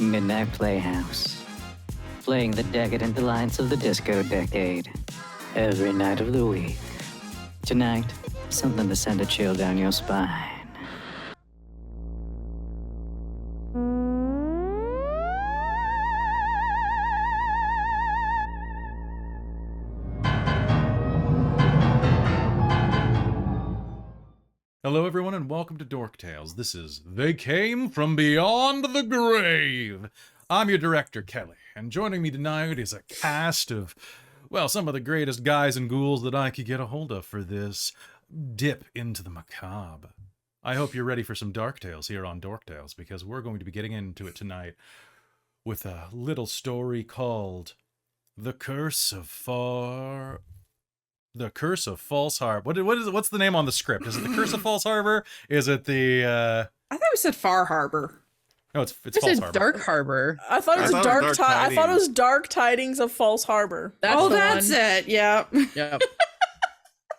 Midnight Playhouse. Playing the decadent delights of the disco decade. Every night of the week. Tonight, something to send a chill down your spine. Hello everyone and welcome to Dork Tales. This is They Came From Beyond the Grave. I'm your director, Kelly, and joining me tonight is a cast of, well, some of the greatest guys and ghouls that I could get a hold of for this dip into the macabre. I hope you're ready for some Dark Tales here on Dork Tales, because we're going to be getting into it tonight with a little story called The Curse of False Harbor. What's the name on the script? Is it The Curse of False Harbor? Is it the I thought we said Far Harbor. No, it's False Harbor. Dark Harbor. I thought it was I thought it was Dark Tidings of False Harbor. That's it. Yep. Yep.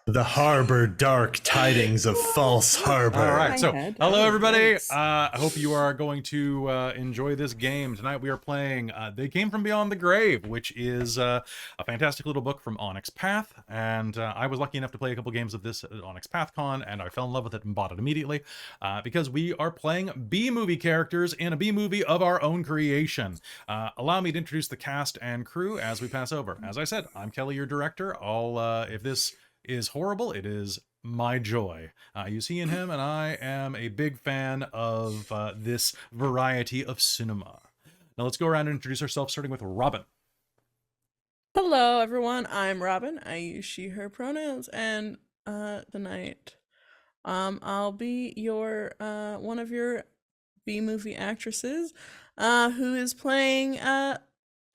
The Harbor Dark Tidings of False Harbor. All right, so hello everybody. I hope you are going to enjoy this game. Tonight we are playing They Came From Beyond the Grave, which is a fantastic little book from Onyx Path. And I was lucky enough to play a couple games of this at Onyx PathCon, and I fell in love with it and bought it immediately because we are playing B-movie characters in a B-movie of our own creation. Allow me to introduce the cast and crew as we pass over. As I said, I'm Kelly, your director. If this is horrible, it is my joy. You see in him, and I am a big fan of this variety of cinema. Now let's go around and introduce ourselves, starting with Robin. Hello, everyone. I'm Robin. I use she, her pronouns, and tonight, I'll be your one of your B-movie actresses, who is playing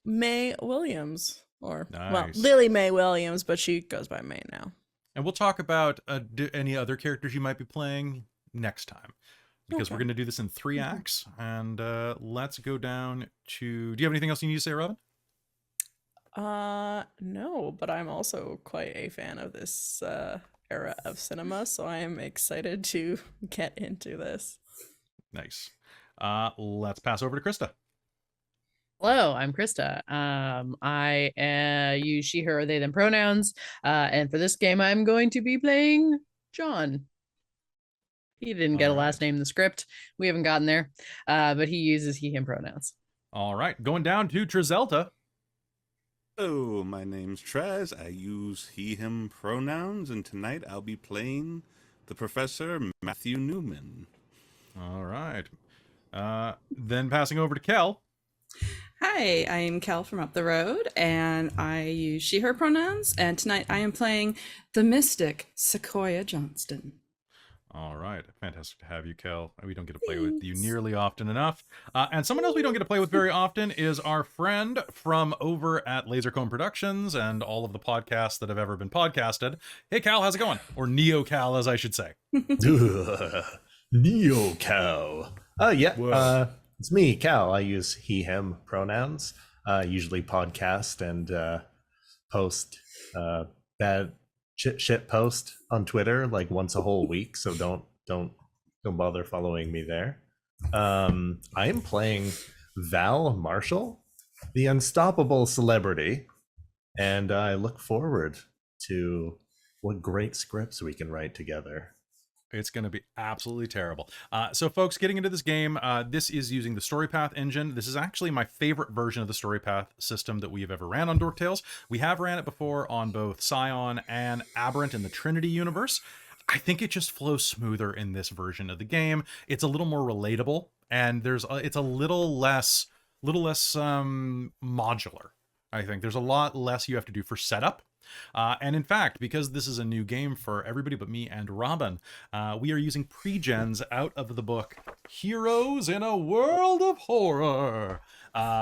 May Williams, or well, Lily May Williams, but she goes by May now. And we'll talk about any other characters you might be playing next time, because we're going to do this in 3 acts. And let's go down to... Do you have anything else you need to say, Robin? No, but I'm also quite a fan of this era of cinema, so I am excited to get into this. Nice. Let's pass over to Christa. Hello, I'm Christa. I use she, her, they, them pronouns. And for this game, I'm going to be playing John. He didn't get a last name in the script. We haven't gotten there. But he uses he, him pronouns. All right, going down to Trazelta. Oh, my name's Trez. I use he, him pronouns, and tonight I'll be playing the Professor Matthew Newman. All right. Then passing over to Kelle. Hi, I'm Kelle from up the road, and I use she, her pronouns, and tonight I am playing the mystic Sequoia Johnston. All right. Fantastic to have you, Kelle. We don't get to play with you nearly often enough. And someone else we don't get to play with very often is our friend from over at Lasercomb Productions and all of the podcasts that have ever been podcasted. Hey, Cal, how's it going? Or NeoKal, as I should say. NeoKal. Yeah. It's me, Cal. I use he, him pronouns. Usually podcast and post bad shit post on Twitter like once a whole week. So don't bother following me there. I am playing Val Marshall, the unstoppable celebrity, and I look forward to what great scripts we can write together. It's going to be absolutely terrible. So folks, getting into this game, this is using the StoryPath engine. This is actually my favorite version of the StoryPath system that we have ever ran on Dork Tales. We have ran it before on both Scion and Aberrant in the Trinity universe. I think it just flows smoother in this version of the game. It's a little more relatable, and it's a little less modular. I think there's a lot less you have to do for setup. And in fact, because this is a new game for everybody but me and Robin, we are using pre-gens out of the book Heroes in a World of Horror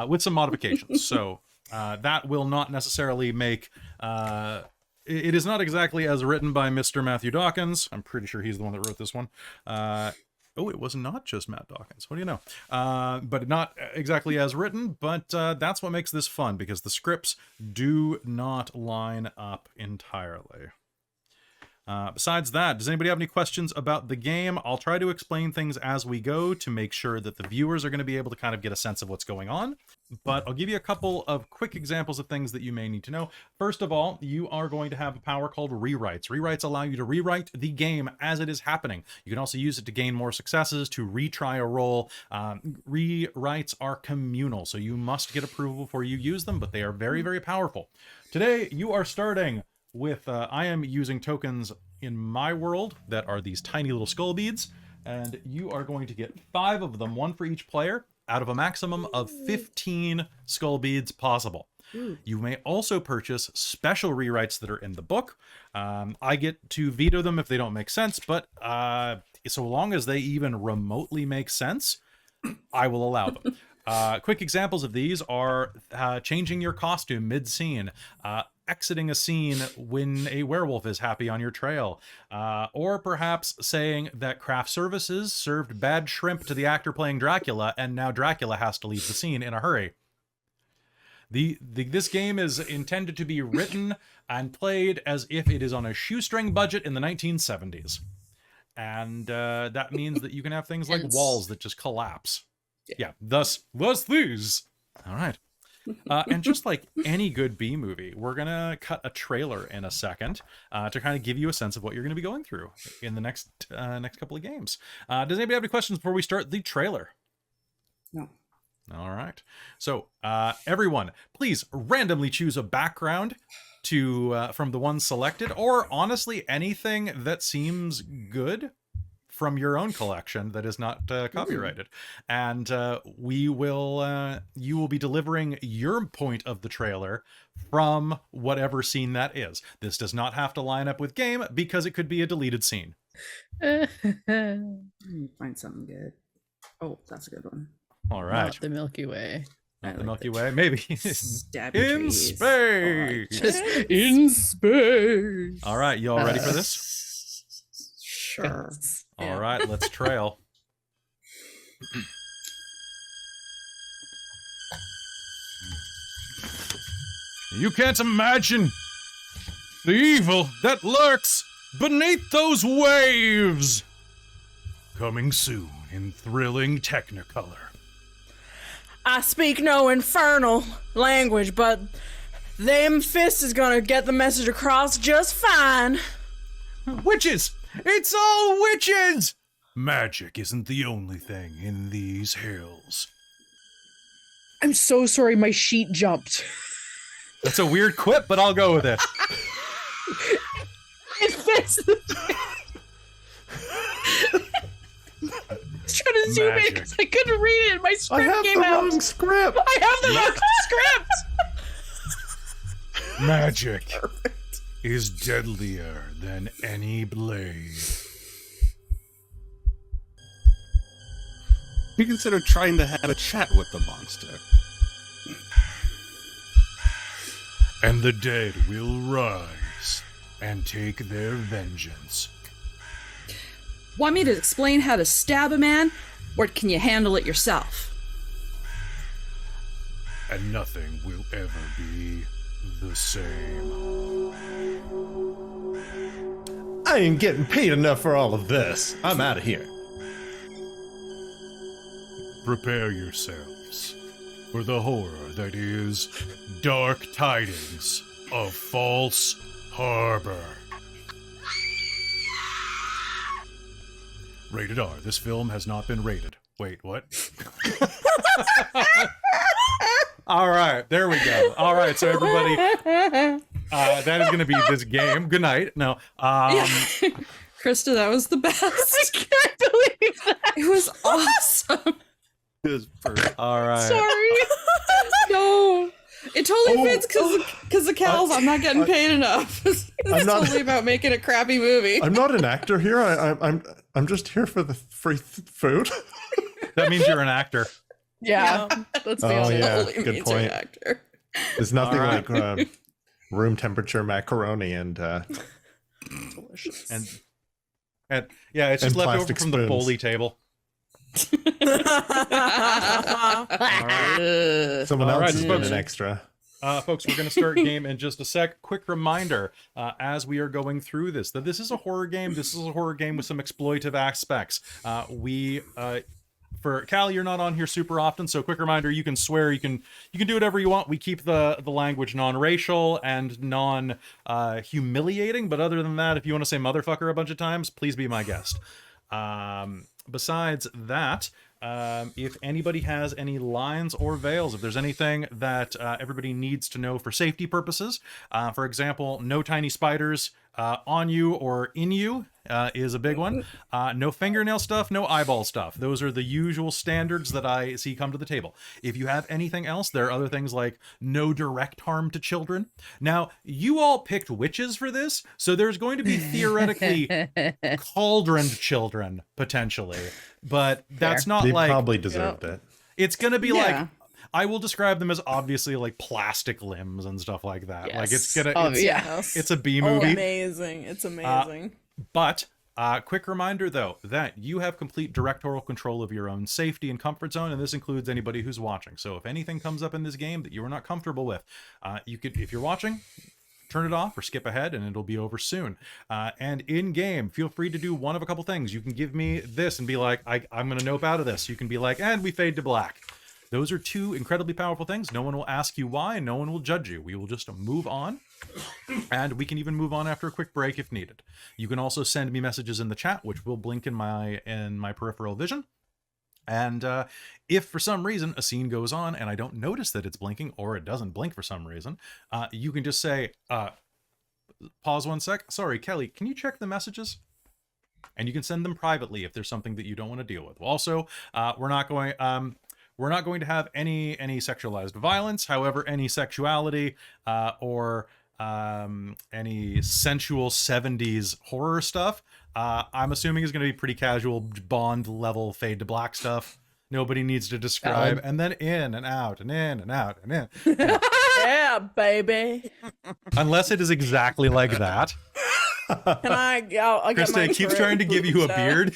with some modifications. So that will not necessarily make... it is not exactly as written by Mr. Matthew Dawkins. I'm pretty sure he's the one that wrote this one. Oh, it was not just Matt Dawkins. What do you know? But not exactly as written, but that's what makes this fun, because the scripts do not line up entirely. Besides that, does anybody have any questions about the game? I'll try to explain things as we go to make sure that the viewers are going to be able to kind of get a sense of what's going on. But I'll give you a couple of quick examples of things that you may need to know. First of all, you are going to have a power called rewrites. Rewrites allow you to rewrite the game as it is happening. You can also use it to gain more successes, to retry a roll. Rewrites are communal, so you must get approval before you use them, but they are very, very powerful. Today, you are starting with, I am using tokens in my world that are these tiny little skull beads, and you are going to get 5 of them, 1 for each player, out of a maximum of 15 skull beads possible. You may also purchase special rewrites that are in the book. I get to veto them if they don't make sense, but so long as they even remotely make sense, I will allow them. Quick examples of these are changing your costume mid-scene, exiting a scene when a werewolf is happy on your trail, or perhaps saying that craft services served bad shrimp to the actor playing Dracula, and now Dracula has to leave the scene in a hurry. This game is intended to be written and played as if it is on a shoestring budget in the 1970s. And that means that you can have things like walls that just collapse. Yeah, thus these. All right. And just like any good B movie, we're going to cut a trailer in a second to kind of give you a sense of what you're going to be going through in the next couple of games. Does anybody have any questions before we start the trailer? No. All right. So everyone, please randomly choose a background from the ones selected, or honestly anything that seems good from your own collection that is not copyrighted. And you will be delivering your point of the trailer from whatever scene that is. This does not have to line up with game because it could be a deleted scene. Find something good. Oh, that's a good one. All right. Not the Milky Way. Not the Milky Way, maybe. Stabby In trees. space. Just in space. All right, you all ready for this? Sure. All right, let's trail. You can't imagine the evil that lurks beneath those waves. Coming soon in thrilling Technicolor. I speak no infernal language, but them fists is gonna get the message across just fine. Witches! It's all witches! Magic isn't the only thing in these hills. I'm so sorry, my sheet jumped. That's a weird quip, but I'll go with it. It fits the I was trying to zoom in because I couldn't read it. My script came out. Wrong script. I have the wrong script. Magic is deadlier than any blade. You consider trying to have a chat with the monster. And the dead will rise and take their vengeance. Want me to explain how to stab a man, or can you handle it yourself? And nothing will ever be the same. I ain't getting paid enough for all of this. I'm out of here. Prepare yourselves for the horror that is Dark Tidings of False Harbor. Rated R. This film has not been rated. Wait, what? All right, there we go. All right, so everybody, that is going to be this game. Good night. No, Christa, that was the best. I can't believe that. It was awesome. all right. Sorry. No. It totally fits because the cows. I'm not getting paid enough. It's totally about making a crappy movie. I'm not an actor here. I'm just here for the free food. That means you're an actor. Yeah. Let's be Oh, honest. yeah. Totally good means you're an point. actor. There's nothing All right. like room temperature macaroni and Delicious. And yeah, it's And just left over plastic from the spoons. Foley table. someone All else right, is folks. getting an extra. Folks, we're going to start game in just a sec. Quick reminder, as we are going through this, that this is a horror game. This is a horror game with some exploitive aspects. For Cal, you're not on here super often, so quick reminder, you can swear, you can do whatever you want. We keep the language non-racial and non-humiliating, but other than that, if you want to say motherfucker a bunch of times, please be my guest. Besides that, if anybody has any lines or veils, if there's anything that everybody needs to know for safety purposes, for example, no tiny spiders on you or in you is a big one. No fingernail stuff, no eyeball stuff. Those are the usual standards that I see come to the table. If you have anything else, there are other things like no direct harm to children. Now, you all picked witches for this, so there's going to be theoretically cauldroned children, potentially. But that's not They like... probably deserved it. It's going to be like... I will describe them as obviously like plastic limbs and stuff like that. Yes. Like it's gonna, Yes. it's a B Oh, movie. amazing. It's amazing. But quick reminder though, that you have complete directorial control of your own safety and comfort zone, and this includes anybody who's watching. So if anything comes up in this game that you are not comfortable with, you could, if you're watching, turn it off or skip ahead and it'll be over soon. And in game, feel free to do one of a couple things. You can give me this and be like, I'm gonna nope out of this. You can be like, and we fade to black. Those are two incredibly powerful things. No one will ask you why, and no one will judge you. We will just move on, and we can even move on after a quick break if needed. You can also send me messages in the chat, which will blink in my peripheral vision. And if for some reason a scene goes on and I don't notice that it's blinking, or it doesn't blink for some reason, you can just say, pause one sec. Sorry, Kelly, can you check the messages? And you can send them privately if there's something that you don't want to deal with. Also, we're not going to have any sexualized violence. However, any sexuality or any sensual 70s horror stuff, I'm assuming is going to be pretty casual Bond level fade to black stuff. Nobody needs to describe. And then in and out and in and out and in. Yeah, baby. Unless it is exactly like that. Can I'll get Christa, my it keeps career trying to give you a boots out. beard.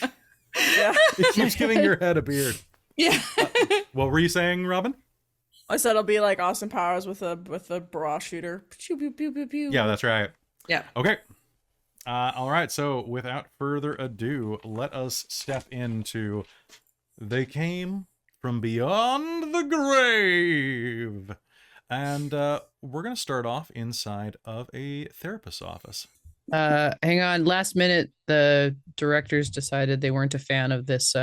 Yeah. It keeps giving your head a beard. Yeah. What were you saying, Robin? I said it'll be like Austin Powers with a bra shooter. Pew, pew, pew, pew, pew. Yeah, that's right. Yeah. Okay. All right. So without further ado, let us step into They Came from Beyond the Grave. And we're going to start off inside of a therapist's office. Hang on. Last minute, the directors decided they weren't a fan of this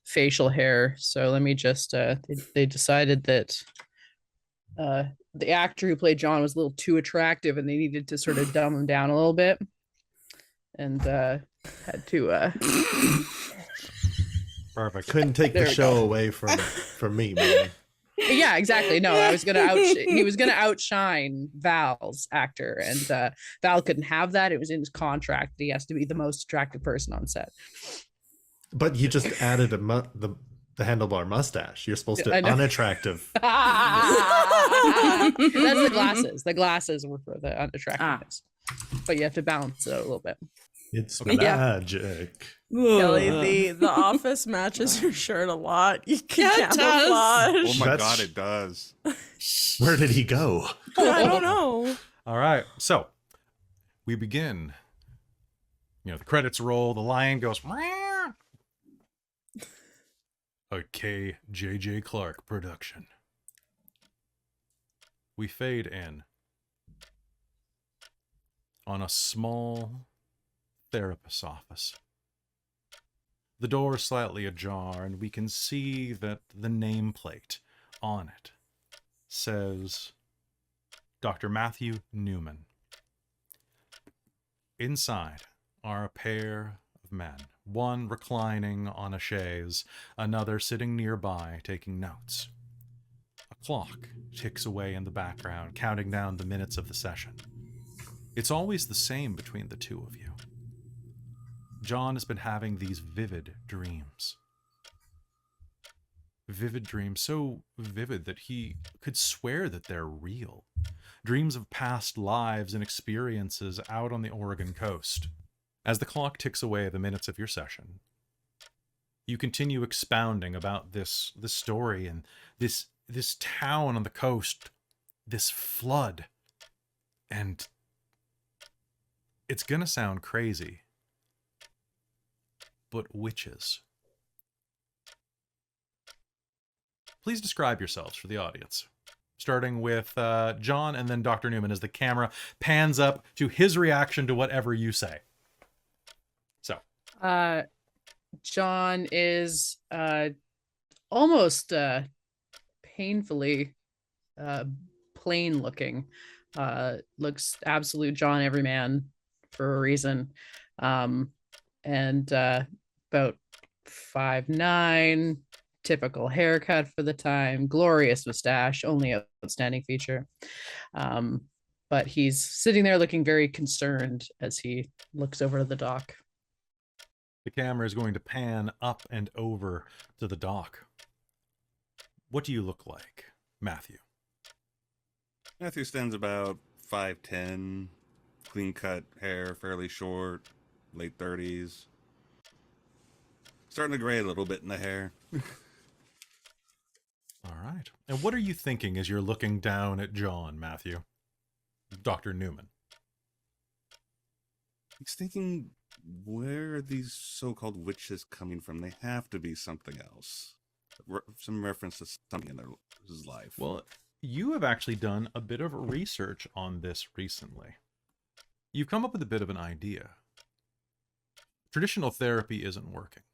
facial hair. So let me just, they decided that the actor who played John was a little too attractive and they needed to sort of dumb him down a little bit. And had to... Perfect. Couldn't take There the we show go. away from me, man. Yeah, exactly. No, I was gonna he was gonna outshine Val's actor, and Val couldn't have that. It was in his contract that he has to be the most attractive person on set. But you just added the handlebar mustache. You're supposed to I know. unattractive. That's the glasses. The glasses were for the unattractiveness, but you have to balance it out a little bit. It's Yeah. magic. Kelly, the office matches your shirt a lot. You can Yeah, it does. camouflage. Oh my That's- god, it does. Where did he go? I don't know. All right. So we begin. You know, the credits roll. The lion goes. Meow. A KJJ Clark production. We fade in on a small therapist's office. The door is slightly ajar, and we can see that the nameplate on it says Dr. Matthew Newman. Inside are a pair of men, one reclining on a chaise, another sitting nearby taking notes. A clock ticks away in the background, counting down the minutes of the session. It's always the same between the two of you. John has been having these vivid dreams. Vivid dreams, so vivid that he could swear that they're real. Dreams of past lives and experiences out on the Oregon coast. As the clock ticks away the minutes of your session, you continue expounding about this story and this town on the coast this flood. And it's gonna sound crazy, but witches. Please describe yourselves for the audience. Starting with John and then Dr. Newman as the camera pans up to his reaction to whatever you say. So. John is almost painfully plain looking. Looks absolute John Everyman for a reason. And about 5'9", typical haircut for the time, glorious mustache, only outstanding feature. But he's sitting there looking very concerned as he looks over to the dock. The camera is going to pan up and over to the dock. What do you look like, Matthew? Matthew stands about 5'10", clean-cut hair, fairly short, late 30s. Starting to gray a little bit in the hair. All right. And what are you thinking as you're looking down at John, Matthew? Dr. Newman. He's thinking, where are these so-called witches coming from? They have to be something else. Some reference to something in his life. Well, you have actually done a bit of research on this recently. You've come up with a bit of an idea. Traditional therapy isn't working.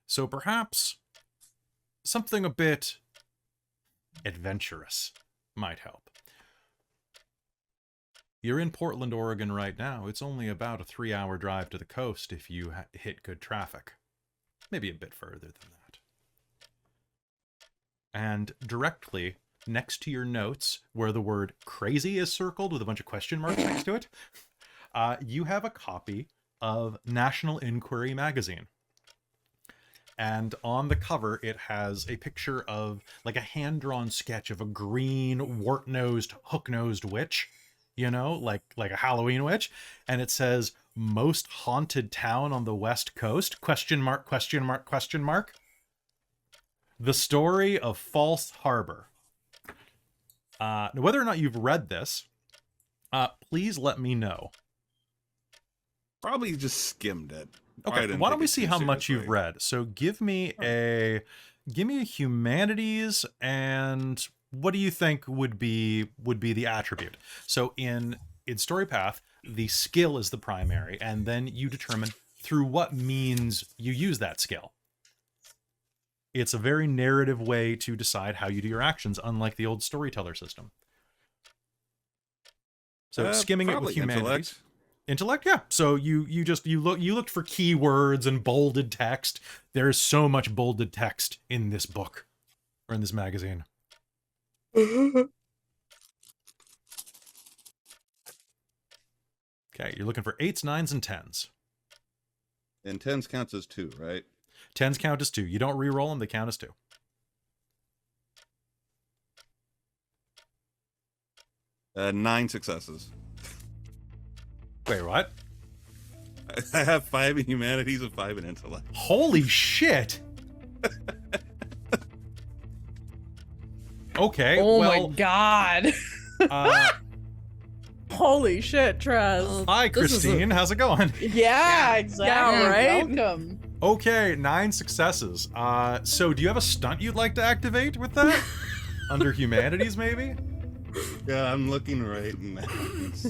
So perhaps something a bit adventurous might help. You're in Portland, Oregon right now. It's only about a 3-hour drive to the coast if you hit good traffic. Maybe a bit further than that. And directly next to your notes, where the word crazy is circled with a bunch of question marks next to it, you have a copy of National Inquiry magazine. And on the cover, it has a picture of like a hand-drawn sketch of a green, wart-nosed, hook-nosed witch, you know, like a Halloween witch. And it says, most haunted town on the West Coast, question mark, question mark, question mark. The story of False Harbour. Whether or not you've read this, please let me know. Probably just skimmed it. Okay, why don't we see how much you've read? So give me a humanities, and what do you think would be the attribute? So in story path, the skill is the primary, and then you determine through what means you use that skill. It's a very narrative way to decide how you do your actions, unlike the old storyteller system. So skimming it with humanities. Intellect, yeah. So you looked for keywords and bolded text. There's so much bolded text in this book or in this magazine. Okay, you're looking for 8s, 9s, and 10s. And 10s counts as 2, right? 10s count as 2. You don't re-roll them, they count as 2. Nine successes. Wait, what? I have 5 in humanities and 5 in intellect. Holy shit! Okay, oh well, my god. Holy shit, Trez. Hi, Christine. How's it going? Yeah, exactly. Yeah, right? Welcome. Okay, 9 successes. So do you have a stunt you'd like to activate with that? Under humanities, maybe? Yeah, I'm looking right now.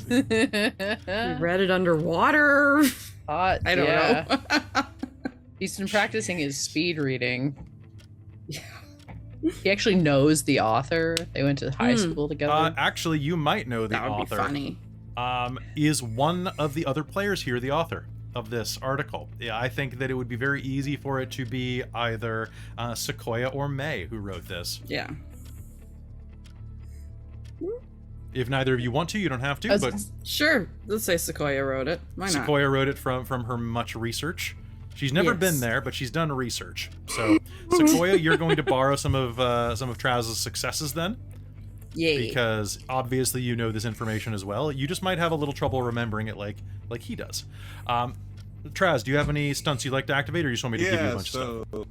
You read it underwater. I don't know. He's been practicing his speed reading. Yeah. He actually knows the author. They went to high school together. Actually, you might know the author. That would be funny. Is one of the other players here the author of this article? Yeah, I think that it would be very easy for it to be either Sequoia or May who wrote this. Yeah. If neither of you want to, you don't have to, but... Sure, let's say Sequoia wrote it. Why not? Sequoia wrote it from her much research. She's never been there, but she's done research. So, Sequoia, you're going to borrow some of Traz's successes then. Yeah. Because obviously you know this information as well. You just might have a little trouble remembering it like he does. Traz, do you have any stunts you'd like to activate, or you just want me to give you a bunch of stuff?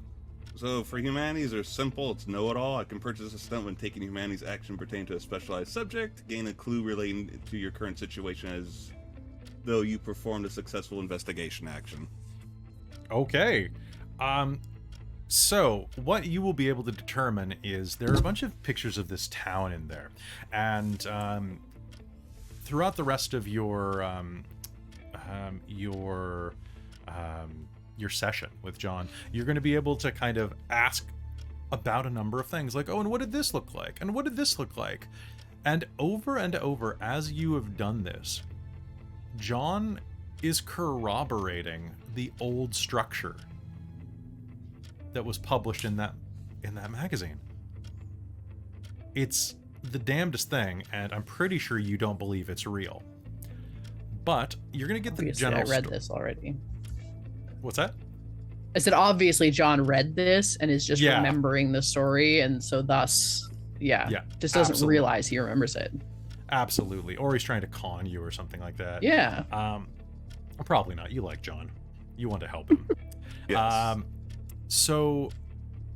So for humanities, they're simple. It's know-it-all. I can purchase a stunt when taking humanities action pertaining to a specialized subject. Gain a clue relating to your current situation as though you performed a successful investigation action. Okay. So what you will be able to determine is there are a bunch of pictures of this town in there, and throughout the rest of your session with John, you're going to be able to kind of ask about a number of things, like, oh, and what did this look like, and what did this look like, and over as you have done this, John is corroborating the old structure that was published in that magazine. It's the damnedest thing, and I'm pretty sure you don't believe it's real. But you're gonna get the Obviously, general. I read this already. What's that? I said obviously John read this and is just Yeah. remembering the story, and so thus, Yeah, just doesn't absolutely. realize he remembers it. Absolutely. Or he's trying to con you or something like that. Yeah. Probably not. You like John. You want to help him. Yes. So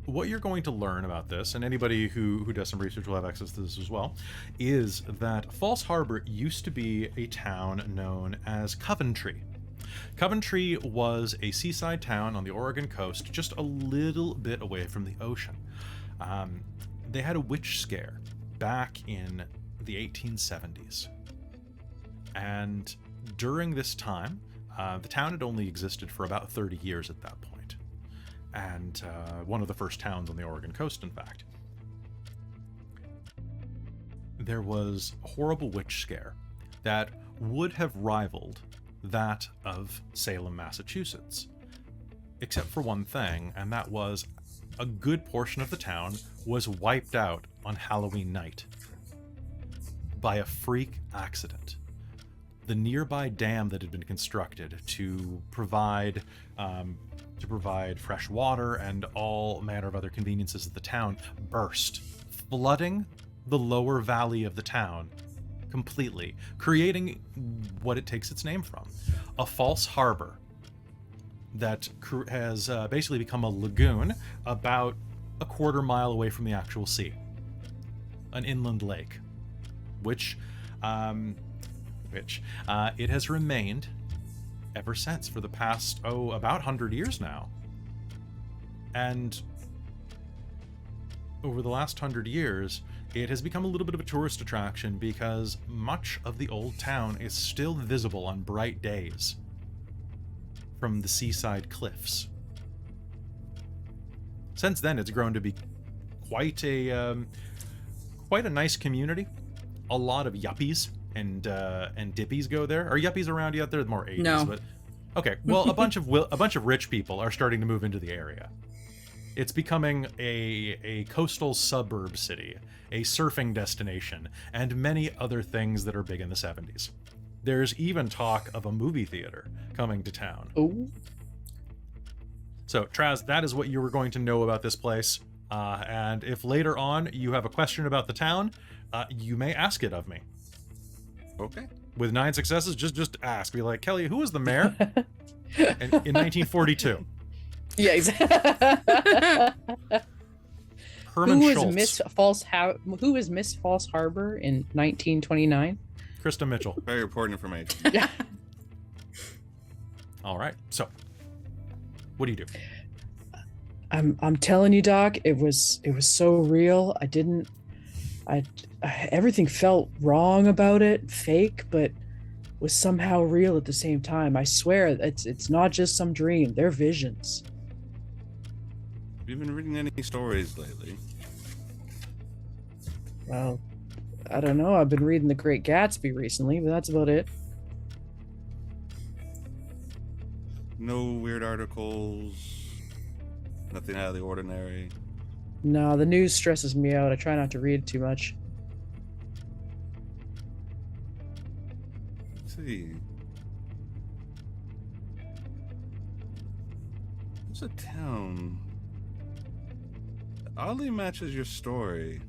what you're going to learn about this, and anybody who does some research will have access to this as well, is that False Harbor used to be a town known as Coventry. Coventry was a seaside town on the Oregon coast, just a little bit away from the ocean. They had a witch scare back in the 1870s. And during this time, the town had only existed for about 30 years at that point. And one of the first towns on the Oregon coast, in fact. There was a horrible witch scare that would have rivaled that of Salem, Massachusetts. Except for one thing, and that was a good portion of the town was wiped out on Halloween night by a freak accident. The nearby dam that had been constructed to provide fresh water and all manner of other conveniences of the town burst, flooding the lower valley of the town completely, creating what it takes its name from, a false harbor that has basically become a lagoon about a quarter mile away from the actual sea, an inland lake, which it has remained ever since for the past, about 100 years now. And over the last 100 years, it has become a little bit of a tourist attraction because much of the old town is still visible on bright days from the seaside cliffs. Since then, it's grown to be quite a nice community. A lot of yuppies and dippies go there. Are yuppies around yet? They're more 80s, No. but okay. Well, a bunch of rich people are starting to move into the area. It's becoming a coastal suburb city, a surfing destination, and many other things that are big in the 70s. There's even talk of a movie theater coming to town. Oh. So, Traz, that is what you were going to know about this place. And if later on you have a question about the town, you may ask it of me. Okay. With 9 successes, just ask. Be like, Kelly, who was the mayor in 1942? Yeah, exactly. Herman Who Schultz. was Miss False Harbor in 1929? Christa Mitchell. Very important information. Yeah. All right. So, what do you do? I'm telling you, Doc, it was so real. Everything felt wrong about it, fake, but was somehow real at the same time. I swear, it's not just some dream. They're visions. Have you been reading any stories lately? Well, I don't know. I've been reading The Great Gatsby recently, but that's about it. No weird articles? Nothing out of the ordinary? No, the news stresses me out. I try not to read too much. Let's see. There's a town that oddly matches your story.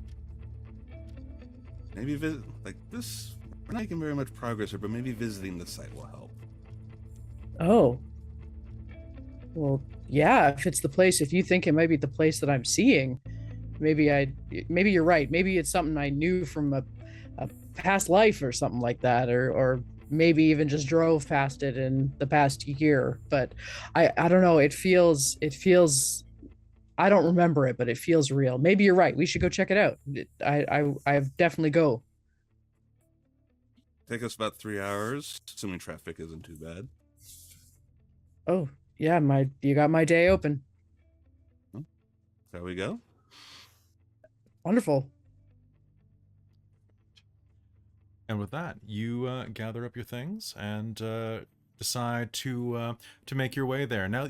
Maybe like this. We're not making very much progress here, but maybe visiting the site will help. Oh. Well, yeah, if it's the place, if you think it might be the place that I'm seeing, maybe you're right. Maybe it's something I knew from a past life or something like that, or maybe even just drove past it in the past year. But I don't know. It feels I don't remember it, but it feels real. Maybe you're right. We should go check it out. I definitely go. Take us about 3 hours, assuming traffic isn't too bad. Oh, yeah, you got my day open. There we go. Wonderful. And with that, you gather up your things and decide to make your way there. Now,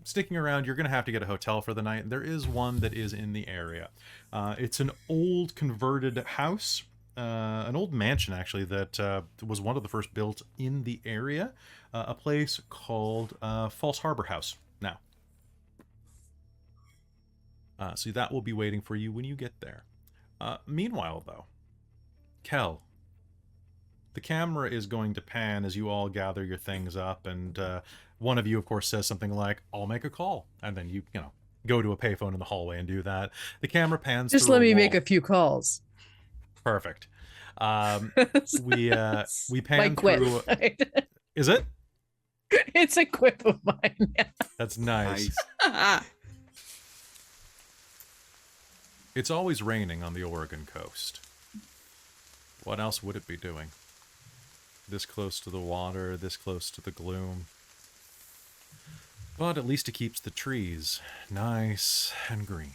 sticking around, you're going to have to get a hotel for the night. There is one that is in the area. It's an old converted house, an old mansion, actually, that was one of the first built in the area. A place called False Harbour House now. So that will be waiting for you when you get there. Meanwhile, though, Kelle, the camera is going to pan as you all gather your things up, and one of you, of course, says something like, "I'll make a call," and then you go to a payphone in the hallway and do that. The camera pans. Just let me make a few calls. Perfect. We pan through. Is it? It's a quip of mine. Yeah. That's nice. It's always raining on the Oregon coast. What else would it be doing? This close to the water, this close to the gloom. But at least it keeps the trees nice and green.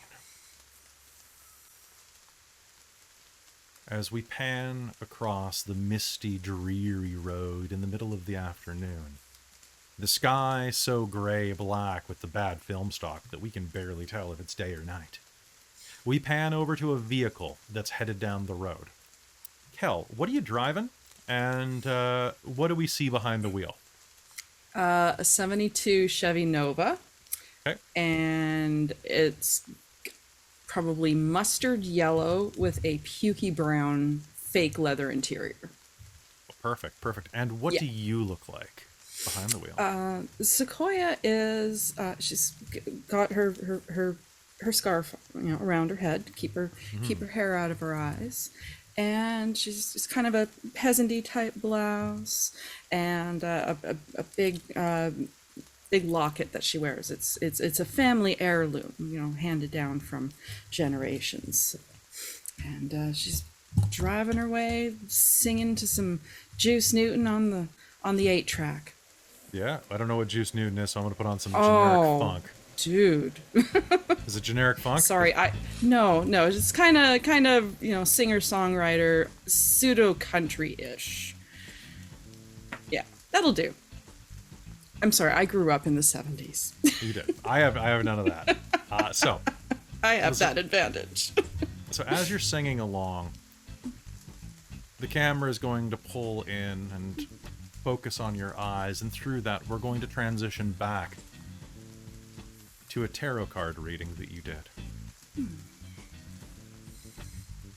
As we pan across the misty, dreary road in the middle of the afternoon, the sky so gray-black with the bad film stock that we can barely tell if it's day or night. We pan over to a vehicle that's headed down the road. Kelle, what are you driving? And what do we see behind the wheel? A 72 Chevy Nova. Okay. And it's probably mustard yellow with a pukey brown fake leather interior. Perfect, perfect. And what do you look like behind the wheel? Sequoia is she's got her scarf around her head to keep her hair out of her eyes, and she's just kind of a peasanty type blouse and a big locket that she wears. It's a family heirloom, handed down from generations, and she's driving her way, singing to some Juice Newton on the 8-track. Yeah, I don't know what Juice Newton is, so I'm going to put on some generic funk. Dude. Is it generic funk? Sorry, no, it's kind of singer-songwriter, pseudo country-ish. Yeah, that'll do. I'm sorry, I grew up in the 70s. You did. I have none of that. So I have that advantage. So as you're singing along, the camera is going to pull in and focus on your eyes, and through that we're going to transition back to a tarot card reading that you did.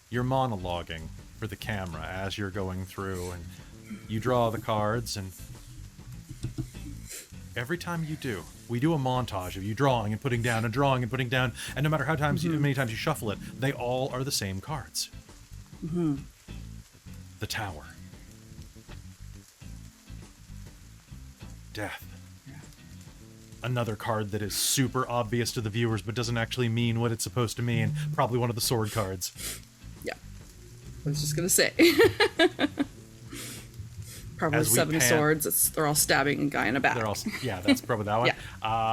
You're monologuing for the camera as you're going through, and you draw the cards, and every time you do, we do a montage of you drawing and putting down and drawing and putting down, and no matter how many times you shuffle it, they all are the same cards. The Tower. Death. Another card that is super obvious to the viewers but doesn't actually mean what it's supposed to mean. Probably one of the sword cards. Yeah. I was just going to say. Probably 7 of swords. They're all stabbing a guy in the back. That's probably that one.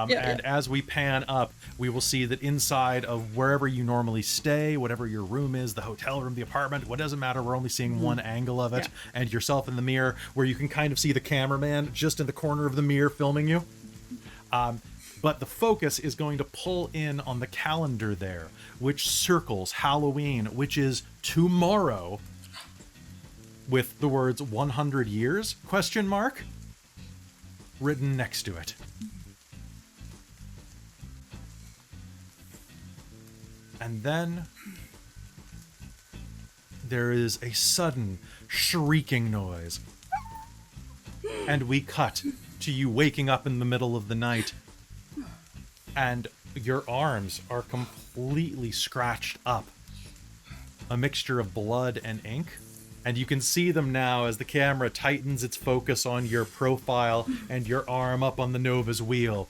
Yeah. As we pan up, we will see that inside of wherever you normally stay, whatever your room is, the hotel room, the apartment, what doesn't matter, we're only seeing one angle of it, and yourself in the mirror, where you can kind of see the cameraman just in the corner of the mirror filming you. But the focus is going to pull in on the calendar there, which circles Halloween, which is tomorrow, with the words 100 years, ? Written next to it. And then there is a sudden shrieking noise. And we cut to you waking up in the middle of the night and your arms are completely scratched up. A mixture of blood and ink. And you can see them now as the camera tightens its focus on your profile and your arm up on the Nova's wheel.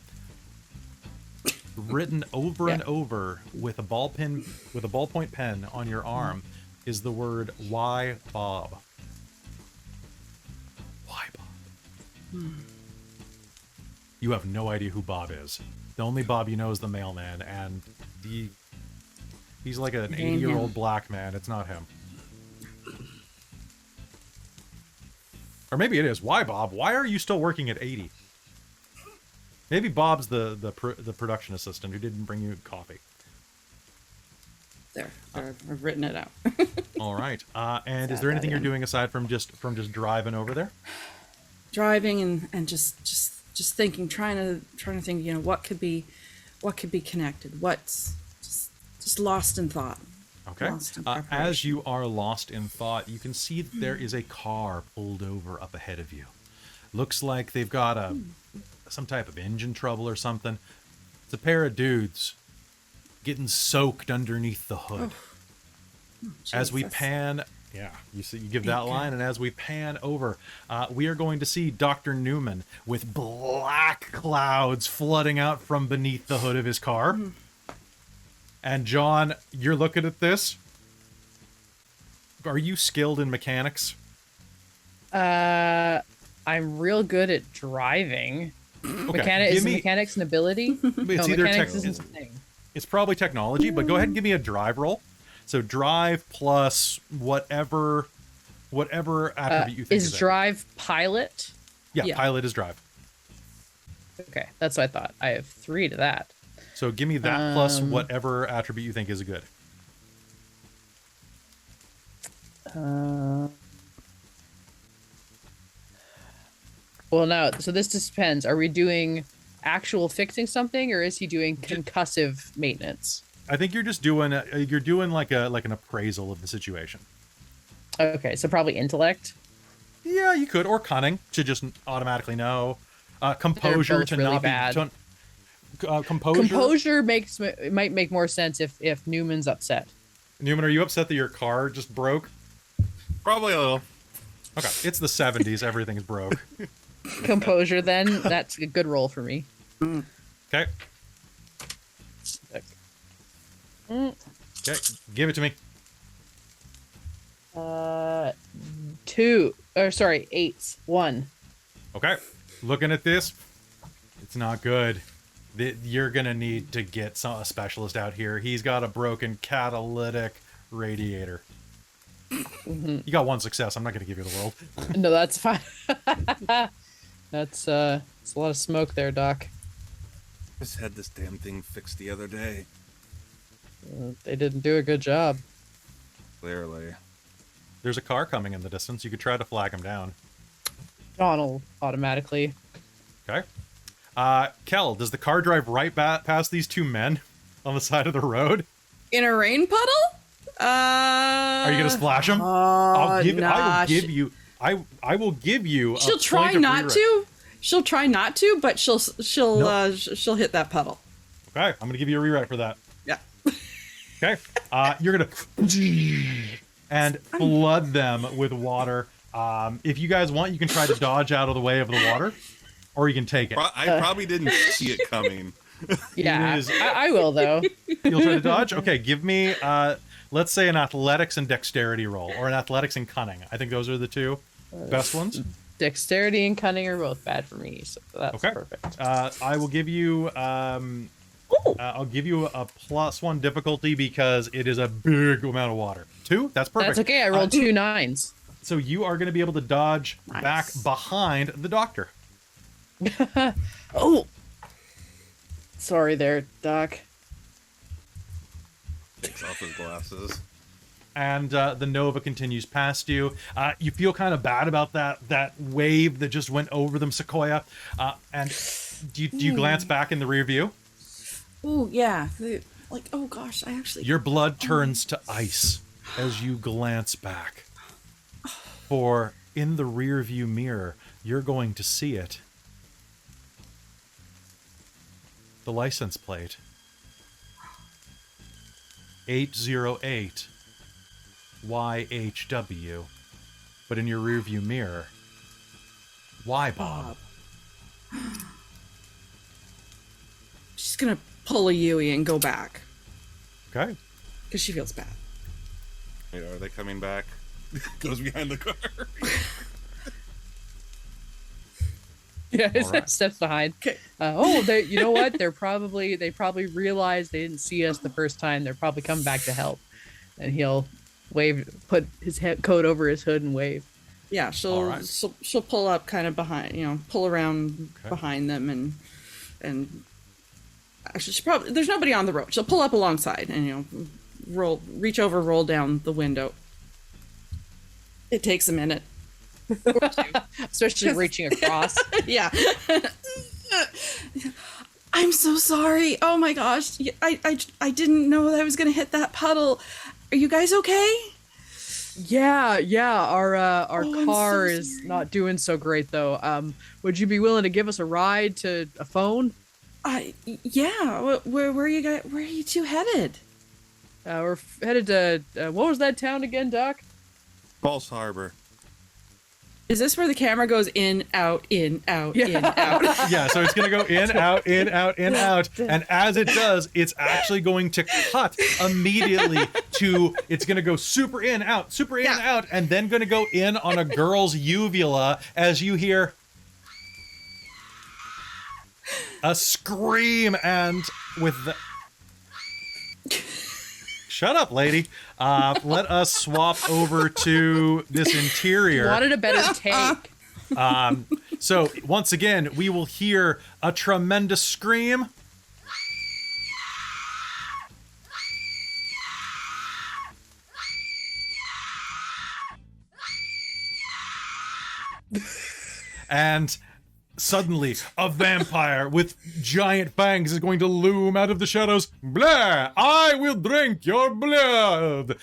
Written over and over with a ballpoint pen on your arm is the word "Why Bob?" Why Bob? You have no idea who Bob is. The only Bob you know is the mailman, and he's like an 80-year-old black man. It's not him. Or maybe it is. Why, Bob? Why are you still working at 80? Maybe Bob's the production assistant who didn't bring you coffee. There, I've written it out. All right. And is there anything you're doing aside from just driving over there? Driving and just thinking, trying to think, you know, what could be connected, what's just lost in thought. Okay. As you are lost in thought, you can see that there is a car pulled over up ahead of you. Looks like they've got some type of engine trouble or something. It's a pair of dudes getting soaked underneath the hood. As we pan, you give that line, and as we pan over, we are going to see Dr. Newman with black clouds flooding out from beneath the hood of his car. And John, you're looking at this. Are you skilled in mechanics? I'm real good at driving. Okay. Is mechanics an ability? It's either it's probably technology, but go ahead and give me a drive roll. So drive plus whatever attribute you think is drive pilot? Yeah, pilot is drive. Okay, that's what I thought. I have 3 to that. So give me that plus whatever attribute you think is good. Well, now, so this just depends. Are we doing actual fixing something, or is he doing concussive maintenance? I think you're just doing like an appraisal of the situation. Okay, so probably intellect. Yeah, you could, or cunning to just automatically know. Composure to really not bad. be. Composure might make more sense if Newman's upset. Newman, are you upset that your car just broke? Probably a little. Okay, it's the 70s. Everything's broke. Composure, then that's a good roll for me. Okay. Okay, give it to me. 8. 1. Okay, looking at this, it's not good. You're gonna need to get a specialist out here. He's got a broken catalytic radiator. You got 1 success. I'm not gonna give you the world. No, that's fine. It's a lot of smoke there, Doc. Just had this damn thing fixed the other day. They didn't do a good job. Clearly. There's a car coming in the distance. You could try to flag him down. Donald automatically. Okay. Kelle, does the car drive right past these 2 men on the side of the road? In a rain puddle? Are you gonna splash them? I will give you. She'll try not to. She'll try not to, but she'll hit that puddle. Okay, I'm gonna give you a rewrite for that. Yeah. Okay. You're gonna and flood them with water. If you guys want, you can try to dodge out of the way of the water, or you can take it. I probably didn't see it coming. Yeah, I will though. You'll try to dodge? Okay, give me, let's say an athletics and dexterity roll, or an athletics and cunning. I think those are the 2 best ones. Dexterity and cunning are both bad for me, so that's perfect. I will give you, I'll give you a +1 difficulty because it is a big amount of water. 2? That's perfect. That's okay, I rolled 2 9s. So you are going to be able to dodge back behind the doctor. Oh! Sorry there, Doc. Takes off his glasses. And the Nova continues past you. You feel kind of bad about that wave that just went over them, Sequoia. And do you glance back in the rear view? Oh yeah, oh gosh, I actually. Your blood turns to ice as you glance back. For in the rear view mirror, you're going to see it. the license plate. 808 YHW. But in your rearview mirror, why Bob? She's gonna pull a Yui and go back Okay. because she feels bad. Wait, are they coming back? Goes behind the car. Yeah, All right. steps behind. Okay. They, you know what? They probably realized they didn't see us the first time. They're probably coming back to help, and he'll wave, put his coat over his hood and wave. Yeah, All right. she'll pull up kind of behind, pull around Okay. behind them and actually there's nobody on the road. She'll pull up alongside and reach over, roll down the window. It takes a minute. Or two. Especially reaching across. Yeah. I'm so sorry. Oh my gosh. I didn't know that I was going to hit that puddle. Are you guys okay? Yeah. Our Oh, I'm car so is sorry. not doing so great though. Would you be willing to give us a ride to a phone? Yeah. Where are you guys? Where are you two headed? We're headed to what was that town again, Doc? False Harbor. Is this where the camera goes in, out, in, out, in, out? Yeah, so it's going to go in, out, in, out, in, out. And as it does, it's actually going to cut immediately to, it's going to go super in, out, and then going to go in on a girl's uvula as you hear a scream and with the... Shut up, lady. Let us swap over to this interior. Wanted a better take. So once again, we will hear a tremendous scream. And suddenly, a vampire with giant fangs is going to loom out of the shadows. Blah! I will drink your blood!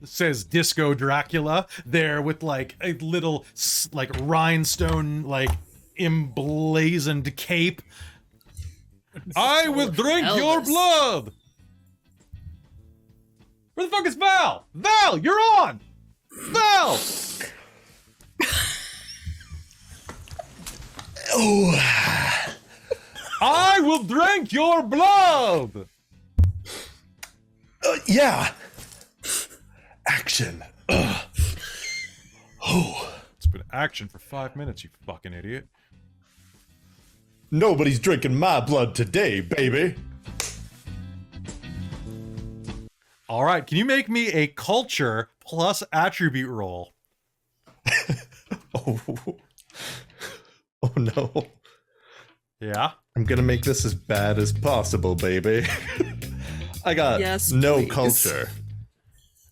Says Disco Dracula, there with like a little like rhinestone like emblazoned cape. I will drink your Elvis. blood. Where the fuck is Val? Val, you're on. Val. I will drink your blood. Yeah. Action. It's been action for 5 minutes, you fucking idiot. Nobody's drinking my blood today, baby. All right, can you make me a culture plus attribute roll? Oh. Oh no. Yeah. I'm gonna make this as bad as possible, baby. I got Yes, no please. culture.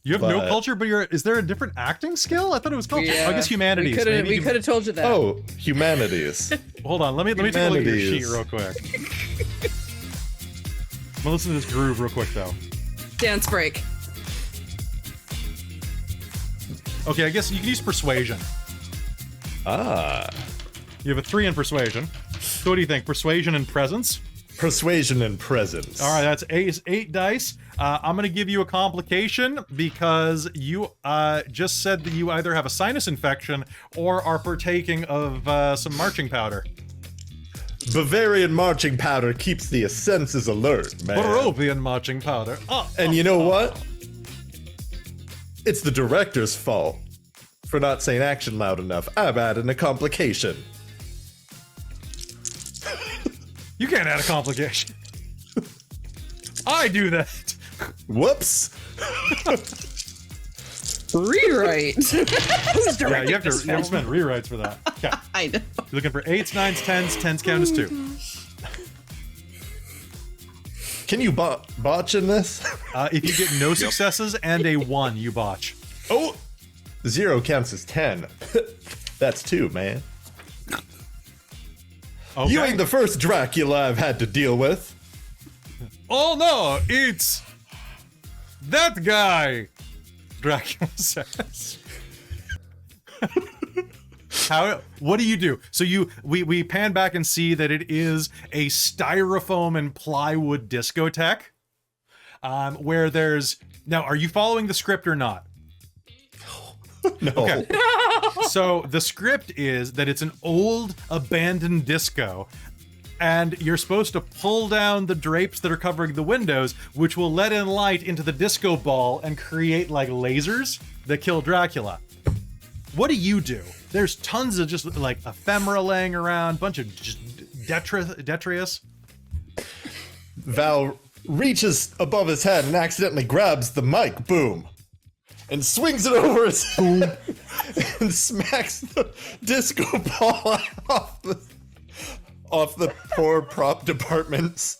You have no But- culture, but is there a different acting skill? I thought it was culture. I guess humanities. We Maybe could have told you that. Oh, humanities. Hold on, let me take a look at your sheet Humanities. real quick. I'm gonna listen to this groove real quick though. Dance break. Okay, I guess you can use persuasion. Ah. You have a 3 in persuasion. So what do you think? Persuasion and presence? Persuasion and presence. All right, that's 8 dice. I'm going to give you a complication because you just said that you either have a sinus infection or are partaking of some marching powder. Bavarian marching powder keeps the senses alert, man. Barovian marching powder. And you know what? It's the director's fault for not saying action loud enough. I've added a complication. You can't add a complication. I do that. Whoops. Rewrite. Yeah, you have to spend rewrites for that. Okay. I know. You're looking for 8s, 9s, 10s. 10s count as 2. Can you botch in this? If you get no successes and a 1, you botch. Oh, 0 counts as 10. That's 2, man. Okay. You ain't the first Dracula I've had to deal with. Oh no, it's that guy, Dracula says. What do you do? So we pan back and see that it is a styrofoam and plywood discotheque. Where there's now, are you following the script or not? No. Okay. So the script is that it's an old abandoned disco, and you're supposed to pull down the drapes that are covering the windows, which will let in light into the disco ball and create like lasers that kill Dracula. What do you do? There's tons of just like ephemera laying around, bunch of just detritus. Val reaches above his head and accidentally grabs the mic, boom, and swings it over his head and smacks the disco ball off the poor prop department's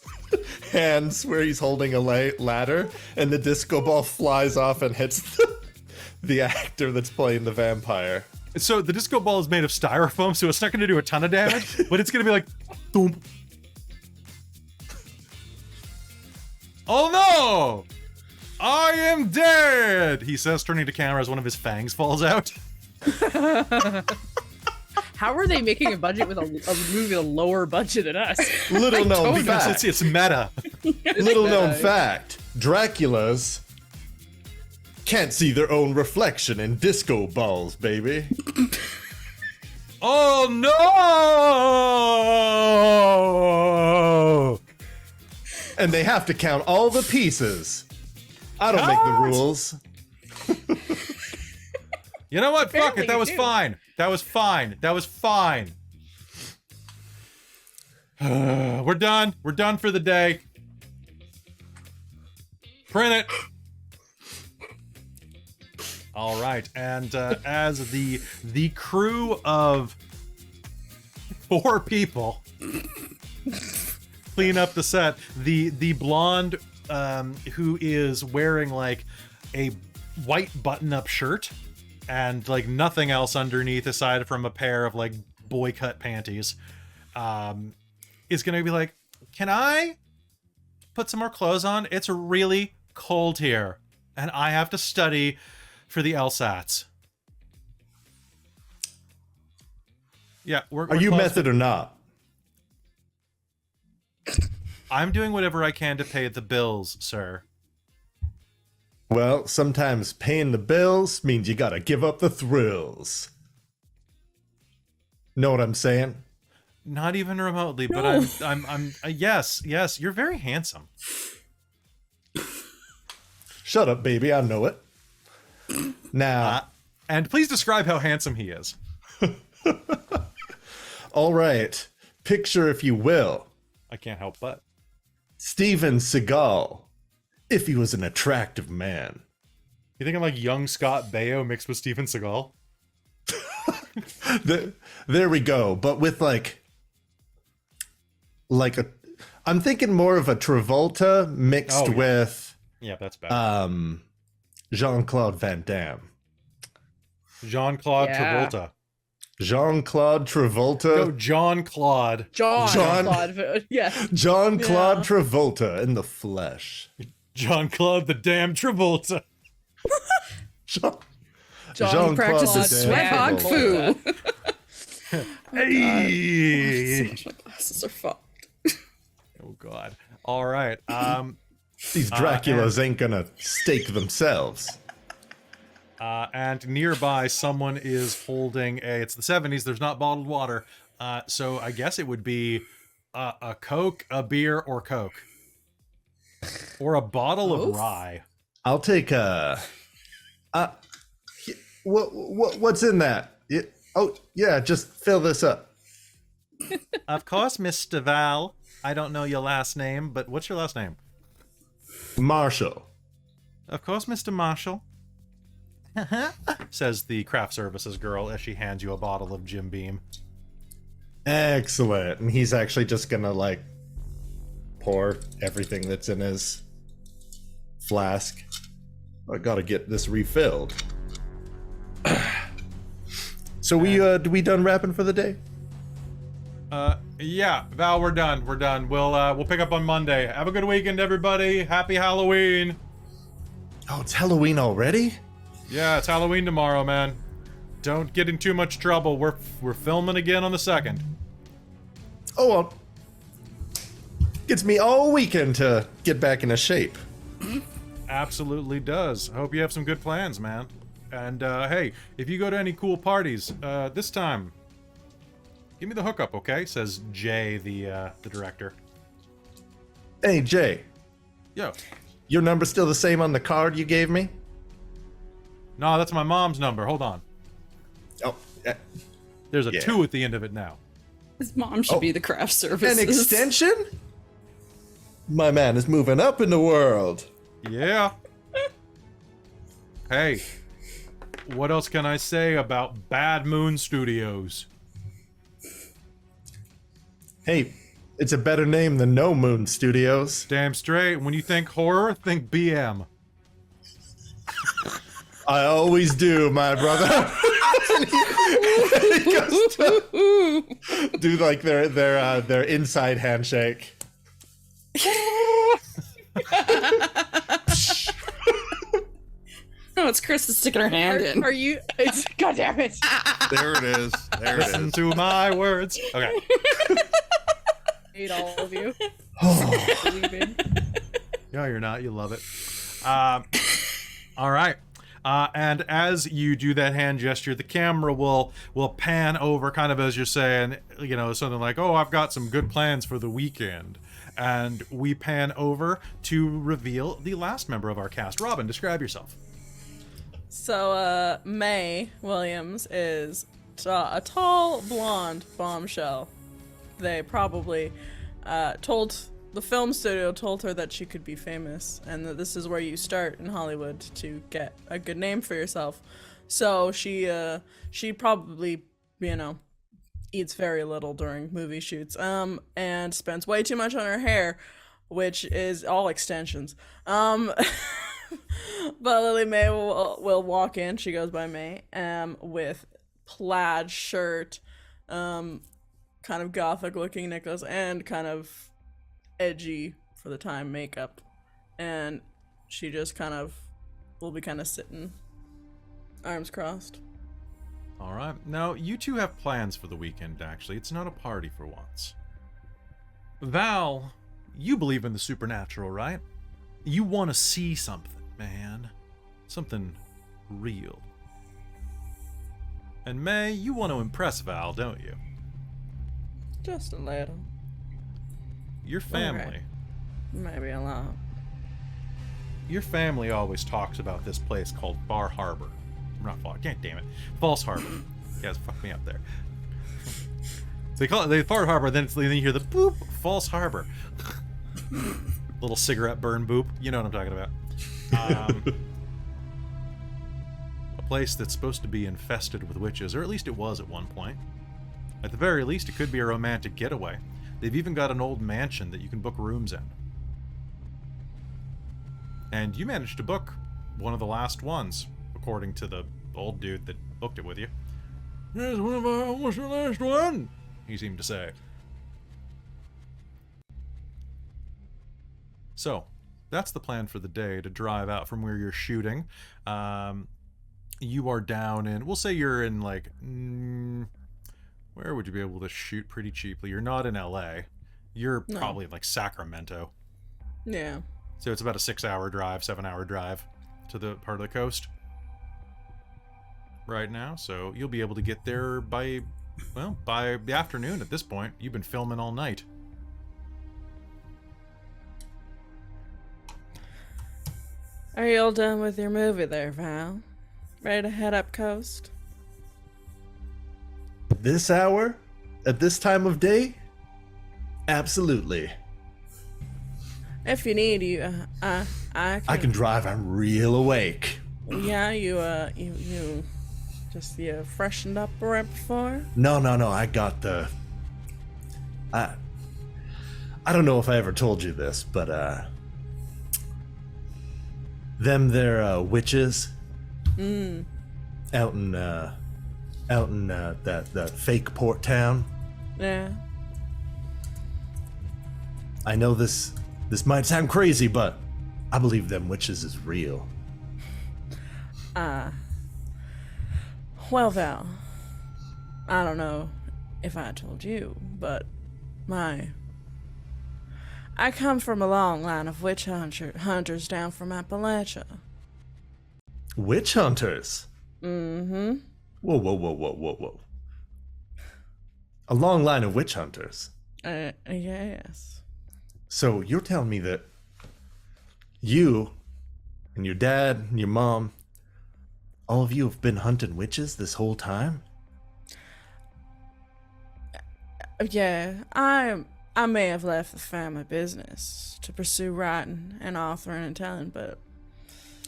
hands where he's holding a ladder, and the disco ball flies off and hits the actor that's playing the vampire. So the disco ball is made of styrofoam, so it's not going to do a ton of damage, but it's going to be like, boom. Oh no! I am dead! He says, turning to camera as one of his fangs falls out. How are they making a budget with a movie with a lower budget than us? Little known fact. It's meta. Little known fact. Dracula's can't see their own reflection in disco balls, baby. Oh no! And they have to count all the pieces. I don't make the rules. You know what? Fuck it. That was do. fine. That was fine. That was fine. We're done. We're done for the day. Print it. All right. And as the crew of 4 people clean up the set, the blonde who is wearing like a white button-up shirt and like nothing else underneath aside from a pair of like boy cut panties, is gonna be like, can I put some more clothes on? It's really cold here and I have to study for the LSATs. Yeah, Are you method or not? I'm doing whatever I can to pay the bills, sir. Well, sometimes paying the bills means you gotta give up the thrills. Know what I'm saying? Not even remotely, but No. I'm yes, you're very handsome. Shut up, baby, I know it. Now, And please describe how handsome he is. all right, picture, if you will, I can't help but. Steven Seagal, if he was an attractive man. You think I'm like young Scott Baio mixed with Steven Seagal? There we go, but with like a, I'm thinking more of a Travolta mixed Oh, yeah. with Yeah, that's bad. Jean-Claude Van Damme. Jean-Claude Yeah. Travolta. Jean-Claude Travolta. Go John-Claude. Jean-Claude. Yeah. Jean-Claude Yeah. Travolta in the flesh. John-Claude the damn Travolta. Jean- John Jean-Claude practices the sweat hog Travolta. foo. Hey! My glasses are fucked. Oh god. All right. These Draculas ain't gonna stake themselves. And nearby, someone is holding it's the 70s, there's not bottled water. So I guess it would be a Coke, a beer, or Coke. Or a bottle of Both? rye. I'll take what's in that? Oh, yeah, just fill this up. Of course, Mr. Val. I don't know your last name, but what's your last name? Marshall. Of course, Mr. Marshall. Says the craft services girl as she hands you a bottle of Jim Beam. Excellent. And he's actually just gonna like pour everything that's in his flask. I gotta get this refilled. So we done rapping for the day? Yeah, Val, we're done. We're done. We'll pick up on Monday. Have a good weekend, everybody. Happy Halloween. Oh, it's Halloween already? Yeah, it's Halloween tomorrow, man. don't get in too much trouble. We're filming again on the 2nd. Oh, well. Gets me all weekend to get back into shape. Absolutely does. I hope you have some good plans, man. And hey, if you go to any cool parties, this time, give me the hookup, okay? Says Jay, the director. Hey, Jay. Yo. Your number's still the same on the card you gave me? No, that's my mom's number. Hold on. Oh, yeah. There's a 2 at the end of it now. His mom should be the craft services. An extension? My man is moving up in the world. Yeah. Hey, what else can I say about Bad Moon Studios? Hey, it's a better name than No Moon Studios. Damn straight. When you think horror, think BM. I always do, my brother. He goes to do like their inside handshake. No, it's Christa sticking her hand in. Are you? God damn it! There it is. There it Listen is. to my words. Okay. Hate all of you. Leaving. No, you're not. You love it. All right. And as you do that hand gesture, the camera will pan over kind of as you're saying, you know, something like, oh, I've got some good plans for the weekend. And we pan over to reveal the last member of our cast. Robin, describe yourself. So, May Williams is a tall, blonde bombshell. They probably the film studio told her that she could be famous, and that this is where you start in Hollywood to get a good name for yourself. So she probably, you know, eats very little during movie shoots, and spends way too much on her hair, which is all extensions. But Lily May will walk in. She goes by May, with plaid shirt, kind of gothic looking necklace, and kind of edgy for the time makeup. And she just kind of will be kind of sitting, arms crossed. All right. Now, you two have plans for the weekend, actually. It's not a party for once. Val, you believe in the supernatural, right? You want to see something, man. Something real. And May, you want to impress Val, don't you? Just a little. Your family. Alright. Maybe a lot. Your family always talks about this place called Bar Harbor. Not Far, God damn it. False Harbor. You guys fucked me up there. So they call it Far Harbor, then you hear the boop, False Harbor. Little cigarette burn boop. You know what I'm talking about. A place that's supposed to be infested with witches, or at least it was at one point. At the very least, it could be a romantic getaway. They've even got an old mansion that you can book rooms in. And you managed to book one of the last ones, according to the old dude that booked it with you. It's almost the last one, he seemed to say. So, that's the plan for the day, to drive out from where you're shooting. You are down in, we'll say you're in like, where would you be able to shoot pretty cheaply? You're not in LA. You're probably in like Sacramento. Yeah. So it's about a 6-hour drive, 7-hour drive to the part of the coast right now. So you'll be able to get there by the afternoon at this point. You've been filming all night. Are you all done with your movie there, Val? Ready to head up coast? This hour? At this time of day? Absolutely. If you need, I can drive. I'm real awake. Yeah, you freshened up right before? No. I got the... I don't know if I ever told you this, but, them there, witches... Out in that fake port town. Yeah. I know this might sound crazy, but I believe them witches is real. Well, Val, I don't know if I told you, but I come from a long line of witch hunters down from Appalachia. Witch hunters? Mm-hmm. Whoa, whoa, whoa, whoa, whoa, whoa. A long line of witch hunters? Yes. So you're telling me that you and your dad and your mom, all of you have been hunting witches this whole time? Yeah, I may have left the family business to pursue writing and authoring and telling, but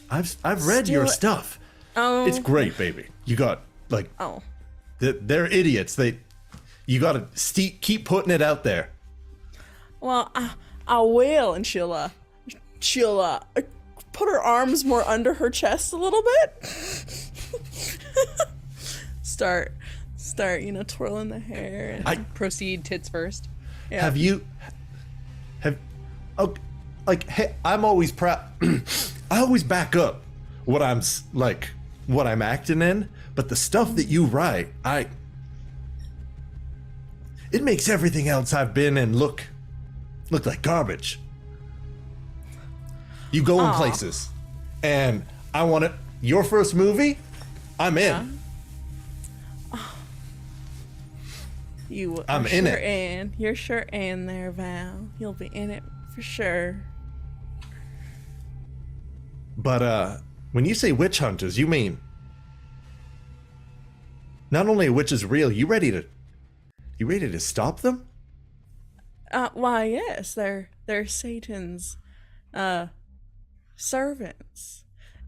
I've read your stuff. oh, It's great, baby. You got like oh, they're idiots. You got to keep putting it out there. well, I will, and she'll put her arms more under her chest a little bit. start, twirling the hair. And, Proceed tits first. yeah. Hey, I'm always proud. I always back up what I'm acting in, but the stuff that you write, it makes everything else I've been in look like garbage. You go in places, and I want it. Your first movie, I'm in. I'm in it. You're sure in there, Val. You'll be in it for sure. But when you say witch hunters, you mean not only are witches real, you ready to stop them? Why, yes, they're Satan's servants,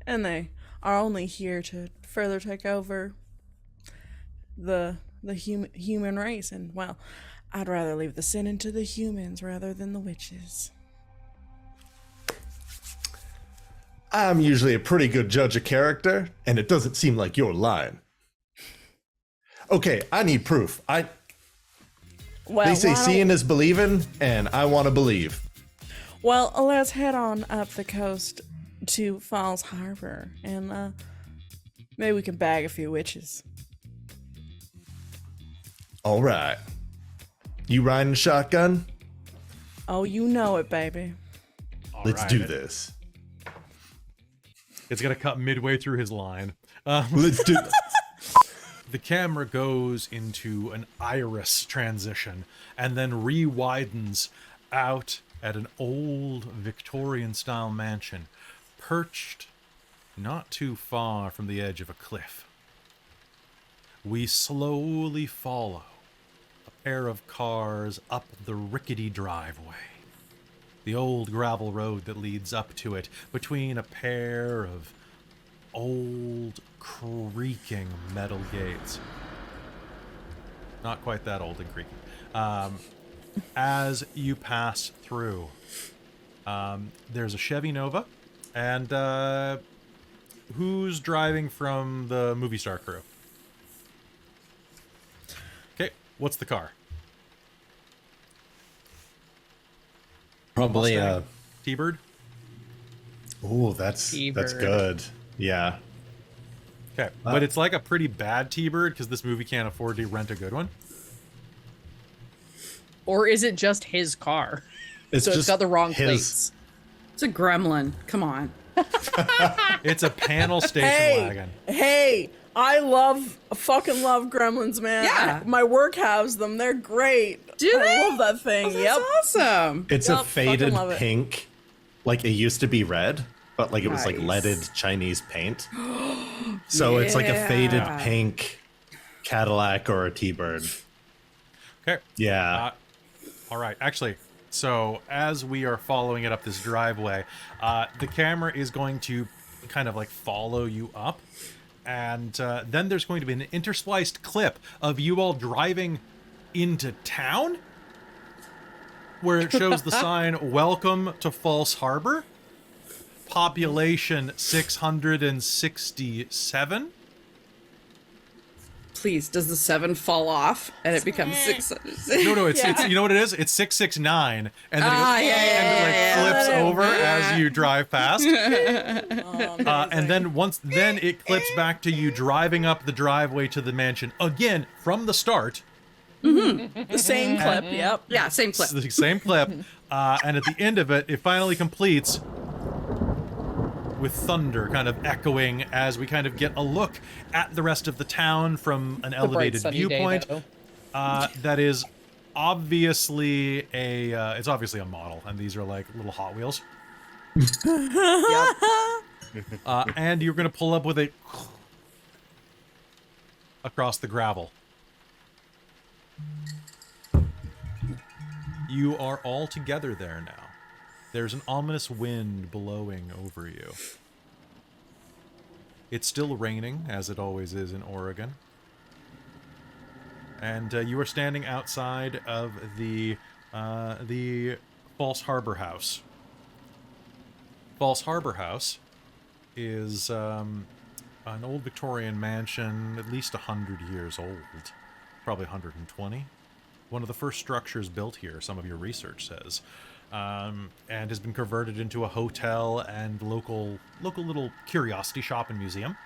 and they are only here to further take over the human race. And well, I'd rather leave the sinning to the humans rather than the witches. I'm usually a pretty good judge of character, and it doesn't seem like you're lying. Okay, I need proof. They say seeing is believing, and I want to believe. Well, let's head on up the coast to Falls Harbour, and maybe we can bag a few witches. All right. You riding shotgun? Oh, you know it, baby. Let's do this. It's gonna cut midway through his line. Let's do this. The camera goes into an iris transition and then re-widens out at an old Victorian-style mansion, perched not too far from the edge of a cliff. We slowly follow a pair of cars up the rickety driveway, the old gravel road that leads up to it, between a pair of old, creaking metal gates. Not quite that old and creaky. As you pass through, there's a Chevy Nova, and who's driving from the movie star crew? Okay, what's the car? Probably Mustang? T-Bird? Oh, that's T-Bird. good. Yeah. Okay, but it's like a pretty bad T-Bird because this movie can't afford to rent a good one. Or is it just his car? It's So it's just got the wrong his- plates. It's a gremlin. Come on. It's a panel station wagon. Hey, I fucking love gremlins, man. Yeah. My work has them. They're great. Do they? I love that thing. Oh, Yep. that's awesome. It's Yup, a fucking faded love it. pink. Like it used to be red, but like it was like Nice. leaded Chinese paint. So it's like a faded Yeah. pink Cadillac or a T-Bird. Okay. Yeah. All right. Actually, so as we are following it up this driveway, the camera is going to kind of like follow you up. And then there's going to be an interspliced clip of you all driving into town where it shows the sign, "Welcome to False Harbor. Population 667. please, does the 7 fall off and it becomes 6? No, it's you know what it is? It's 669, and then it flips over as you drive past. And then then it clips back to you driving up the driveway to the mansion again from the start. The same clip, yep. Yeah, same clip. The same clip, and at the end of it, it finally completes with thunder kind of echoing as we kind of get a look at the rest of the town from an elevated viewpoint. That is obviously it's obviously a model, and these are like little Hot Wheels. And you're gonna pull up with a across the gravel. You are all together there now. There's an ominous wind blowing over you. It's still raining, as it always is in Oregon. And you are standing outside of the False Harbour House. False Harbour House is an old Victorian mansion, at least 100 years old. Probably 120. One of the first structures built here, some of your research says. And has been converted into a hotel and local little curiosity shop and museum.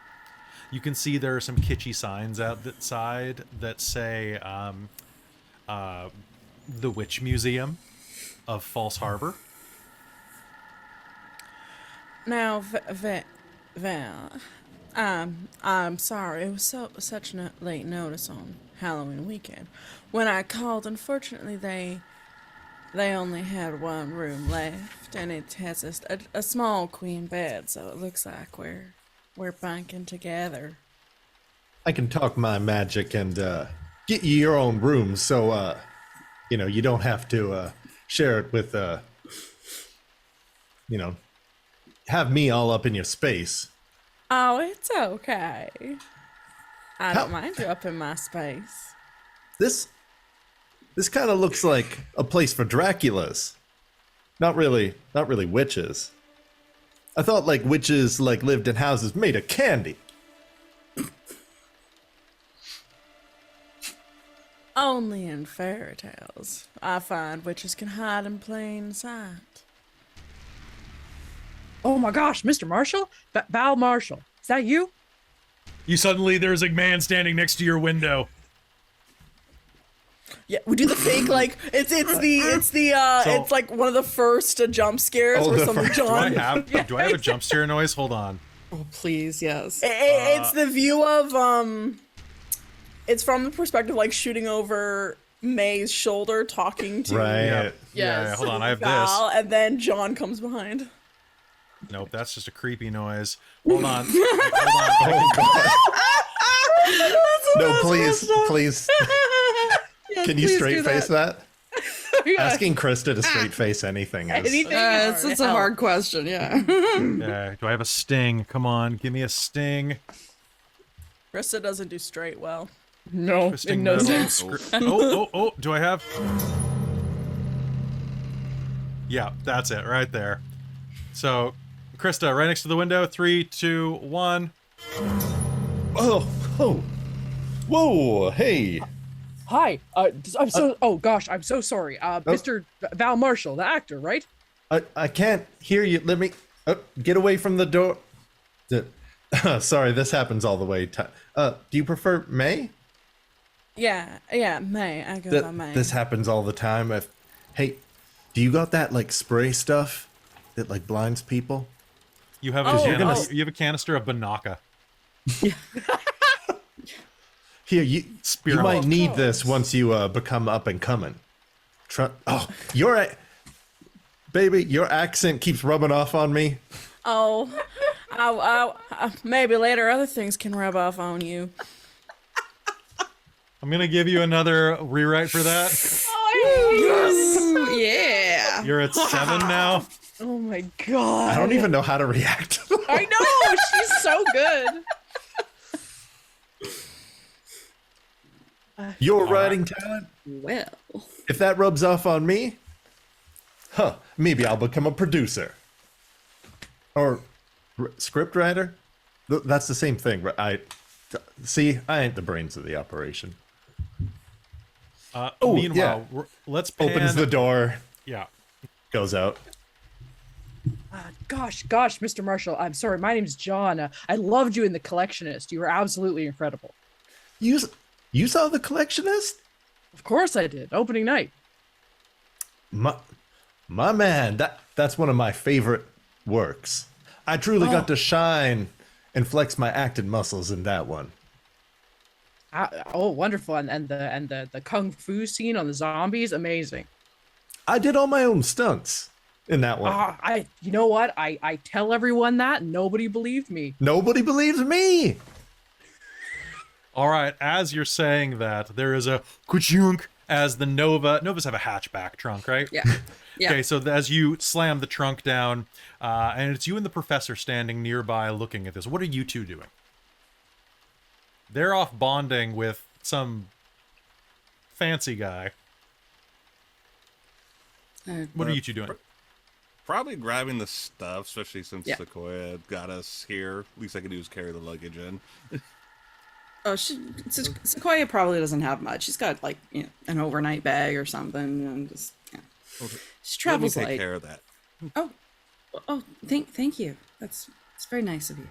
You can see there are some kitschy signs outside that say the Witch Museum of False Harbour. Now, Val, I'm sorry. It was such late notice on Halloween weekend. When I called, unfortunately, they only had one room left, and it has a small queen bed, so it looks like we're bunking together. I can talk my magic and get you your own room, so you don't have to share it with have me all up in your space. Oh, it's okay. I don't mind you up in my space. This kind of looks like a place for Draculas. Not really witches. I thought like witches lived in houses made of candy. Only in fairy tales, I find witches can hide in plain sight. Oh my gosh, Mr. Marshall? Val Marshall. Is that you? There's a man standing next to your window. Yeah, we do the fake it's like one of the first jump scares where something John. Do I have a jump scare noise? Hold on. Oh, please, yes. It's the view of it's from the perspective like shooting over May's shoulder, talking to Right. Yeah, hold on. I have Val, this. and then John comes behind. Nope, that's just a creepy noise. Hold on. Hold on. No, please. Can you straight face that? Asking Christa to straight face anything is... It's a hard question, yeah. Yeah, do I have a sting? Come on, give me a sting. Krista doesn't do straight well. No, Twisting no metal. sense. Oh, do I have? Yeah, that's it right there. So, Krista, right next to the window. 3, 2, 1. Oh, whoa, hey. Hi. I'm so. Oh gosh, I'm so sorry. Mr. Val Marshall, the actor, right? I can't hear you. Let me get away from the door. Sorry, this happens all the way. Do you prefer May? Yeah, May. I go by May. This happens all the time. Hey, do you got that like spray stuff that like blinds people? You have you have a canister of Banaka. Here, you might need this once you become up and coming. Baby, your accent keeps rubbing off on me. Oh, maybe later other things can rub off on you. I'm gonna give you another rewrite for that. Yes! Yeah! You're at 7 now. Oh my god. I don't even know how to react. I know, she's so good. Your writing talent? Well. If that rubs off on me, maybe I'll become a producer. Or script writer? That's the same thing, right? See, I ain't the brains of the operation. Meanwhile, let's pan... Opens the door. Yeah. Goes out. Gosh, Mr. Marshall, I'm sorry. My name's John. I loved you in The Collectionist. You were absolutely incredible. You saw The Collectionist? Of course I did. Opening night. My man, that's one of my favorite works. I truly got to shine and flex my acting muscles in that one. Wonderful. And the kung fu scene on the zombies, amazing. I did all my own stunts in that one. You know what? I tell everyone that, and nobody believed me. Nobody believes me. All right, as you're saying that, there is a kuchunk as the Novas have a hatchback trunk, right? Yeah. Yeah. Okay, so as you slam the trunk down, and it's you and the professor standing nearby looking at this. What are you two doing? They're off bonding with some fancy guy. What are you two doing? Probably grabbing the stuff, especially since Yeah. Sequoia got us here. Least I can do is carry the luggage in. Oh, Sequoia probably doesn't have much. She's got like an overnight bag or something, and just she travels Let me take light. care of that. Oh, thank you. It's very nice of you.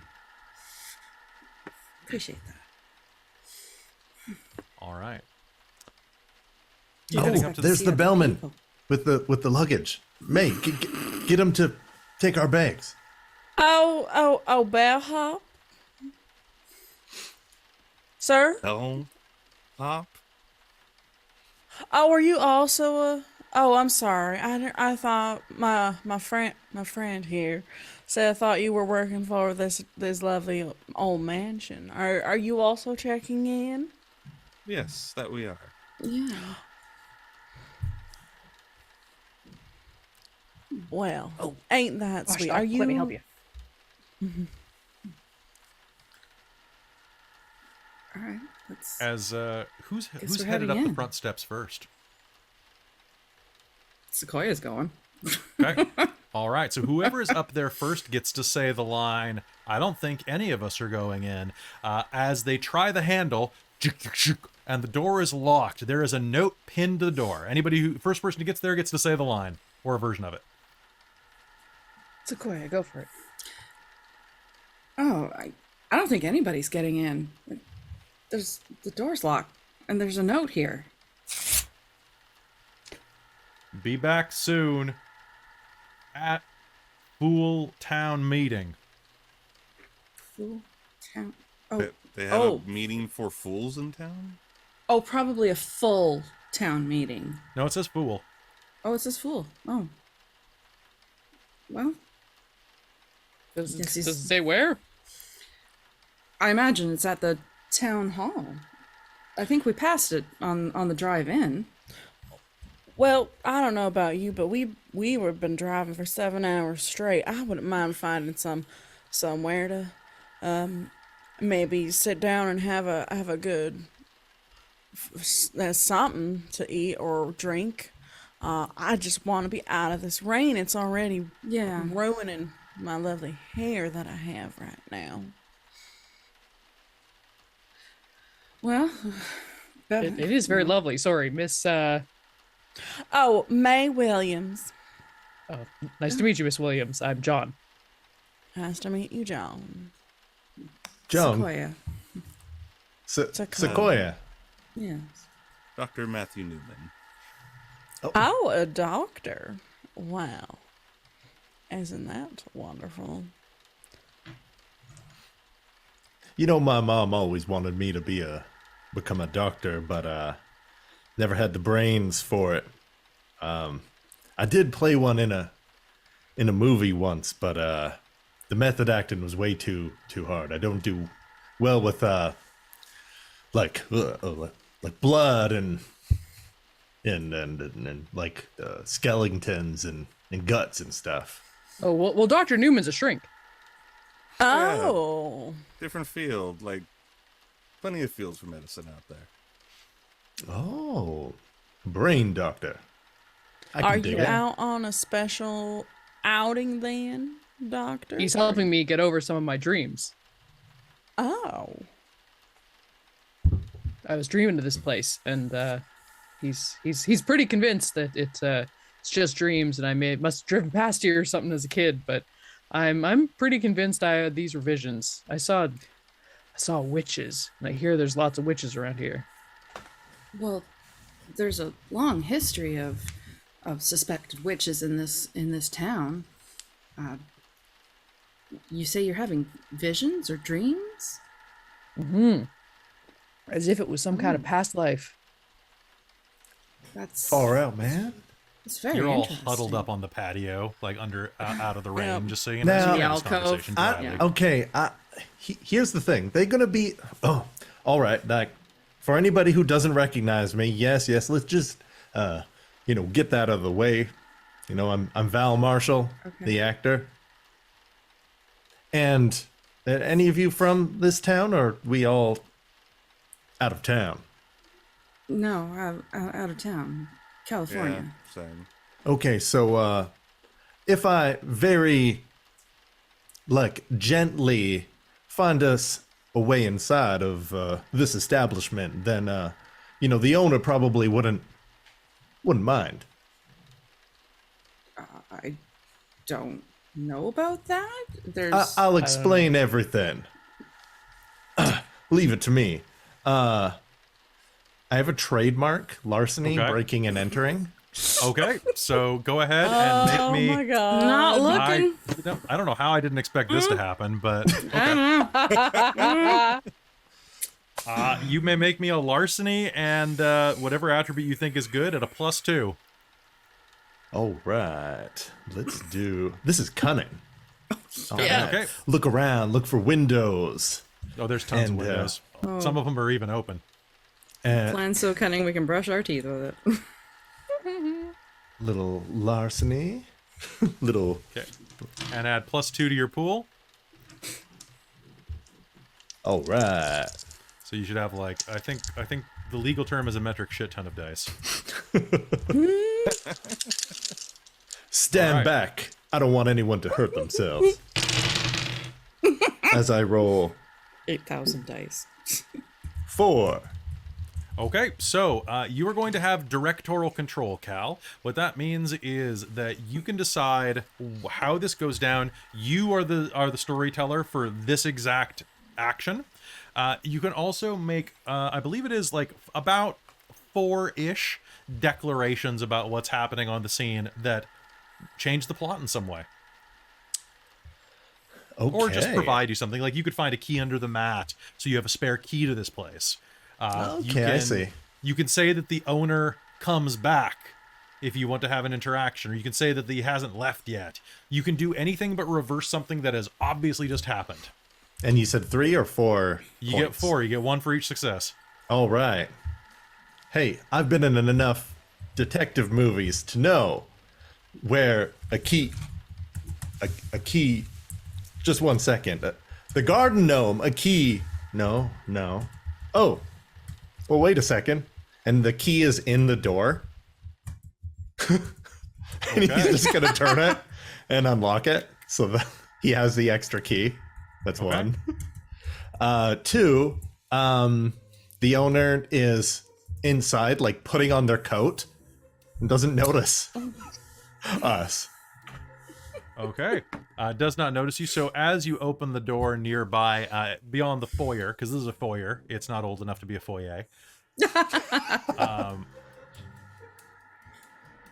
Appreciate that. All right. There's the bellman with the luggage. May, get him to take our bags. Oh, bellhop, sir. Don't hop. Oh, are you also a? Oh, I'm sorry. I thought my friend here said I thought you were working for this lovely old mansion. Are you also checking in? Yes, that we are. Yeah. Well, ain't that Gosh, sweet? Doc, Are you? Let me help you. All right. Let's. As who's we're headed heading up the in. front steps first? Sequoia's going. Okay. All right. So whoever is up there first gets to say the line. I don't think any of us are going in. As they try the handle, and the door is locked. There is a note pinned to the door. First person who gets there gets to say the line or a version of it. Sequoia, go for it. Oh, I don't think anybody's getting in. The door's locked, and there's a note here. Be back soon at Fool Town meeting. Fool town. Oh, They have a meeting for fools in town? oh, probably a full town meeting. No, it says fool. Oh, it says fool. Oh. Well, Does Yes, it he's- say where? I imagine it's at the town hall. I think we passed it on the drive in. Well, I don't know about you, but we were been driving for 7 hours straight. I wouldn't mind finding somewhere to maybe sit down and have a good something to eat or drink. I just want to be out of this rain. It's already Yeah. ruining my lovely hair that I have right now. Well, It is very lovely. Sorry, Miss. Oh, May Williams. Oh, nice to meet you, Miss Williams. I'm John. Nice to meet you, John. Joan. Sequoia. Sequoia. Yes. Dr. Matthew Newman. Oh, a doctor. Wow. Isn't that wonderful? You know, my mom always wanted me to become a doctor, but never had the brains for it. I did play one in a movie once, but the method acting was way too hard. I don't do well with like blood and like skeletons and guts and stuff. Oh, well, Dr. Newman's a shrink. Oh. Different field, like plenty of fields for medicine out there. Oh, brain doctor. I Are can dig you it. out on a special outing then, doctor? He's helping me get over some of my dreams. Oh. I was dreaming of this place, and he's pretty convinced that it's just dreams, and I must have driven past here or something as a kid, but I'm pretty convinced these were visions. I saw witches, and I hear there's lots of witches around here. Well, there's a long history of suspected witches in this town. You say you're having visions or dreams? Mm-hmm. As if it was some kind of past life. That's Far out, man. It's very You're all interesting. huddled up on the patio, like under out of the rain, just so you Now- know. The this alcove. conversation driving. Okay, here's the thing. They're gonna be. Oh, all right. Like, for anybody who doesn't recognize me, yes. Let's just, get that out of the way. I'm Val Marshall, the actor. And any of you from this town, or are we all out of town? No, out of town, California. Yeah, same. Okay, so if I very gently find us a way inside of this establishment, then the owner probably wouldn't mind. I don't know about that. There's I'll explain everything. Leave it to me. I have a trademark, larceny, Okay. breaking and entering. Okay, so go ahead and Oh make me. my god. not looking. I don't know how I didn't expect this to happen, but okay. You may make me a larceny and whatever attribute you think is good at a +2. All right, let's do. This is cunning. All Yeah. right. Okay. Look around. Look for windows. Oh, there's tons And, of windows. Some of them are even open. Plan so cunning we can brush our teeth with it. Little larceny. Little. Okay, and add +2 to your pool. All right. So you should have I think the legal term is a metric shit ton of dice. Stand All right. back. I don't want anyone to hurt themselves. As I roll 8,000 dice. 4. Okay, so you are going to have directorial control, Cal. What that means is that you can decide how this goes down. You are the storyteller for this exact action. You can also make, I believe it is about 4-ish declarations about what's happening on the scene that change the plot in some way. Okay. Or just provide you something. Like you could find a key under the mat, so you have a spare key to this place. Okay, I see. You can say that the owner comes back if you want to have an interaction, or you can say that he hasn't left yet. You can do anything but reverse something that has obviously just happened. And you said 3 or 4? You get 4. You get 1 for each success. All right. Hey, I've been in enough detective movies to know where a key. Just 1 second. The garden gnome, a key. No. Oh. Well, wait a second. And the key is in the door. And he's just going to turn it and unlock it so that he has the extra key. That's Okay. 1. 2, the owner is inside, putting on their coat and doesn't notice us. Okay. Does not notice you. So as you open the door nearby, beyond the foyer, because this is a foyer, it's not old enough to be a foyer. No,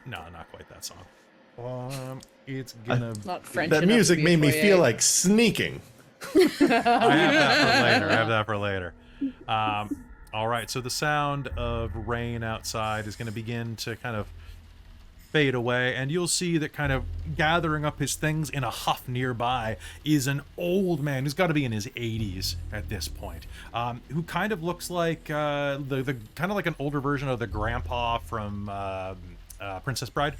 not quite that song. It's gonna. It's not French. That enough music to be a made me foyer. feel like sneaking. I have that for later. All right, so the sound of rain outside is going to begin to kind of fade away, and you'll see that kind of gathering up his things in a huff nearby is an old man who's got to be in his 80s at this point, who kind of looks like the kind of like an older version of the grandpa from Princess Bride.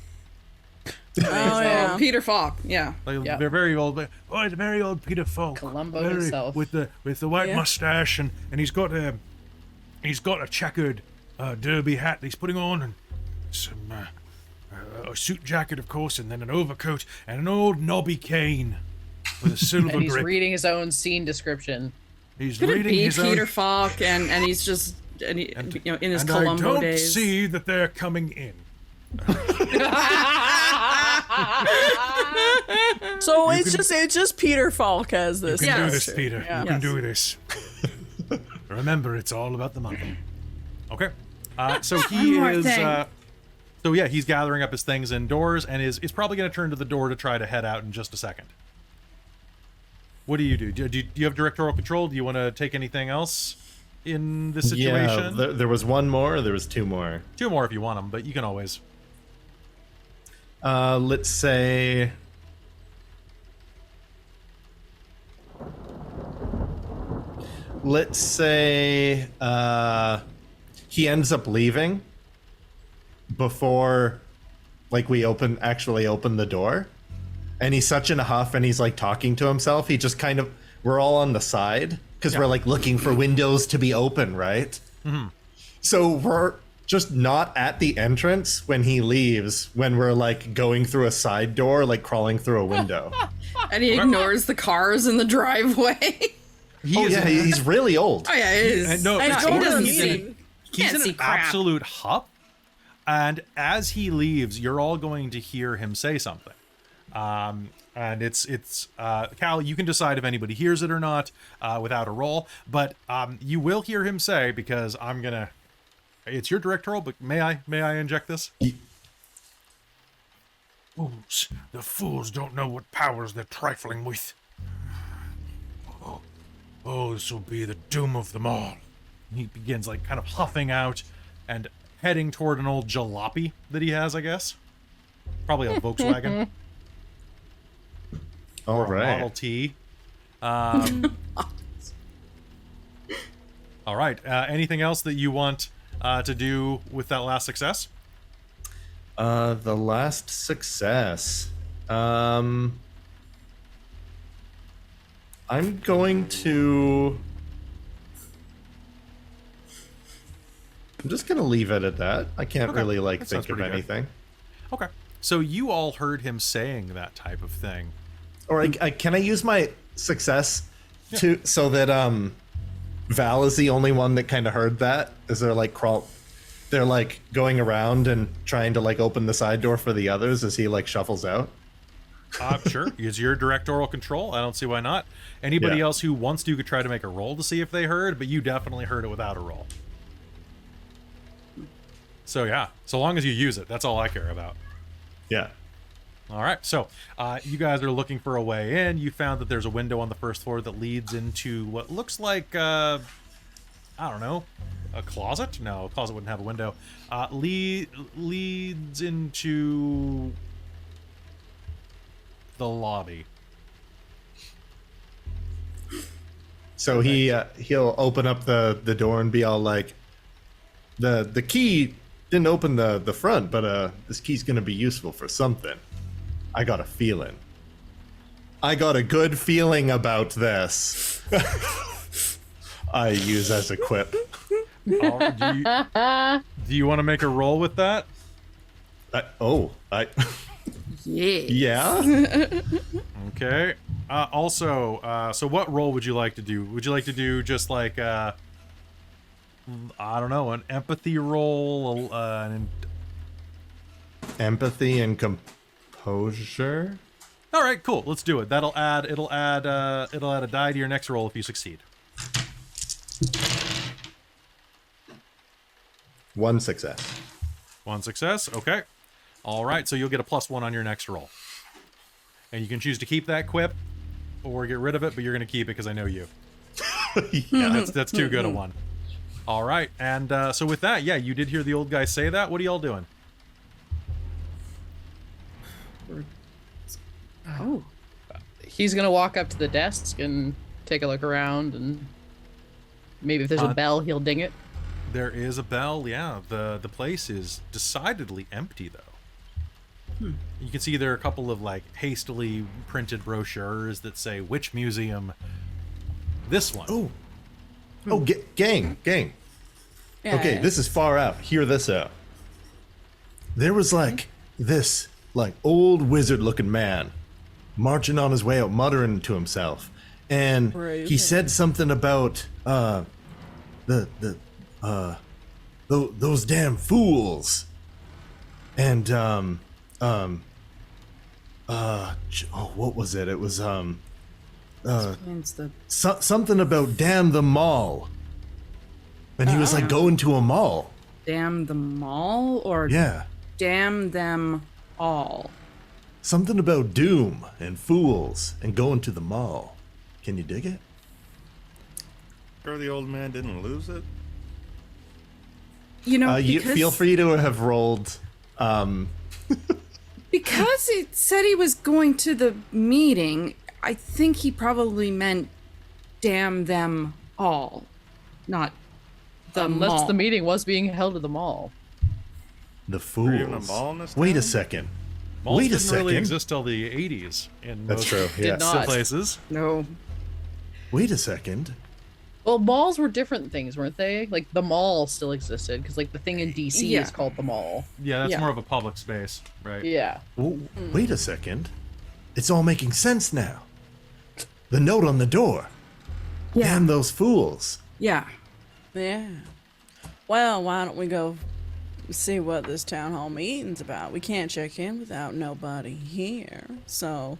Oh yeah. Peter Falk, yeah. Like Yeah. they're very old. Oh, it's very old Peter Falk. Columbo Very- himself. with the white Yeah. mustache, and he's got a checkered derby hat that he's putting on, and some a suit jacket, of course, and then an overcoat and an old knobby cane with a silver And he's grip. reading his own scene description. He's Could it reading be his Peter own. Falk and he's just and he, And, you know, in his and Columbo I don't days. see that they're coming in. So it's just Peter Falk as this. You can do Yes. this, character. Peter. Yeah. You can do this. Remember, it's all about the money. Okay. So he One more is. thing. So yeah, he's gathering up his things indoors and is probably going to turn to the door to try to head out in just a second. What do you do? Do you have directorial control? Do you want to take anything else in this situation? Yeah, there was one more. There was two more. Two more if you want them, but you can always. Let's say. Let's say he ends up leaving before, like, we actually open the door, and he's such in a huff, and he's like talking to himself. He just kind of, we're all on the side because we're like looking for windows to be open, right? Mm-hmm. So we're just not at the entrance when he leaves, when we're like going through a side door, like crawling through a window. And he ignores the cars in the driveway. He's really old. Oh yeah, it is. No, And it's he older doesn't than see. me. He He's can't in see an crap. absolute huff, and as he leaves, you're all going to hear him say something. And it's Cal, you can decide if anybody hears it or not without a roll, but you will hear him say, because I'm gonna. It's your directorial, but may I inject this? Fools, the fools don't know what powers they're trifling with. Oh, this will be the doom of them all. He begins like kind of huffing out and heading toward an old jalopy that he has, I guess. Probably a Volkswagen. All or a right. Model T. All right. Anything else that you want to do with that last success? The last success. I'm going to. I'm just gonna leave it at that. I can't Okay, really like that sounds think of pretty good. anything. Okay. So you all heard him saying that type of thing. Or can I use my success to so that Val is the only one that kind of heard that? Is there like they're like going around and trying to like open the side door for the others as he like shuffles out? Sure. It's your directorial control. I don't see why not. Anybody Yeah. else who wants to could try to make a roll to see if they heard, but you definitely heard it without a roll. So yeah, so long as you use it, that's all I care about. Yeah. All right, so you guys are looking for a way in. You found that there's a window on the first floor that leads into what looks like, I don't know, a closet? No, a closet wouldn't have a window. Leads into the lobby. So he'll open up the door and be all like, the key didn't open the front, but this key's gonna be useful for something. I got a feeling. I got a good feeling about this. I use as a quip. Do you want to make a roll with that? Yeah. Okay. Also, so what role would you like to do? Would you like to do just like, I don't know, an empathy roll, Empathy and composure. All right, cool. Let's do it. It'll add a die to your next roll if you succeed. One success. One success. Okay. All right. So you'll get a +1 on your next roll, and you can choose to keep that quip or get rid of it. But you're going to keep it because I know you. Yeah, that's too good a one. All right. And so with that, yeah, you did hear the old guy say that. What are y'all doing? Oh. He's gonna walk up to the desk and take a look around, and maybe if there's a bell, he'll ding it. There is a bell. Yeah. The place is decidedly empty though. You can see there are a couple of like hastily printed brochures that say which museum. This one. Oh, gang. Yeah, Okay, yeah. this is far out. Hear this out. There was like this like old wizard-looking man marching on his way out, muttering to himself, and Right, he okay. said something about the those damn fools. And what was it? It was Explains the something about damn the mall. And he was like going to a mall. damn the mall or Yeah. damn them all. Something about doom and fools and going to the mall. Can you dig it? Sure the old man didn't lose it? You know, You because, feel free to have rolled. because it said he was going to the meeting. I think he probably meant damn them all, not the Unless mall. the meeting was being held at the mall. The Were you in a fools. mall in this Wait a town? second. Malls Wait a didn't really second. exist till the 80s in That's most true. Yeah. not. places. No. Wait a second. Well, malls were different things, weren't they? Like the mall still existed because like the thing in DC Yeah. is called the mall. Yeah, that's Yeah. more of a public space, right? Yeah. Wait a second. It's all making sense now. The note on the door. Yeah. Damn those fools. Yeah. Yeah. Well, why don't we go see what this town hall meeting's about? We can't check in without nobody here. So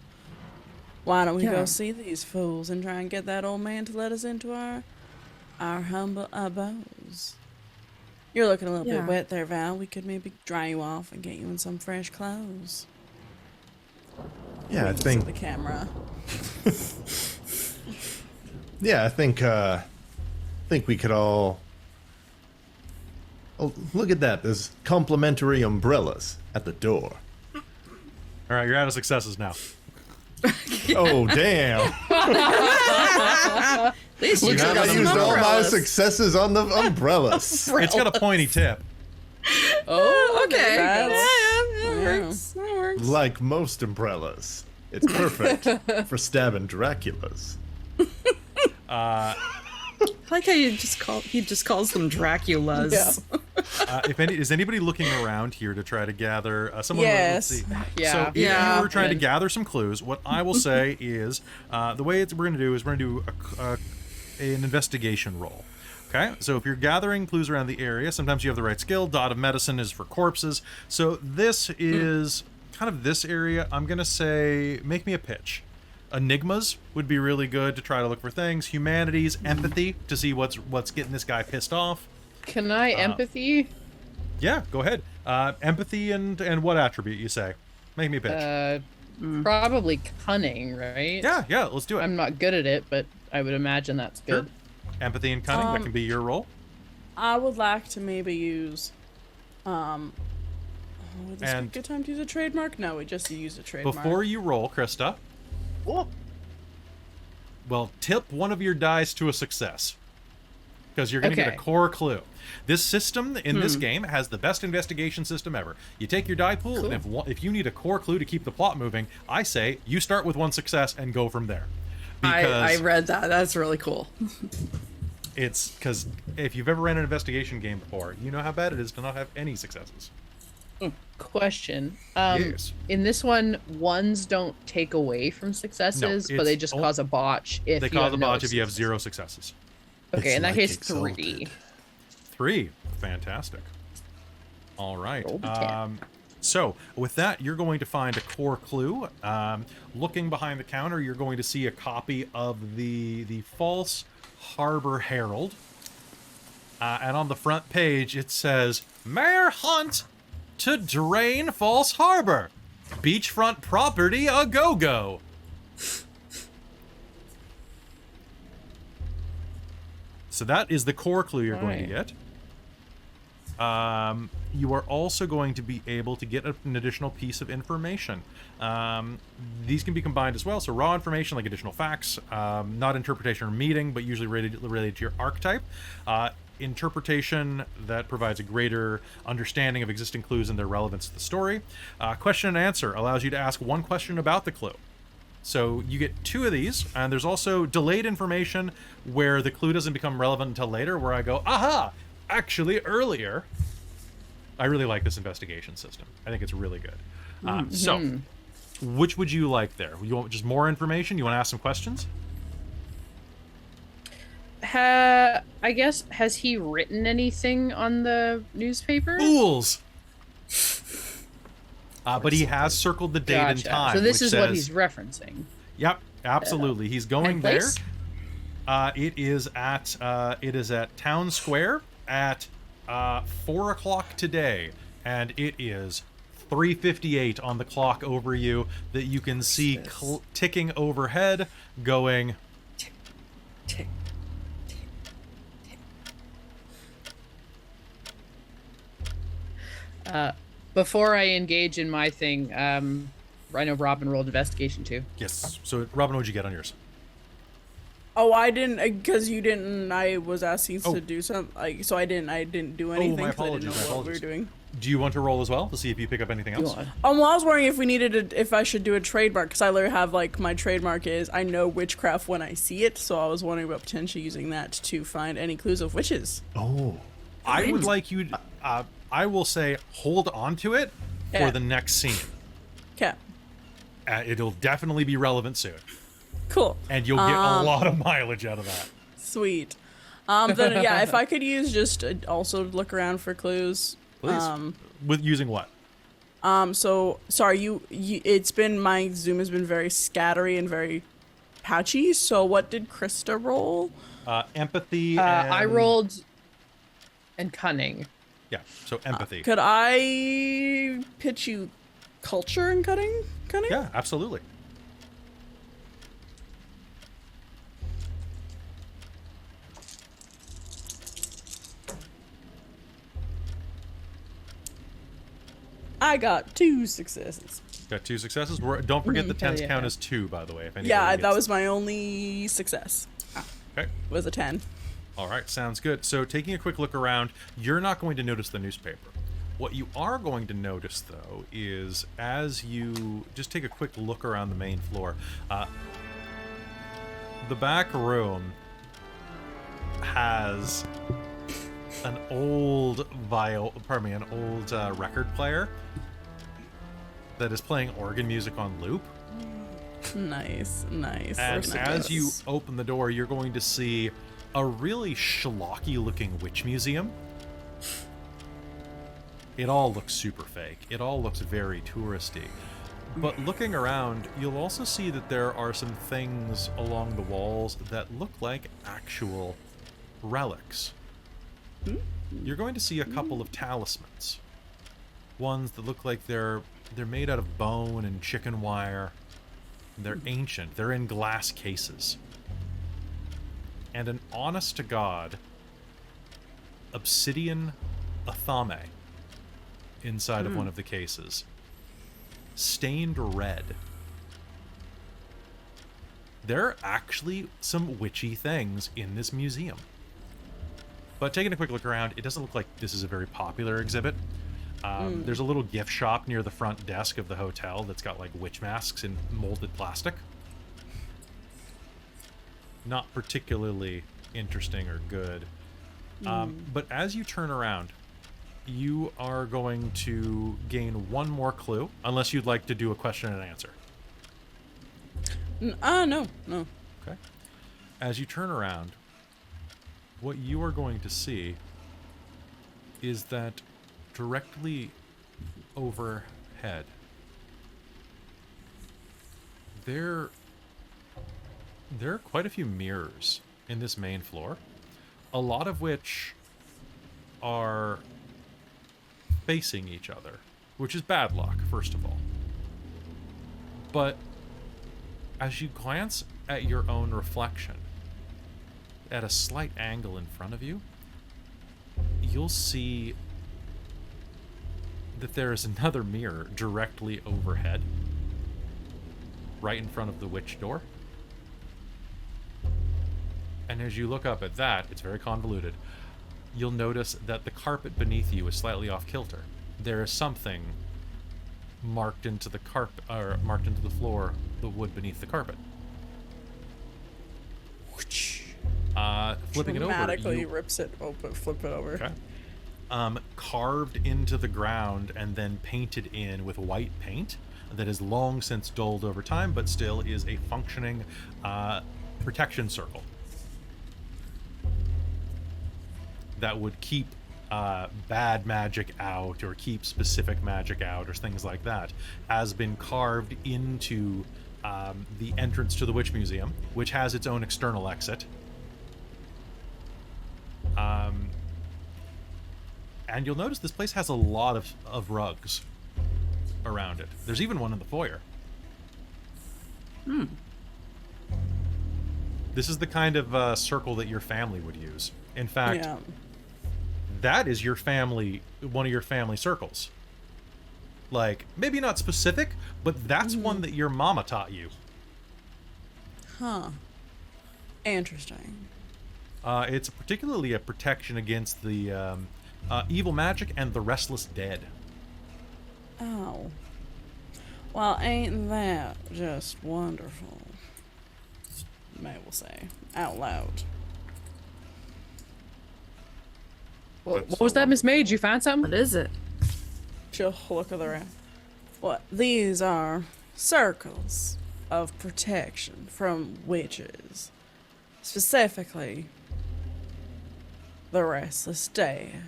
why don't we Yeah. go see these fools and try and get that old man to let us into our humble abodes? You're looking a little Yeah. bit wet there, Val. We could maybe dry you off and get you in some fresh clothes. Yeah, I Winks think. at the camera. Yeah, I think we could all. Oh, look at that! There's complimentary umbrellas at the door. All right, you're out of successes now. Oh damn! At least you Looks got like I some used all my umbrellas. successes on the umbrellas. It's got a pointy tip. Oh, Okay. That's- Yeah, that yeah. works. That works. Like most umbrellas, it's perfect for stabbing Draculas. I like how he just calls them Draculas. Yeah. Is anybody looking around here to try to gather someone? Yes. Let's see. Yeah. So if Yeah. you were trying to gather some clues, what I will say is the way we're going to do is we're going to do an investigation roll. Okay, so if you're gathering clues around the area, sometimes you have the right skill. Dot of medicine is for corpses. So this is kind of this area. I'm going to say, make me a pitch. Enigmas would be really good to try to look for things. Humanities, empathy to see what's getting this guy pissed off. Can I empathy? Yeah, go ahead. Empathy and what attribute you say? Make me a pitch. Probably cunning, right? Yeah, let's do it. I'm not good at it, but I would imagine that's Sure. good. Empathy and cunning, that can be your role. I would like to maybe use would this be a And- good time to use a trademark? No, we just use a trademark. Before you roll, Krista, well, tip one of your dice to a success. Because you're going to get a Okay. core clue. This system in this game has the best investigation system ever. You take your die pool, and if you need a core clue to keep the plot moving, I say you start with one success and go from there. I read that. That's really cool. It's because if you've ever ran an investigation game before, you know how bad it is to not have any successes. Question. Yes. In this one, ones don't take away from successes, but they it's just all- cause a botch if They you cause have a no botch if you have success. 0 successes. Okay, It's in that like case, Exalted. 3. 3. Fantastic. All right. Roll the 10. So with that, you're going to find a core clue. Looking behind the counter, you're going to see a copy of the false Harbour Herald. And on the front page, it says, Mayor Hunt to drain False Harbor. Beachfront property a go-go. So that is the core clue you're going to get. You are also going to be able to get an additional piece of information. These can be combined as well. So raw information like additional facts, not interpretation or meaning, but usually related to your archetype. Interpretation that provides a greater understanding of existing clues and their relevance to the story. Question and answer allows you to ask one question about the clue. So you get 2 of these, and there's also delayed information where the clue doesn't become relevant until later, where I go, aha, actually earlier. I really like this investigation system. I think it's really good. So, which would you like there? You want just more information? You want to ask some questions? I guess, has he written anything on the newspaper? Fools! But he has circled the date and time. So this which is says, what he's referencing. Yep, absolutely. He's going And there. place? It is at Town Square at 4 o'clock today, and it is 3:58 on the clock over you that you can see ticking overhead, going Tick, tick, tick. Before I engage in my thing, I know Robin rolled investigation too. yes. So Robin, what'd you get on yours? Oh, I didn't, because you didn't. I was asking Oh. to do something, so I didn't do anything. my 'cause I didn't know apologies, my what we were apologies. doing. Do you want to roll as well to see if you pick up anything else? Well, I was wondering if we needed if I should do a trademark, because I literally have, like, my trademark is I know witchcraft when I see it, so I was wondering about potentially using that to find any clues of witches. Oh, I would like you. I will say hold on to it for Yeah. the next scene. Okay, It'll definitely be relevant soon, cool, and you'll get a lot of mileage out of that. sweet. Then yeah, if I could use just also look around for clues. Please. With using what? So sorry, you it's been, my Zoom has been very scattery and very patchy. So what did Christa roll? Empathy. I and- rolled and cunning. Yeah. So empathy. Could I pitch you culture and cunning? Yeah, absolutely. I got 2 successes. Got 2 successes. Don't forget the hell 10s yeah. count as 2, by the way. If anybody Yeah, gets that was my only success. Okay. Was a 10. All right, sounds good. So taking a quick look around, you're not going to notice the newspaper. What you are going to notice, though, is as you just take a quick look around the main floor, the back room has an old record player that is playing organ music on loop. Nice. And as you open the door, you're going to see a really schlocky looking witch museum. It all looks super fake. It all looks very touristy. But looking around, you'll also see that there are some things along the walls that look like actual relics. You're going to see a couple of talismans. Ones that look like they're made out of bone and chicken wire. They're ancient. They're in glass cases. And an honest-to-God obsidian athame inside of one of the cases. Stained red. There are actually some witchy things in this museum. But taking a quick look around, it doesn't look like this is a very popular exhibit. There's a little gift shop near the front desk of the hotel that's got like witch masks in molded plastic. Not particularly interesting or good. But as you turn around, you are going to gain one more clue, unless you'd like to do a question and answer. No. Okay. As you turn around, what you are going to see is that directly overhead, there are quite a few mirrors in this main floor, a lot of which are facing each other, which is bad luck, first of all. But as you glance at your own reflection at a slight angle in front of you, you'll see that there is another mirror directly overhead, right in front of the witch door. And as you look up at that, it's very convoluted, you'll notice that the carpet beneath you is slightly off kilter. There is something marked into the carpet, or marked into the floor, the wood beneath the carpet. Flipping it over, Dramatically rips it open, flip it over. Okay. Carved into the ground and then painted in with white paint that is long since dulled over time, but still is a functioning protection circle. that would keep bad magic out or keep specific magic out or things like that has been carved into the entrance to the Witch Museum, which has its own external exit. And you'll notice this place has a lot of rugs around it. There's even one in the foyer. This is the kind of circle that your family would use. In fact, that is your family, one of your family circles. Like, maybe not specific, but that's one that your mama taught you. Huh. Interesting. It's particularly a protection against the evil magic and the restless dead. Oh. Well, ain't that just wonderful? May will say out loud. What was that, Miss Mage? You found something? What is it? She'll look at the rest. What? These are circles of protection from witches. Specifically, the restless dead.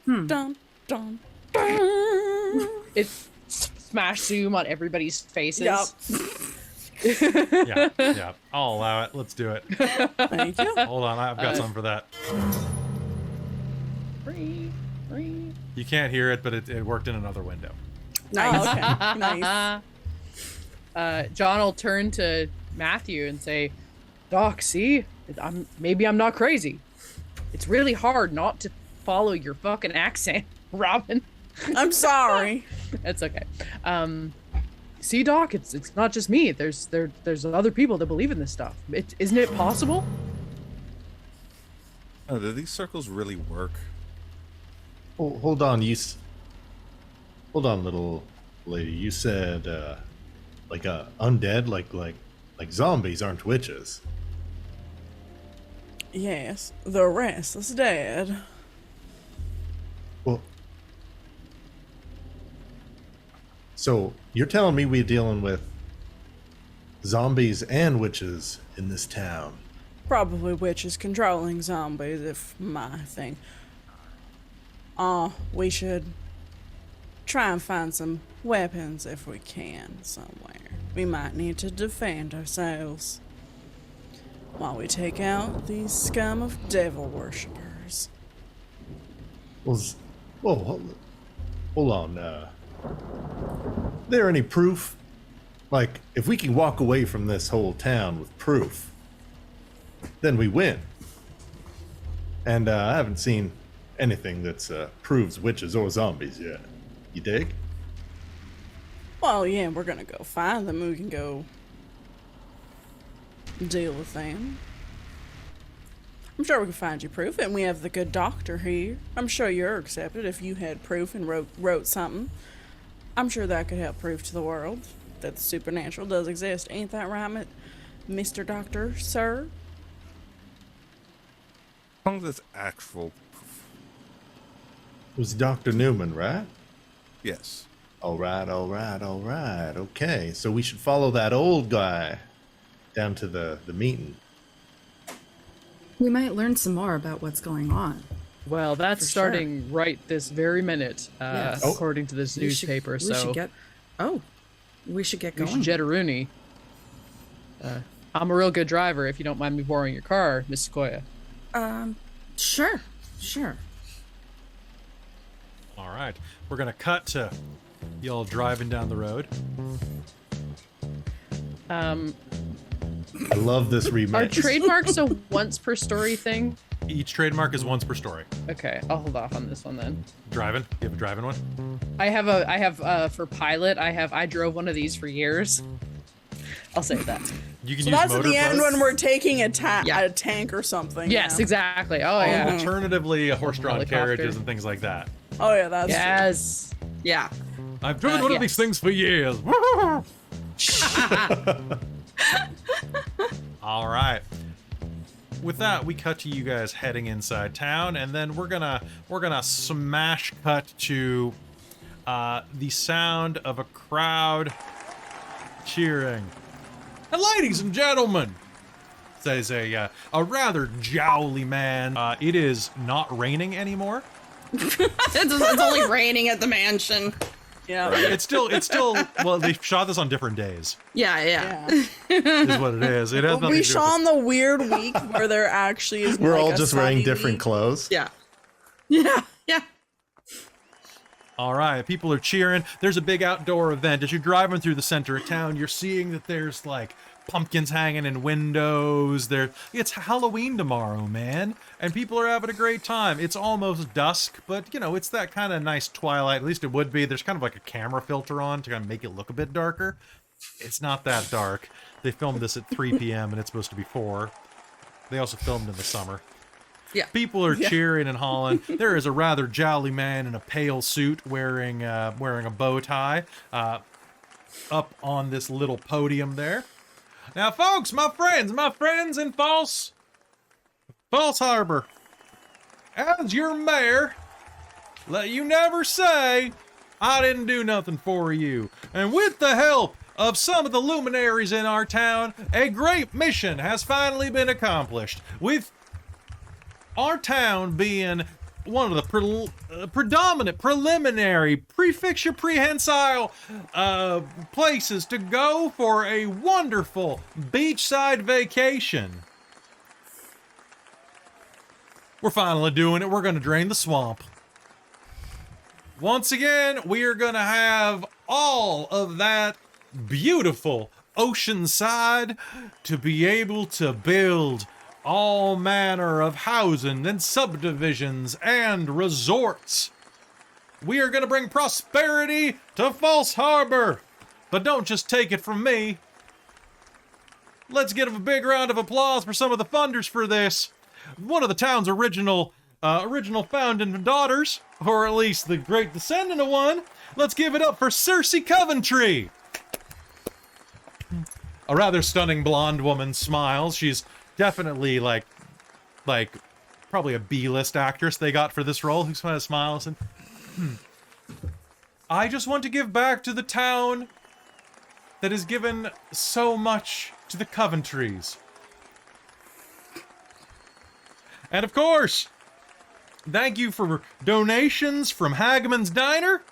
Dun, dun, dun. It smash zoom on everybody's faces. Yup. Yeah. I'll allow it. Let's do it. Thank you. Hold on, I've got something for that. Free. You can't hear it, but it worked in another window. Nice. Oh, okay. Nice. John will turn to Matthew and say, Doc, see? Maybe I'm not crazy. It's really hard not to follow your fucking accent, Robin. I'm sorry. It's okay. See, Doc, it's not just me. There's other people that believe in this stuff. Isn't it possible? Oh, do these circles really work? Oh, hold on, hold on, little lady. You said like undead, like zombies aren't witches. Yes, the restless dead. Well, so you're telling me we're dealing with zombies and witches in this town? Probably witches controlling zombies, if my thing. We should try and find some weapons if we can somewhere. We might need to defend ourselves while we take out these scum of devil worshippers. Whoa, hold on. There any proof? Like, if we can walk away from this whole town with proof, then we win. And I haven't seen anything that proves witches or zombies yet. You dig? Well, yeah, we're gonna go find them. We can go deal with them. I'm sure we can find you proof, and we have the good doctor here. I'm sure you're accepted if you had proof and wrote something. I'm sure that could help prove to the world that the supernatural does exist. Ain't that right, Mr. Doctor, sir? As long as it's actual proof. It was Dr. Newman, right? Yes. All right. Okay, so we should follow that old guy down to the meeting. We might learn some more about what's going on. Well, that's For starting right this very minute, Yes. according to this newspaper. We should get going. We should jet a Rooney. I'm a real good driver. If you don't mind me borrowing your car, Miss Sequoia. Sure. All right, we're gonna cut to y'all driving down the road. I love this remix. Are trademarks a once per story thing? Each trademark is once per story. Okay, I'll hold off on this one then. Driving? You have a driving one? I have for pilot. I drove one of these for years. I'll say that. You can So use that's at the end motor when we're taking a Yeah. tank or something. Yes, yeah. exactly. Oh yeah. Alternatively, horse-drawn Helicopter. carriages and things like that. Oh yeah, that's Yes. Yeah. I've driven one of these yes. things for years. All right. With that, we cut to you guys heading inside town, and then we're gonna smash cut to the sound of a crowd cheering. And ladies and gentlemen, says a rather jowly man. It is not raining anymore. It's only raining at the mansion. Yeah. It's still. Well, they shot this on different days. Yeah. Is what it is. It has But nothing we to do shot with on the weird week where there actually is. We're like all a just wearing sunny different week. clothes. Yeah. All right, people are cheering. There's a big outdoor event. As you're driving through the center of town, you're seeing that there's like pumpkins hanging in windows. It's Halloween tomorrow, man, and people are having a great time. It's almost dusk, but you know, it's that kind of nice twilight. At least it would be. There's kind of like a camera filter on to kind of make it look a bit darker. It's not that dark. They filmed this at 3 p.m. and it's supposed to be 4. They also filmed in the summer. Yeah. People are cheering and hollering. There is a rather jolly man in a pale suit wearing a bow tie up on this little podium there. Now, folks, my friends in False Harbour, as your mayor, let you never say I didn't do nothing for you. And with the help of some of the luminaries in our town, a great mission has finally been accomplished. With our town being one of the predominant preliminary prefecture prehensile places to go for a wonderful beachside vacation. We're finally doing it. We're going to drain the swamp. Once again, we are going to have all of that beautiful oceanside to be able to build all manner of housing and subdivisions and resorts. We are going to bring prosperity to False Harbour. But don't just take it from me. Let's give a big round of applause for some of the funders for this. One of the town's original founding daughters, or at least the great descendant of one. Let's give it up for Cersei Coventry. A rather stunning blonde woman smiles. She's definitely like probably a B-list actress they got for this role who kind of smiles and I just want to give back to the town that has given so much to the Coventrys. And of course, thank you for donations from Hagman's Diner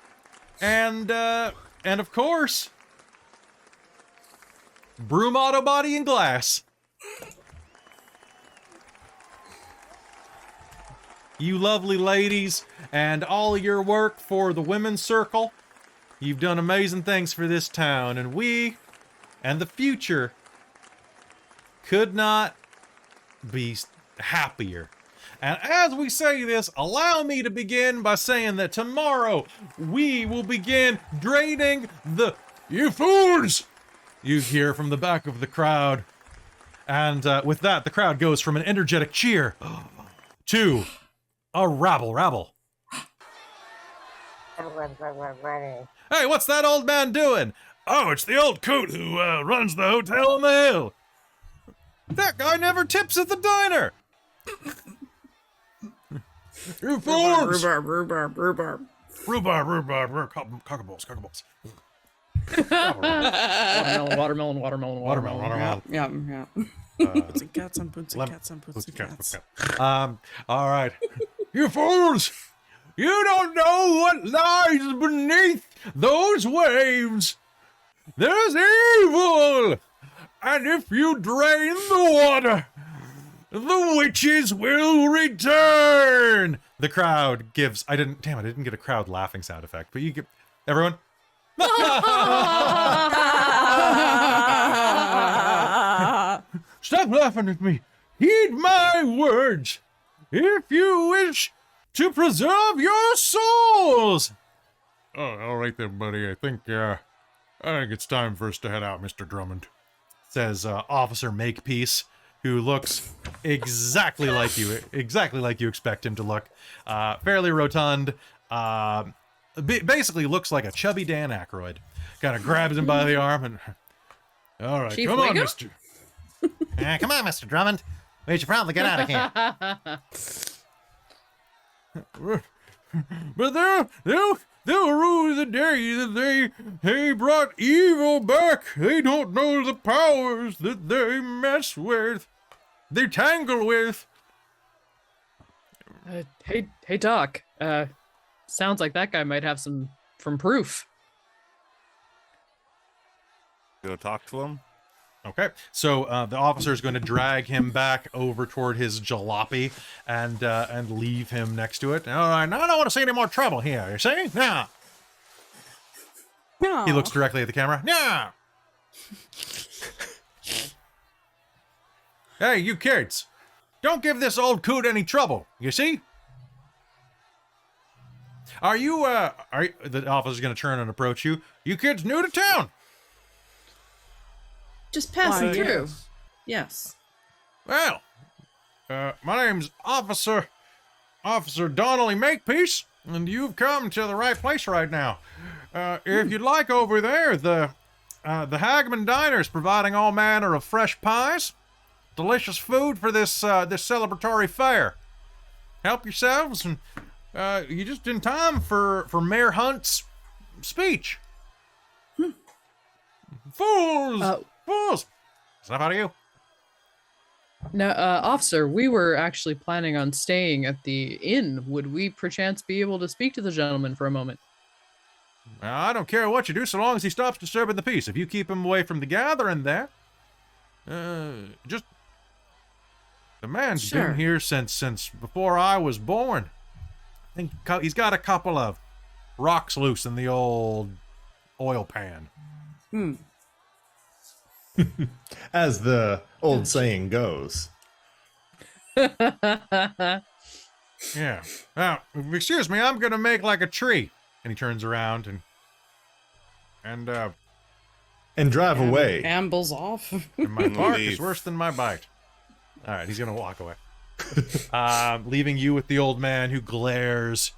and of course, Broom Auto Body and Glass. You lovely ladies, and all your work for the Women's Circle. You've done amazing things for this town, and we, and the future, could not be happier. And as we say this, allow me to begin by saying that tomorrow we will begin draining the... You fools! You hear from the back of the crowd. And with that, the crowd goes from an energetic cheer to... a rabble. Hey, what's that old man doing? Oh, it's the old coot who runs the hotel on the hill. That guy never tips at the diner. You fools! Rhubarb. Rhubarb. Cockaballs. Watermelon. Yeah. Boots and cats on boots and cats on boots and cats. All right. You fools! You don't know what lies beneath those waves. There's evil! And if you drain the water, the witches will return! The crowd gives... I didn't get a crowd laughing sound effect, but you give... Everyone? Stop laughing at me. Heed my words. If you wish to preserve your souls. Oh, all right then, buddy. I think it's time for us to head out, Mr. Drummond. Says Officer Makepeace, who looks exactly like you expect him to look. Fairly rotund. Basically looks like a chubby Dan Aykroyd. Kind of grabs him by the arm and... All right, Chief come on, Wiggum? Mr. Come on, Mr. Drummond. We should probably get out of here. But they'll rue the day that they brought evil back. They don't know the powers that they mess with. they tangle with. Hey, Doc. Sounds like that guy might have some proof. Go talk to him. Okay, so the officer is going to drag him back over toward his jalopy and leave him next to it. All right, now I don't want to see any more trouble here. You see? Yeah. No. He looks directly at the camera. Yeah. Hey, you kids! Don't give this old coot any trouble. You see? Are you? The officer's going to turn and approach you. You kids new to town? Just passing Why, through. Yes. Well, my name's Officer Donnelly Makepeace, and you've come to the right place right now. If you'd like over there, the Hagman Diner's providing all manner of fresh pies, delicious food for this celebratory fair. Help yourselves, and you're just in time for Mayor Hunt's speech. Fools! Fools! Is that out of you? No, officer, we were actually planning on staying at the inn. Would we perchance be able to speak to the gentleman for a moment? I don't care what you do so long as he stops disturbing the peace. If you keep him away from the gathering there, just... The man's Sure. been here since before I was born. I think he's got a couple of rocks loose in the old oil pan. As the old saying goes. Yeah. Now, excuse me, I'm gonna make like a tree. And he turns around and drive away. Ambles off. and my bark is Leave. worse than my bite. All right, he's gonna walk away, leaving you with the old man who glares.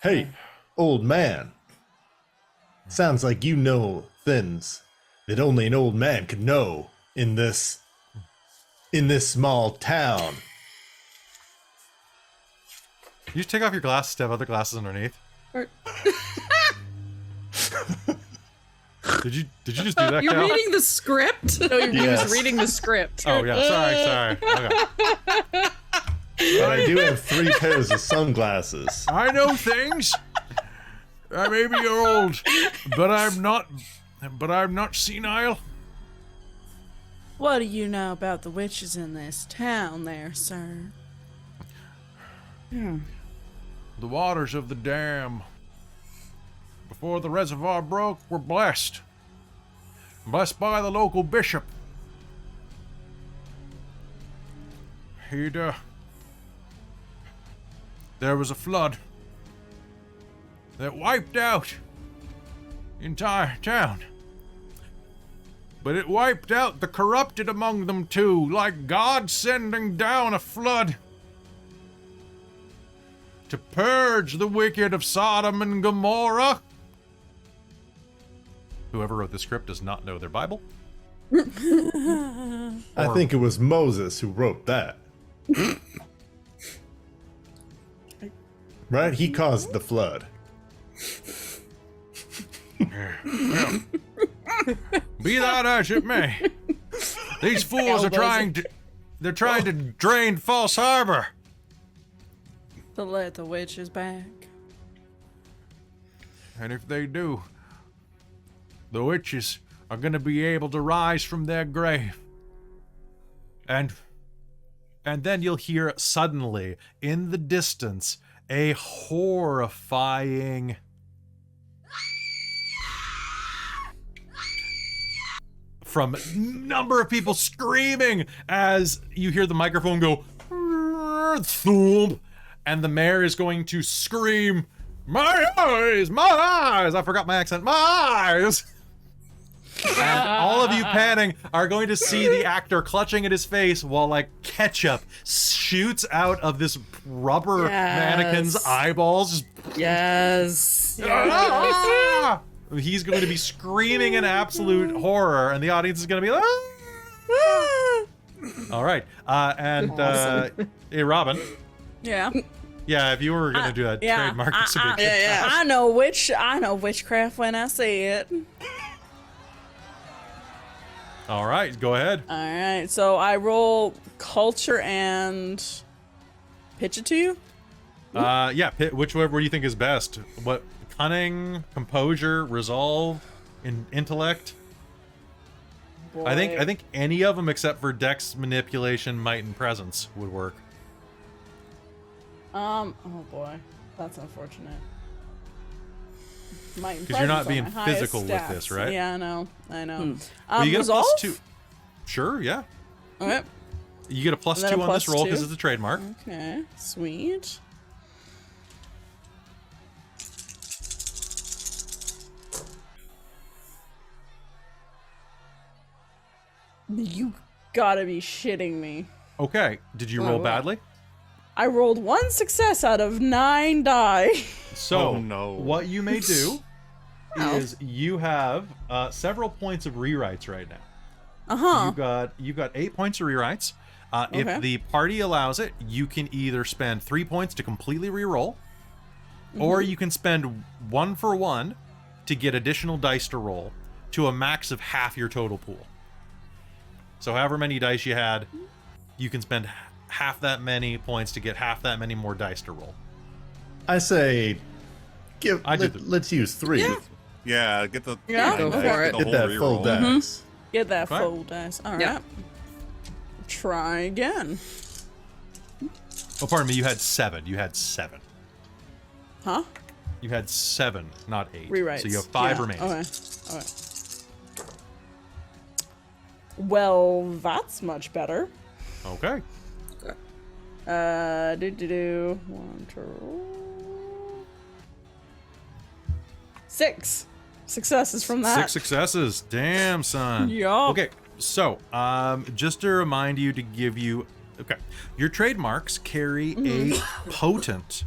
Hey, old man. Sounds like you know things that only an old man could know in this small town. You just take off your glasses to have other glasses underneath. Did you just do that, You're Cal? reading the script? No, he Yes. was reading the script. Oh yeah, sorry. Okay. But I do have 3 pairs of sunglasses. I know things. I may be old, but I'm not senile. What do you know about the witches in this town there, sir? The waters of the dam before the reservoir broke were blessed. Blessed by the local bishop. There was a flood that wiped out the entire town. But it wiped out the corrupted among them too, like God sending down a flood to purge the wicked of Sodom and Gomorrah. Whoever wrote the script does not know their Bible. I think it was Moses who wrote that. Right? He caused the flood. Well, be that as it may, these fools are trying to drain False Harbor. To let the witches back. And if they do, the witches are going to be able to rise from their grave. And then you'll hear suddenly, in the distance, a horrifying... from a number of people screaming as you hear the microphone go... thump, and the mayor is going to scream, "My eyes! My eyes!" I forgot my accent. My eyes! And all of you panning are going to see the actor clutching at his face while, like, ketchup shoots out of this rubber mannequin's eyeballs. Yes. Ah! He's going to be screaming in absolute horror, and the audience is going to be like, "Ah!" All right. Hey, Robin. Yeah. Yeah, if you were going to do that trademark, this would be good. I know witchcraft when I see it. All right, go ahead. All right, so I roll culture and pitch it to you. Yeah, whichever do you think is best? What, cunning, composure, resolve, intellect? Boy. I think any of them except for dex, manipulation, might, and presence would work. Oh boy, that's unfortunate. Because you're not being physical with this, right? Yeah, I know. Well, you get resolve? a +2. Sure, yeah. Okay. You get a And then +2 a on this roll +2. because it's a trademark. Okay, sweet. You gotta be shitting me. Okay, did you roll wow. badly? I rolled 1 success out of 9 die. So, Oh, no. what you may do is you have several points of rewrites right now. You've got 8 points of rewrites. Okay. If the party allows it, you can either spend 3 points to completely reroll, or you can spend 1 for 1 to get additional dice to roll to a max of half your total pool. So however many dice you had, you can spend half that many points to get half that many more dice to roll. I say, let's use 3. Yeah, get the Yeah, go for it. the Get whole that full reroll. dex. Get that Okay. full dice. All right. Yeah. Try again. Oh, pardon me, you had 7. You had 7. Huh? You had 7, not 8. Rewrites. So you have 5 Yeah. remaining. Okay. Well, that's much better. Okay. 1, 2, 6 successes from that. 6 successes. Damn, son. Yup. Okay, so just to remind you to give you, okay, your trademarks carry a potent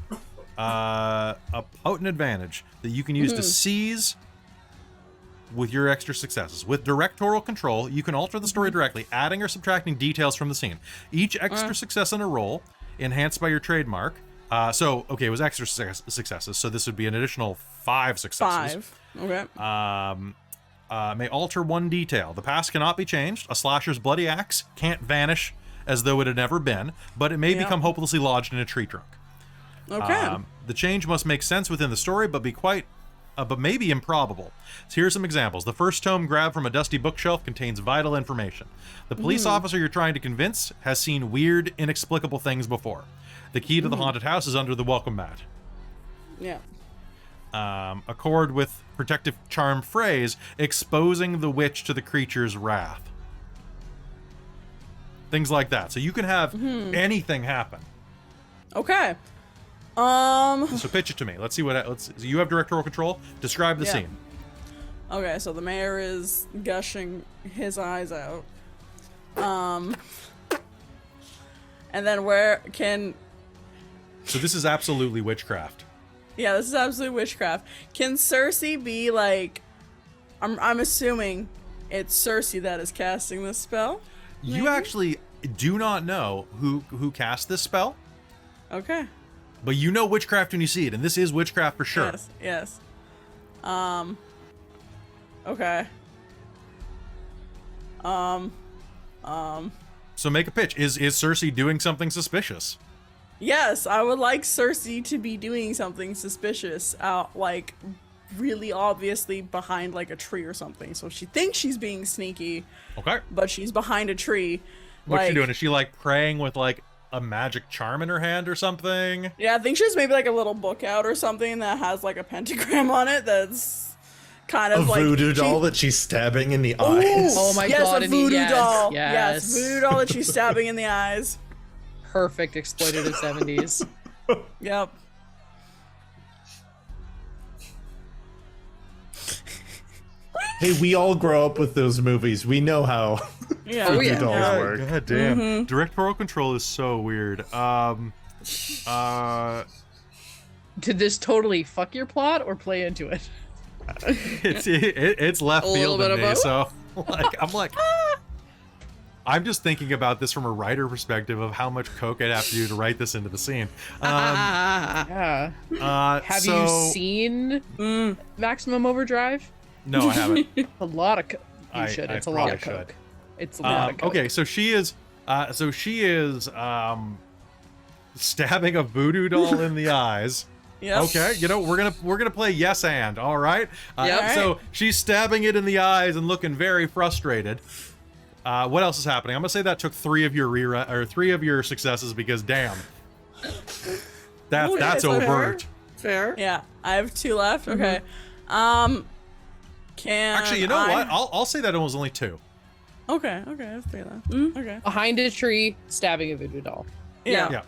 advantage that you can use to seize with your extra successes. With directorial control, you can alter the story directly, adding or subtracting details from the scene. Each extra success in a roll, enhanced by your trademark. It was extra successes, so this would be an additional 5 successes. 5. Okay. May alter 1 detail. The past cannot be changed. A slasher's bloody axe can't vanish as though it had never been, but it may become hopelessly lodged in a tree trunk. Okay. The change must make sense within the story, but may be improbable. So here's some examples. The first tome grabbed from a dusty bookshelf contains vital information. The police officer you're trying to convince has seen weird, inexplicable things before. The key to the haunted house is under the welcome mat. Yeah. A cord with protective charm phrase exposing the witch to the creature's wrath. Things like that. So you can have anything happen. Okay. So pitch it to me. Let's see so you have directorial control. Describe the scene. Okay, so the mayor is gushing his eyes out. And then So this is absolutely witchcraft. yeah, this is absolutely witchcraft. Can Cersei be like, I'm assuming it's Cersei that is casting this spell? You actually do not know who cast this spell, Okay. but you know witchcraft when you see it, and this is witchcraft for sure. Yes. Okay. So make a pitch. Is Cersei doing something suspicious? Yes, I would like Cersei to be doing something suspicious out, like, really obviously behind, like, a tree or something. So she thinks she's being sneaky, Okay. but she's behind a tree. What's she like- doing? Is she like praying with like a magic charm in her hand or something? Yeah, I think she has maybe, like, a little book out or something that has, like, a pentagram on it that's kind A of, like... voodoo doll that she's stabbing in the eyes. Oh my yes, god, a and he- voodoo yes, doll. yes. Yes, voodoo doll that she's stabbing in the eyes. Perfect exploitative 70s. Yep. Hey, we all grow up with those movies. We know how Yeah. Oh, voodoo yeah. dolls work. God damn. Directorial control is so weird. Did this totally fuck your plot or play into it? It's left A little field bit in of me, both? so I'm just thinking about this from a writer perspective of how much coke I'd have to do to write this into the scene. Yeah. Have you seen Maximum Overdrive? No, I haven't. A lot of coke. You I should. It's a lot probably of coke. It's a lot of code. Okay, so she is stabbing a voodoo doll in the eyes. Yep. Okay, you know, we're gonna play yes and, all right? Yep. So she's stabbing it in the eyes and looking very frustrated. What else is happening? I'm gonna say that took 3 of your successes because damn, that's that's overt. Fair. Yeah, I have 2 left. Okay. Can Actually, you know what? I'll say that it was only 2. Okay, I have 3 left. Okay. Behind a tree, stabbing a voodoo doll. Yeah.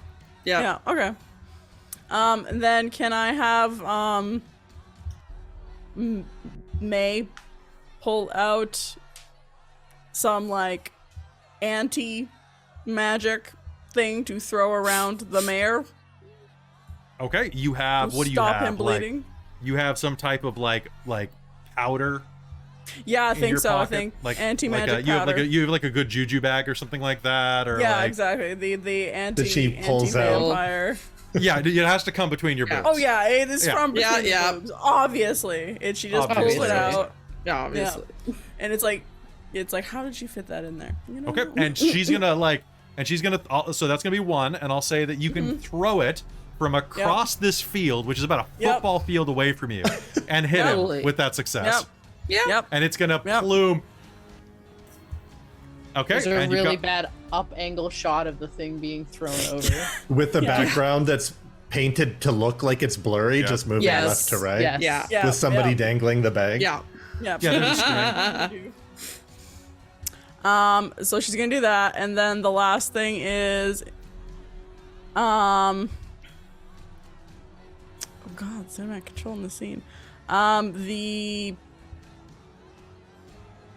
Yeah. Okay. And then can I have May pull out some like anti-magic thing to throw around the mayor? Okay, you have to what do you stop have? him bleeding? Like, you have some type of like powder. Yeah, I in think your so. pocket? I think like anti-magic you powder. have you have like a good juju bag or something like that, or Yeah, like, exactly. The she pulls out. anti-vampire. Yeah, it has to come between your boobs. Oh yeah, it is Yeah. from between Yeah. the boobs. Obviously, she just pulls Obviously. it out. Yeah, obviously. And it's like, how did she fit that in there? You know? Okay, and she's gonna so that's gonna be 1, and I'll say that you can throw it from across this field, which is about a football field away from you, and hit Totally. him with that success. Yep. And it's gonna plume. Okay, There's a and you've really got- bad up angle shot of the thing being thrown over. With the background that's painted to look like it's blurry, just moving Yes. left to right. Yes. Yeah. Yeah. With somebody yeah. dangling the bag. Yeah. Yeah. Yeah, there's a screen. So she's gonna do that, and then the last thing is, oh God, so am I controlling the scene? The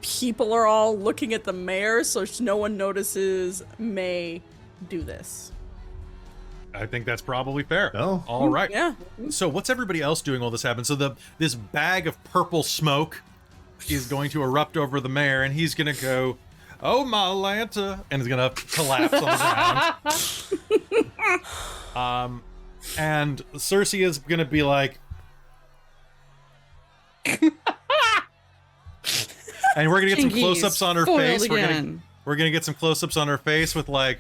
people are all looking at the mayor, so no one notices May do this. I think that's probably fair. Oh. All right. Yeah. So what's everybody else doing while this happens? So this bag of purple smoke is going to erupt over the mayor, and he's gonna go, "Oh my Lanta," and is gonna collapse on the ground. And Cersei is gonna be like, and we're gonna get some Jinkies, close-ups on her foiled face. again. We're gonna get some close-ups on her face with like.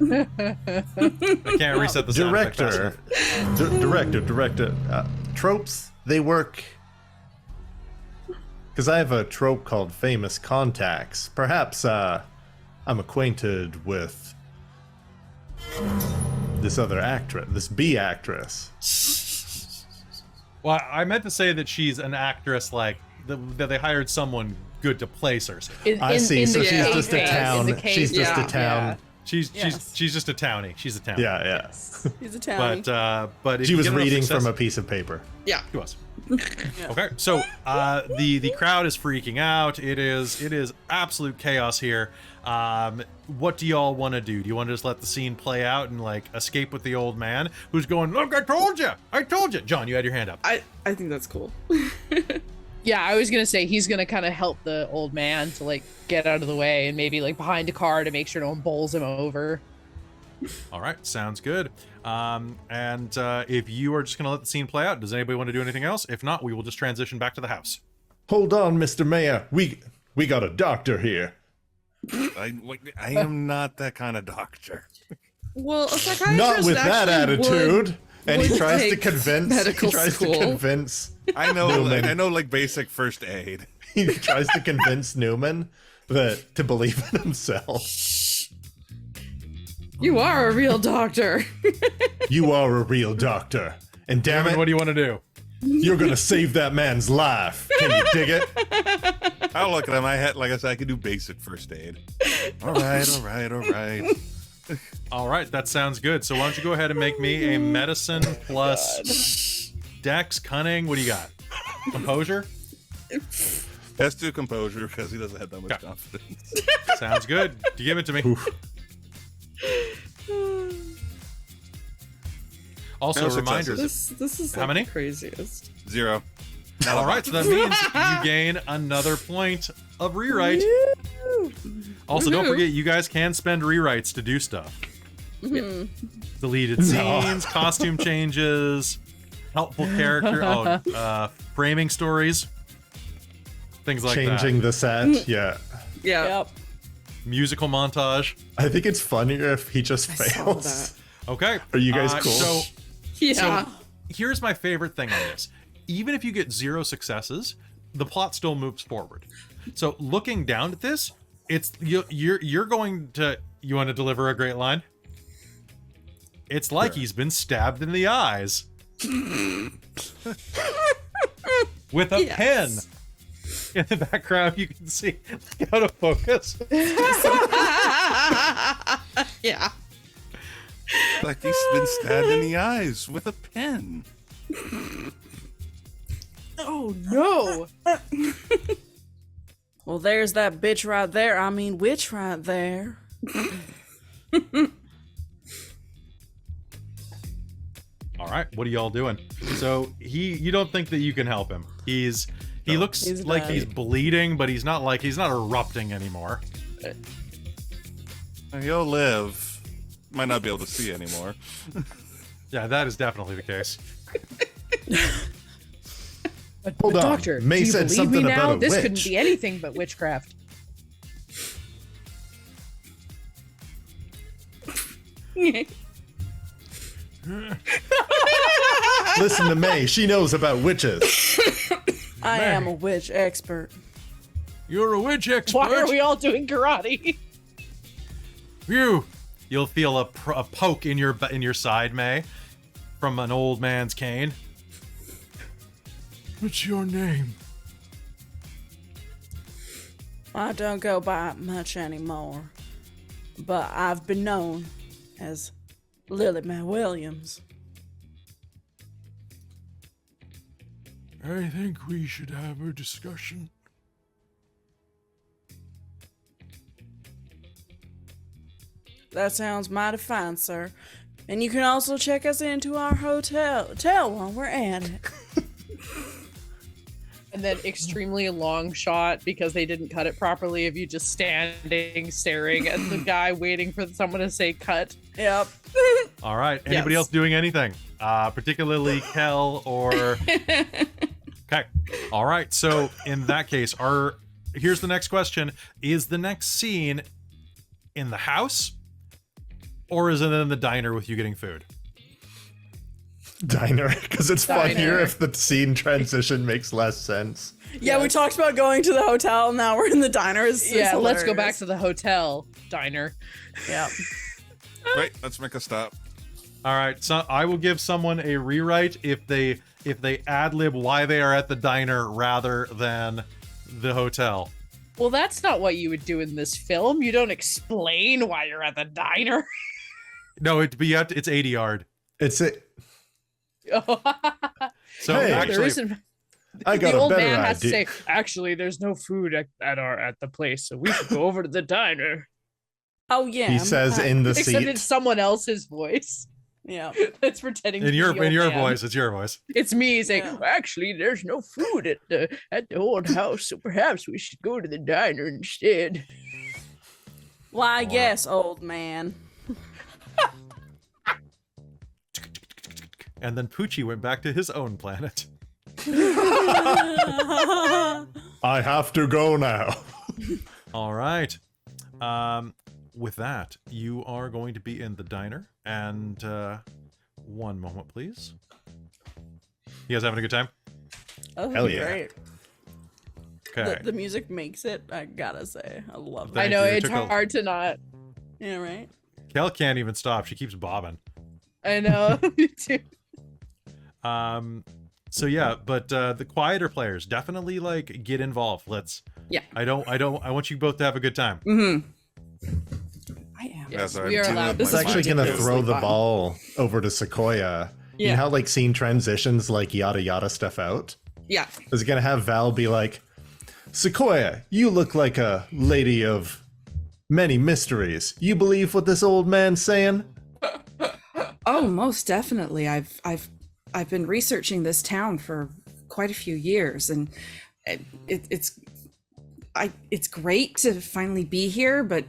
I can't reset the sound effect fast enough. Director. Tropes, they work. Because I have a trope called famous contacts. Perhaps I'm acquainted with this other actress, this B actress. Well, I meant to say that she's an actress, like that they hired someone good to play Cersei. I see. So the she's cave just a phase, town. in the cave, She's just a yeah. town. She's Yes. she's just a townie. She's a townie. Yeah. He's a town. But if She you was get enough reading success- from a piece of paper. Yeah. She was. Okay, so the crowd is freaking out. It is absolute chaos here. What do y'all want to do? Do you want to just let the scene play out and like escape with the old man who's going, "Look, I told you." John, you had your hand up. I think that's cool. Yeah, I was gonna say he's gonna kind of help the old man to like get out of the way and maybe like behind a car to make sure no one bowls him over. All right, sounds good. And if you are just gonna let the scene play out, does anybody want to do anything else? If not, we will just transition back to the house. Hold on, Mr. Mayor. We got a doctor here. I am not that kind of doctor. Well, a psychiatrist Not with that actually attitude. And he would tries to take convince. medical He tries school. to convince. I know, Newman. I know, like basic first aid. He tries to convince Newman to believe in himself. You are a real doctor. You are a real doctor, and damn Kevin, it, what do you want to do? you're gonna save that man's life. Can you dig it? I look at him. Like I said, I can do basic first aid. All right. All right, that sounds good. So why don't you go ahead and make me a medicine plus dex, cunning. What do you got? Composure? Let's do composure because he doesn't have that much Okay. confidence. Sounds good. Give it to me. Also, No a reminder. successes. This is How like many? the craziest. 0. All right, so that means you gain another point of rewrite. Also, don't forget, you guys can spend rewrites to do stuff. Deleted scenes, costume changes, helpful character, framing stories. things like changing the set. Yeah. Yeah. Yep. musical montage. I think it's funnier if he just I saw fails. that. Okay. Are you guys cool? So Yeah. here's my favorite thing on this. Even if you get 0 successes, the plot still moves forward. So looking down at this, it's you're going to, you want to deliver a great line? It's like he's been stabbed in the eyes. With a pen. In the background, you can see out of focus. Yeah. Like he's been stabbed in the eyes with a pen. Oh no! Well, there's that bitch right there. I mean, witch right there. All right, what are y'all doing? So you don't think that you can help him. He looks He's like dead. he's bleeding, but he's not erupting anymore. He'll live. Might not be able to see anymore. Yeah, that is definitely the case. Hold But on. Doctor, May do you said believe something me now? about a This witch. couldn't be anything but witchcraft. Listen to May. She knows about witches. I am a witch expert. You're a witch expert. Why are we all doing karate? You'll feel a poke in your side, May, from an old man's cane. What's your name? I don't go by it much anymore, but I've been known as Lily Mae Williams. I think we should have a discussion. That sounds mighty fine, sir. And you can also check us into our hotel while we're at it. And then extremely long shot because they didn't cut it properly of you just standing staring at the guy waiting for someone to say cut. Yep. All right. Anybody Yes. else doing anything? Particularly Kelle or... Okay. All right. So in that case, here's the next question. Is the next scene in the house or is it in the diner with you getting food? Diner, because it's Diner. funnier if the scene transition makes less sense. Yeah, we talked about going to the hotel. Now we're in the diner. It's Let's go back hilarious. to the hotel diner. Yep. Wait, let's make a stop. All right. So I will give someone a rewrite if they ad-lib why they are at the diner rather than the hotel. Well, that's not what you would do in this film. You don't explain why you're at the diner. No, it's ADR'd. It's it. So Hey, There actually, isn't. I got The a old better man has to idea. say, "Actually, there's no food at the place, so we should go over to the diner." Oh yeah. He says in the Except it's seat. someone else's voice Yeah. that's pretending to in be your the old man. voice, it's your voice. It's me saying, Yeah. "Actually, there's no food at the old house, so perhaps we should go to the diner instead." Why, yes, old man. And then Poochie went back to his own planet. I have to go now. All right. With that, you are going to be in the diner. And one moment, please. You guys having a good time? Oh, Hell yeah. Great. Okay. The music makes it, I gotta say. I love it. Thank I know you. It it's took a- hard to not. Yeah, right? Kelle can't even stop. She keeps bobbing. I know. Me too. So yeah, but the quieter players definitely like get involved. Yeah. I want you both to have a good time. I am. Yes, As I we are do allowed. with It's my actually mind. gonna ridiculously throw the fun. ball over to Sequoia. You know how like scene transitions like yada yada stuff out? Yeah. Is it gonna have Val be like, Sequoia, you look like a lady of many mysteries. You believe what this old man's saying? Oh, most definitely. I've been researching this town for quite a few years, and it's great to finally be here, but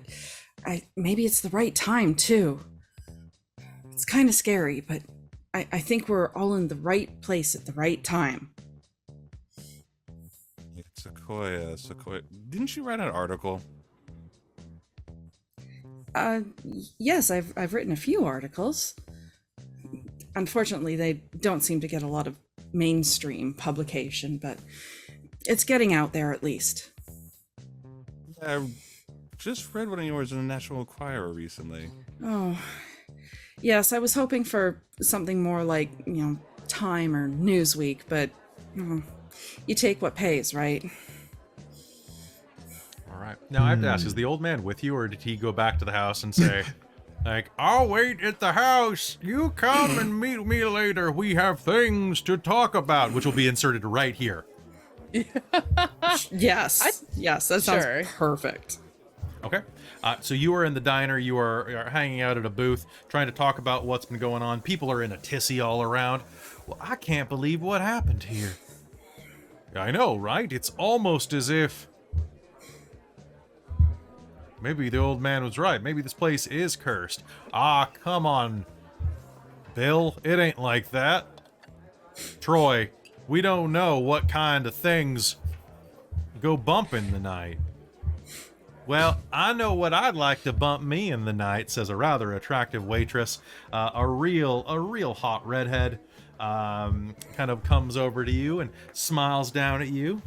maybe it's the right time too. It's kind of scary, but I think we're all in the right place at the right time. It's Sequoia. Didn't you write an article? Yes, I've written a few articles. Unfortunately, they don't seem to get a lot of mainstream publication, but it's getting out there at least. I just read one of yours in the National Enquirer recently. Oh, yes, I was hoping for something more like, Time or Newsweek, but you take what pays, right? All right. Now I have to ask, is the old man with you, or did he go back to the house and say, like, I'll wait at the house. You come and meet me later. We have things to talk about, which will be inserted right here. Yes. Yes, that sounds Sure. perfect. Okay. So you are in the diner. You are hanging out at a booth, trying to talk about what's been going on. People are in a tizzy all around. Well, I can't believe what happened here. I know, right? It's almost as if... maybe the old man was right. Maybe this place is cursed. Ah, come on, Bill. It ain't like that. Troy, we don't know what kind of things go bump in the night. Well, I know what I'd like to bump me in the night, says a rather attractive waitress. A real hot redhead kind of comes over to you and smiles down at you.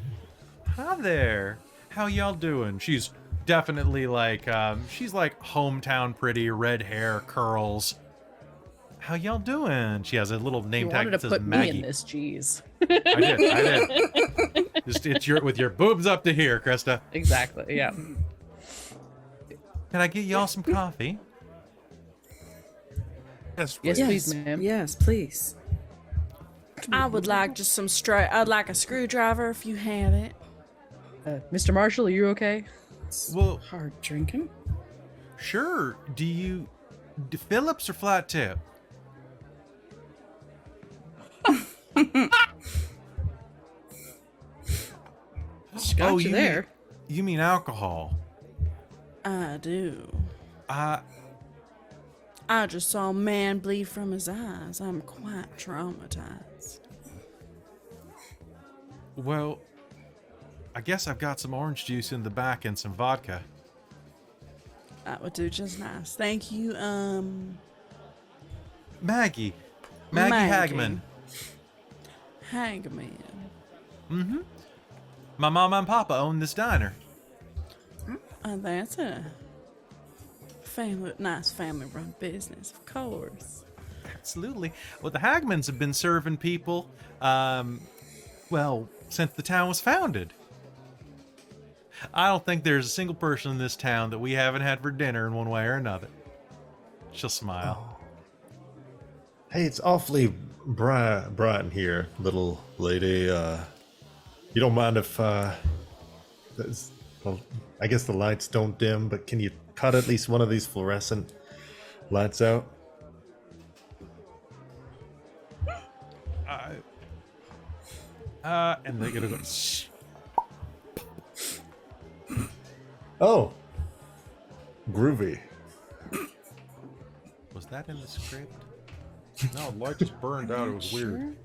Hi there. How y'all doing? She's definitely like, she's like hometown pretty, red hair, curls. How y'all doing? She has a little name You tag wanted that to says put Maggie. me in this, jeez. I did. Just it's with your boobs up to here, Christa. Exactly, yeah. Can I get y'all some coffee? Yes, Yes, please. please, ma'am. Yes, please. I would like just some straight. I'd like a screwdriver if you have it. Mr. Marshall, are you okay? Well, Hard drinking. sure. Do Phillips or flat tip? She got you there. You mean alcohol? I do. I I just saw a man bleed from his eyes. I'm quite traumatized. Well, I guess I've got some orange juice in the back and some vodka. That would do just nice. Thank you, Maggie Hagman. Hagman. Mm-hmm. My mama and papa own this diner. That's a nice family-run business, of course. Absolutely. Well, the Hagmans have been serving people, since the town was founded. I don't think there's a single person in this town that we haven't had for dinner in one way or another. She'll smile. Hey, it's awfully bright in here, little lady. You don't mind if I guess the lights don't dim, but can you cut at least one of these fluorescent lights out? And they're gonna go. Shh. Oh, groovy. Was that in the script? No, the light just burned out. It was weird.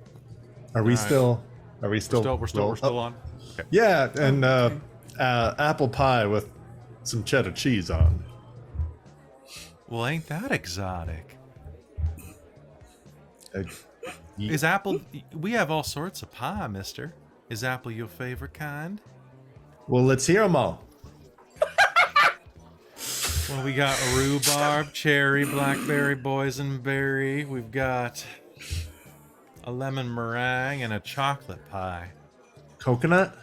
Are we still? Are we still? We're still oh, on. Okay. Yeah, and apple pie with some cheddar cheese on. Well, ain't that exotic? Ye- Is apple? We have all sorts of pie, mister. Is apple your favorite kind? Well, let's hear them all. Well, we got rhubarb, cherry, blackberry, boysenberry. We've got a lemon meringue and a chocolate pie. Coconut?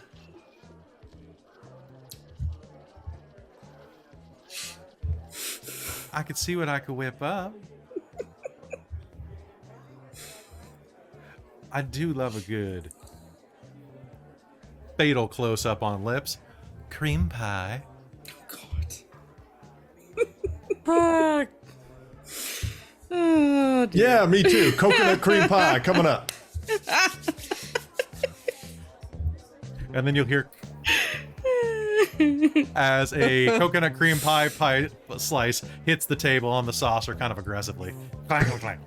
I could see what I could whip up. I do love a good fatal close-up on lips. Cream pie. Fuck. Oh, dear. Yeah, me too. Coconut cream pie coming up. And then you'll hear as a coconut cream pie slice hits the table on the saucer kind of aggressively. Clang, clang, clang.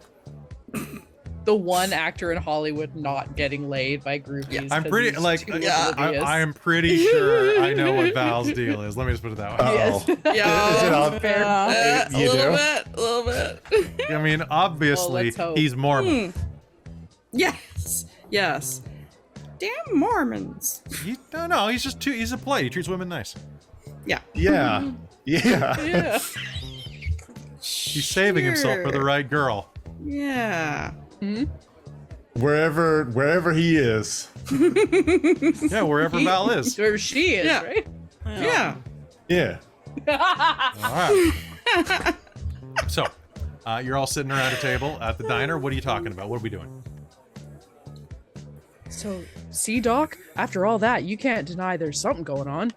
the one actor in Hollywood not getting laid by groupies. I'm 'cause pretty he's like too oblivious. I am pretty sure I know what Val's deal is. Let me just put it that way. Yes. Yeah. Is it on Fair. A You little do? bit, a little bit. I mean, obviously let's hope. he's Mormon. Yes, yes. Damn Mormons. No, he's just he's a play. He treats women nice. Yeah. Yeah. Yeah. Yeah. He's saving himself for the right girl. Yeah. Wherever he is. Yeah, wherever Val is. Where she is, Yeah. right? Yeah. Yeah. All right. So, you're all sitting around a table at the diner. What are you talking about? What are we doing? So, see, Doc, after all that, you can't deny there's something going on.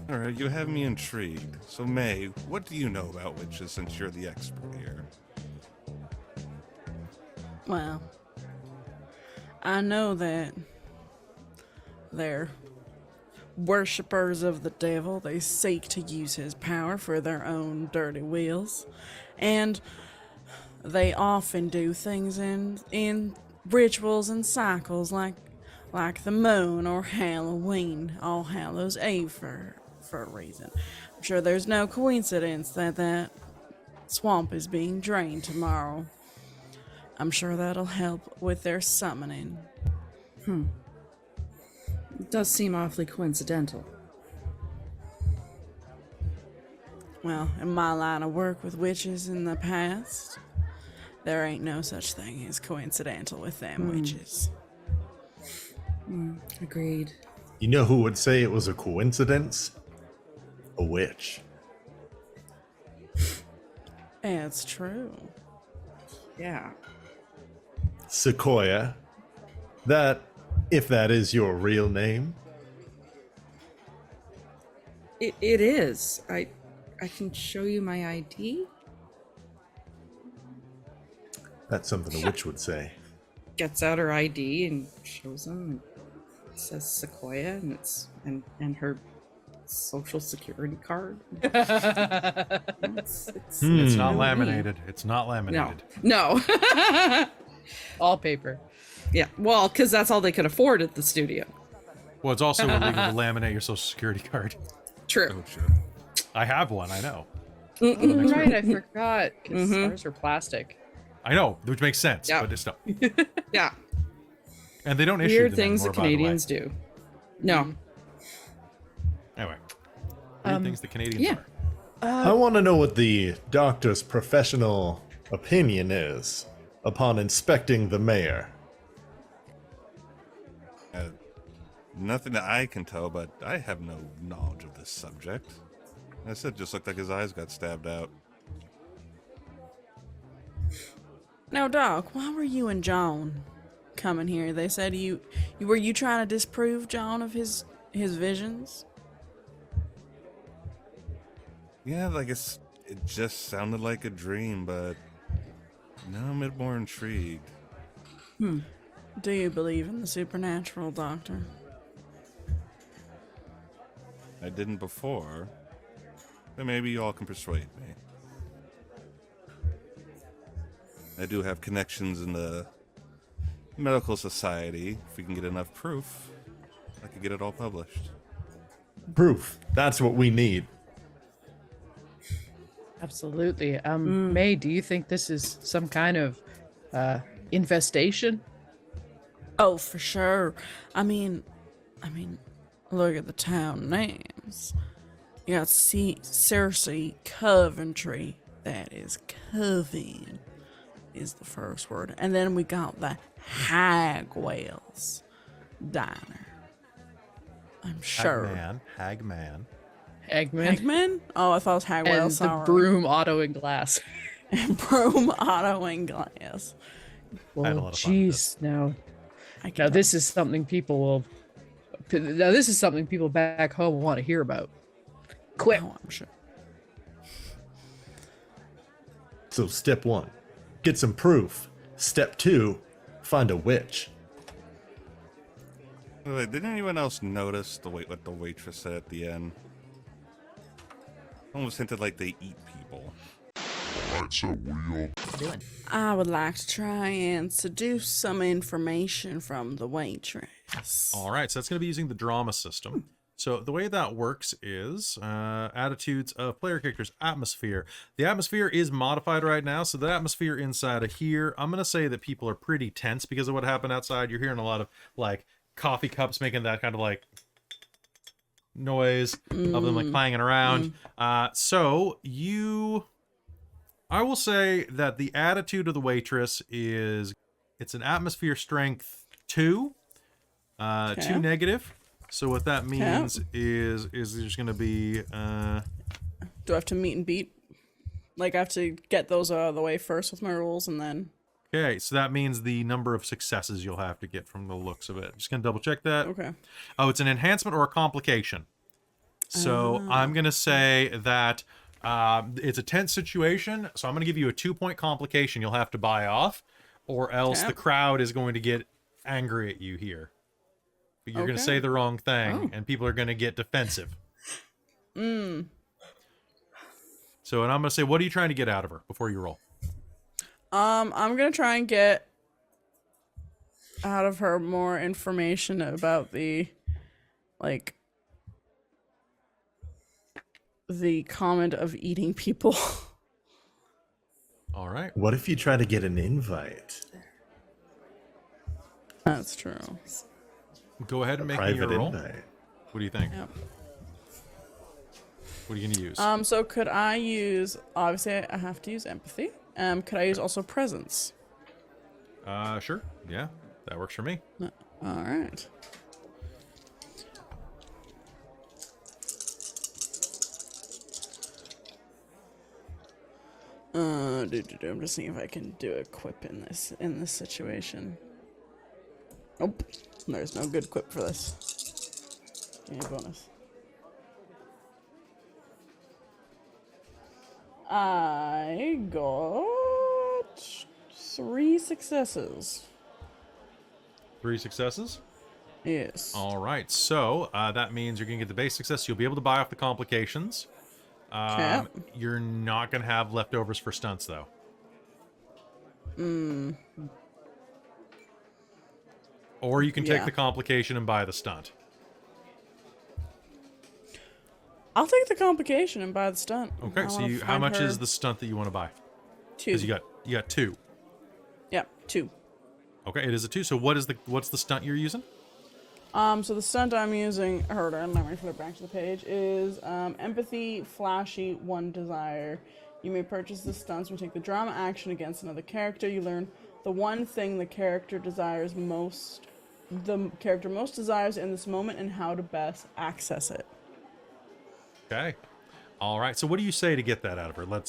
All right, you have me intrigued. So, May, what do you know about witches since you're the expert here? Well, I know that they're worshippers of the devil. They seek to use his power for their own dirty wills. And they often do things in rituals and cycles like the moon or Halloween, All Hallows Eve for a reason. I'm sure there's no coincidence that swamp is being drained tomorrow. I'm sure that'll help with their summoning. It does seem awfully coincidental. Well, in my line of work with witches in the past, there ain't no such thing as coincidental with them witches. Agreed. You know who would say it was a coincidence? A witch. It's true. Yeah. Sequoia. That, if that is your real name. It is. I can show you my ID. That's something a witch would say. Gets out her ID and shows him. It says Sequoia and it's and her social security card. It's It's not really laminated. It's not No. laminated. No. All paper. Yeah. Well, because that's all they could afford at the studio. Well, it's also illegal to laminate your social security card. True. Oh, sure. I have one, I know. Right, I forgot. Because ours are plastic. I know, which makes sense, Yeah. but it's still. Yeah. And they don't issue Weird them things the anymore, by the way. Canadians do. No. Anyway, weird things the Canadians yeah. are. I want to know what the doctor's professional opinion is upon inspecting the mayor. Nothing that I can tell, but I have no knowledge of this subject. I said, just looked like his eyes got stabbed out. Now, Doc, why were you and John coming here? They said you were you trying to disprove John of his visions? Yeah, like it just sounded like a dream, but now I'm a bit more intrigued. Do you believe in the supernatural, Doctor? I didn't before, but maybe you all can persuade me. I do have connections in the medical society. If we can get enough proof, I could get it all published. Proof. That's what we need. Absolutely. May, do you think this is some kind of infestation? Oh, for sure. I mean, look at the town names. You got Cersei, Coventry. That is Coven, is the first word. And then we got the Hagwells Diner. I'm sure. Hagman. Eggman? Eggman? Oh, I thought it was Hagwell, And the sorry. broom auto and glass. And Broom Auto and Glass. I had a Well, lot of fun with jeez, now I can this is something people will. Now this is something people back home will want to hear about. Quick. Oh, I'm sure. So step 1, get some proof. Step 2, find a witch. Wait, did anyone else notice what the waitress said at the end? Almost hinted like they eat people. Alright, so we all you doing? I would like to try and seduce some information from the waitress. All right, so that's going to be using the drama system. So the way that works is attitudes of player characters, atmosphere. The atmosphere is modified right now, so the atmosphere inside of here, I'm going to say that people are pretty tense because of what happened outside. You're hearing a lot of, like, coffee cups making that kind of, like, noise of them, like, clanging around. So I will say that the attitude of the waitress is, it's an atmosphere strength 2, 2 negative. So what that means is there's going to be... Do I have to meet and beat? Like, I have to get those out of the way first with my rules, and then... Okay, so that means the number of successes you'll have to get from the looks of it. Just going to double check that. Okay. Oh, it's an enhancement or a complication. So I'm going to say that it's a tense situation, so I'm going to give you a 2-point complication you'll have to buy off, or else the crowd is going to get angry at you here. You're going to say the wrong thing, and people are going to get defensive. So, and I'm going to say, what are you trying to get out of her before you roll? I'm going to try and get out of her more information about the, like, the comment of eating people. All right. What if you try to get an invite? That's true. Go ahead and make me Private your roll. invite. What do you think? Yep. What are you going to use? So could I use, obviously I have to use empathy. Could I use also presence? Sure. Yeah, that works for me. All right. I'm just seeing if I can do a quip in this situation. Nope, there's no good quip for this. Give me a bonus. I got 3 successes. 3 successes? Yes. All right. So that means you're going to get the base success. You'll be able to buy off the complications. You're not going to have leftovers for stunts, though. Or you can take the complication and buy the stunt. I'll take the complication and buy the stunt. Okay, so how much is the stunt that you want to buy? 2. Because you got 2. Yep, 2. Okay, it is a 2. So what's the stunt you're using? So the stunt I'm using, hold on, let me flip back to the page, is empathy, flashy, 1 desire. You may purchase the stunts when you take the drama action against another character. You learn the one thing the character most desires in this moment and how to best access it. Okay. All right. So what do you say to get that out of her? Do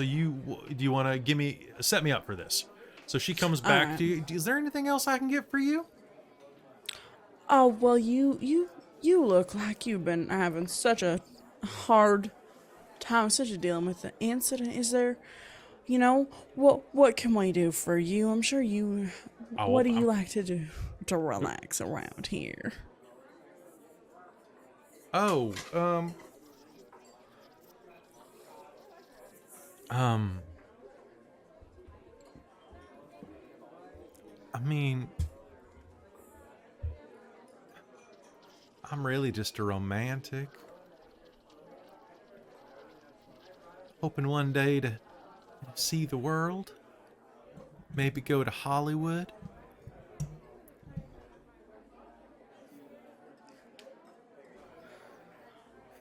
you want to set me up for this? So she comes back to you. Is there anything else I can get for you? Oh, well, you look like you've been having such a hard time, dealing with the incident. Is there, what can we do for you? I'm sure you, what do you like to do to relax around here? Oh, I mean, I'm really just a romantic. Hoping one day to see the world. Maybe go to Hollywood.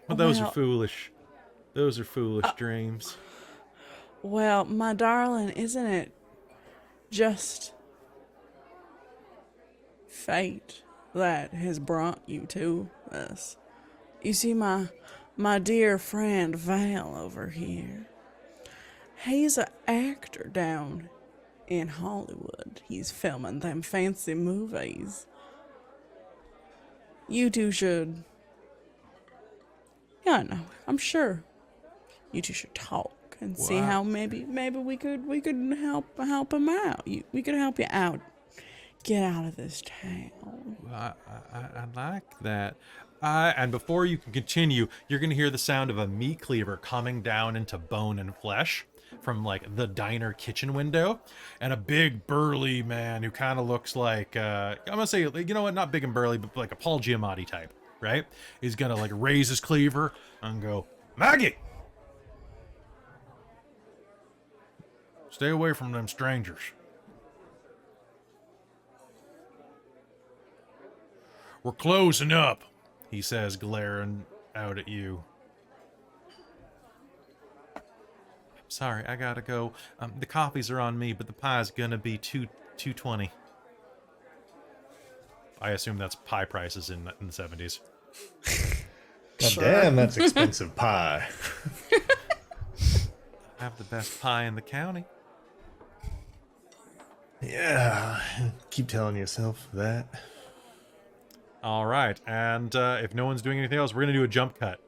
Well, those are foolish. Those are foolish dreams. Well, my darling, isn't it just fate that has brought you to us? You see, my dear friend Val over here, he's an actor down in Hollywood. He's filming them fancy movies. You two should, I'm sure you two should talk and see how maybe we could help him out. We could help you out. Get out of this town. I like that. And before you can continue, you're going to hear the sound of a meat cleaver coming down into bone and flesh. from like the diner kitchen window, and a big burly man who kind of looks like I'm gonna say, you know what, not big and burly, but like a Paul Giamatti type, right? He's gonna like raise his cleaver and go, Maggie, stay away from them strangers. We're closing up, he says, glaring out at you. Sorry, I gotta go. The coffees are on me, but the pie's gonna be $2.20. I assume that's pie prices in the 70s. God damn, that's expensive pie. I have the best pie in the county. Yeah, keep telling yourself that. All right, and if no one's doing anything else, we're gonna do a jump cut.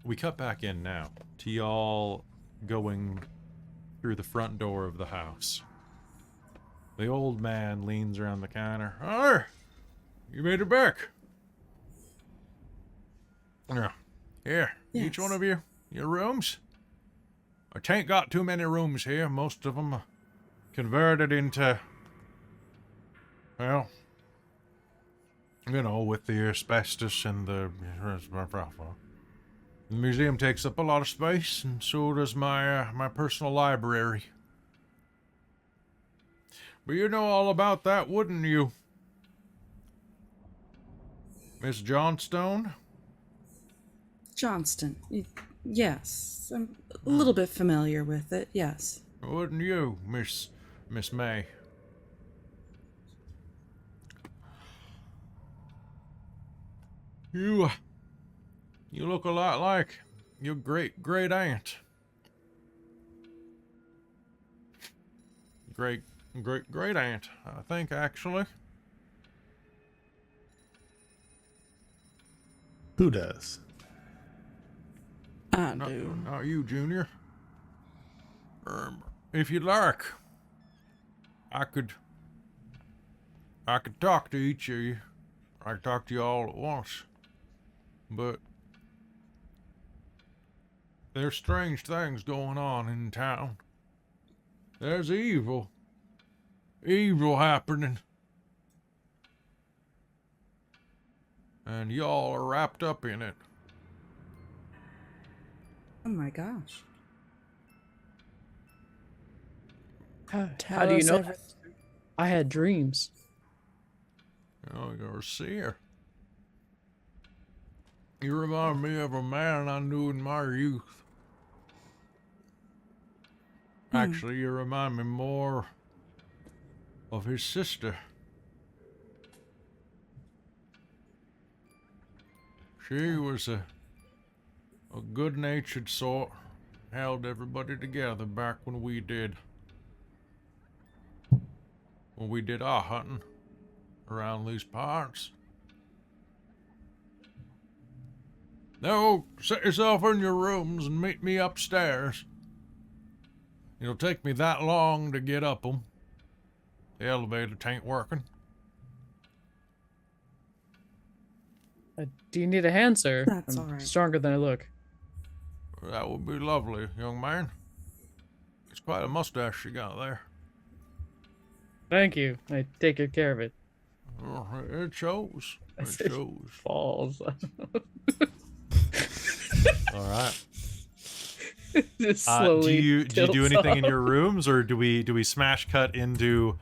We cut back in now to y'all going through the front door of the house. The old man leans around the counter. Oh, you made it back. Yeah. Here, each Yes. one of you, your rooms. I ain't got too many rooms here. Most of them are converted into, well, you know, with the asbestos and the museum takes up a lot of space, and so does my my personal library. But you know all about that, wouldn't you, Miss Johnstone? Johnston. Yes, I'm a little bit familiar with it. Yes. Wouldn't you, Miss May? You look a lot like your great aunt. Great aunt, I think, actually. Who does? I Not, do. not you, Junior. If you'd like, I could talk to each of you. I could talk to you all at once. But there's strange things going on in town. There's evil happening. And y'all are wrapped up in it. Oh my gosh. How Tell do you us know everything. that? I had dreams. Oh, you're a seer. You remind me of a man I knew in my youth. Actually, you remind me more of his sister. She was a good-natured sort, held everybody together back when we did our hunting around these parts. Now, set yourself in your rooms and meet me upstairs. It'll take me that long to get up 'em. The elevator ain't working. Do you need a hand, sir? That's I'm all right. stronger than I look. That would be lovely, young man. It's quite a mustache you got there. Thank you. I take good care of it. Oh, it shows. I It said- shows. Falls. All right. Just Do slowly. you do tilts anything in up. your rooms, or do we smash cut into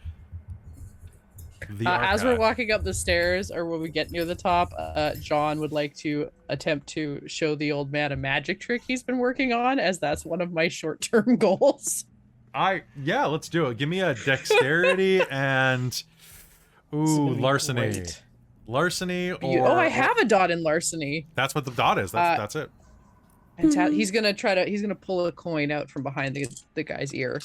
the As we're archive? walking up the stairs, or when we get near the top, John would like to attempt to show the old man a magic trick he's been working on, as that's one of my short-term goals. Yeah, let's do it. Give me a dexterity and gonna be larceny. great. Larceny or I have a dot in larceny. That's what the dot is. That's it. He's gonna pull a coin out from behind the guy's ear.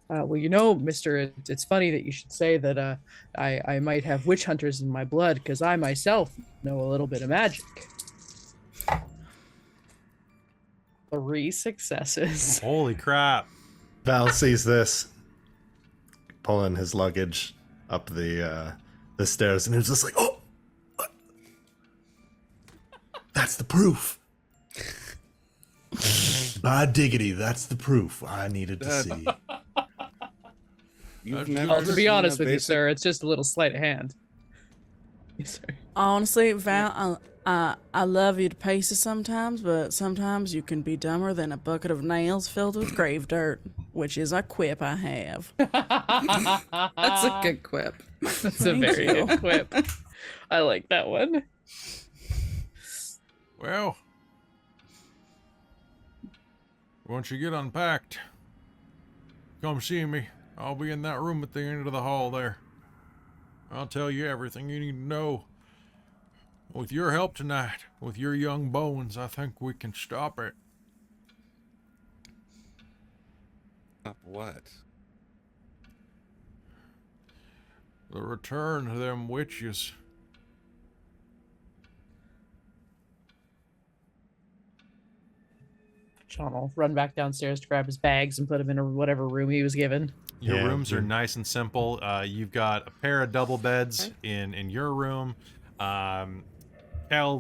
Well, you know, mister, it's funny that you should say that I might have witch hunters in my blood, because I myself know a little bit of magic. 3 successes. Holy crap. Val sees this, pulling his luggage up the stairs, and he's just like, "Oh, That's the proof. By diggity, that's the proof I needed to see. You've Well, never To be seen honest a with you, basic- sir, it's just a little sleight of hand. Sorry. Honestly, Val, I love you to pieces sometimes, but sometimes you can be dumber than a bucket of nails filled with grave dirt, which is a quip I have. That's a good quip. That's a very good quip. I like that one. Well, once you get unpacked, come see me. I'll be in that room at the end of the hall there. I'll tell you everything you need to know. With your help tonight, with your young bones, I think we can stop it. Stop what? The return of them witches. John will run back downstairs to grab his bags and put them in whatever room he was given. Your Yeah, rooms are you're- nice and simple. You've got a pair of double beds in your room. Kelle,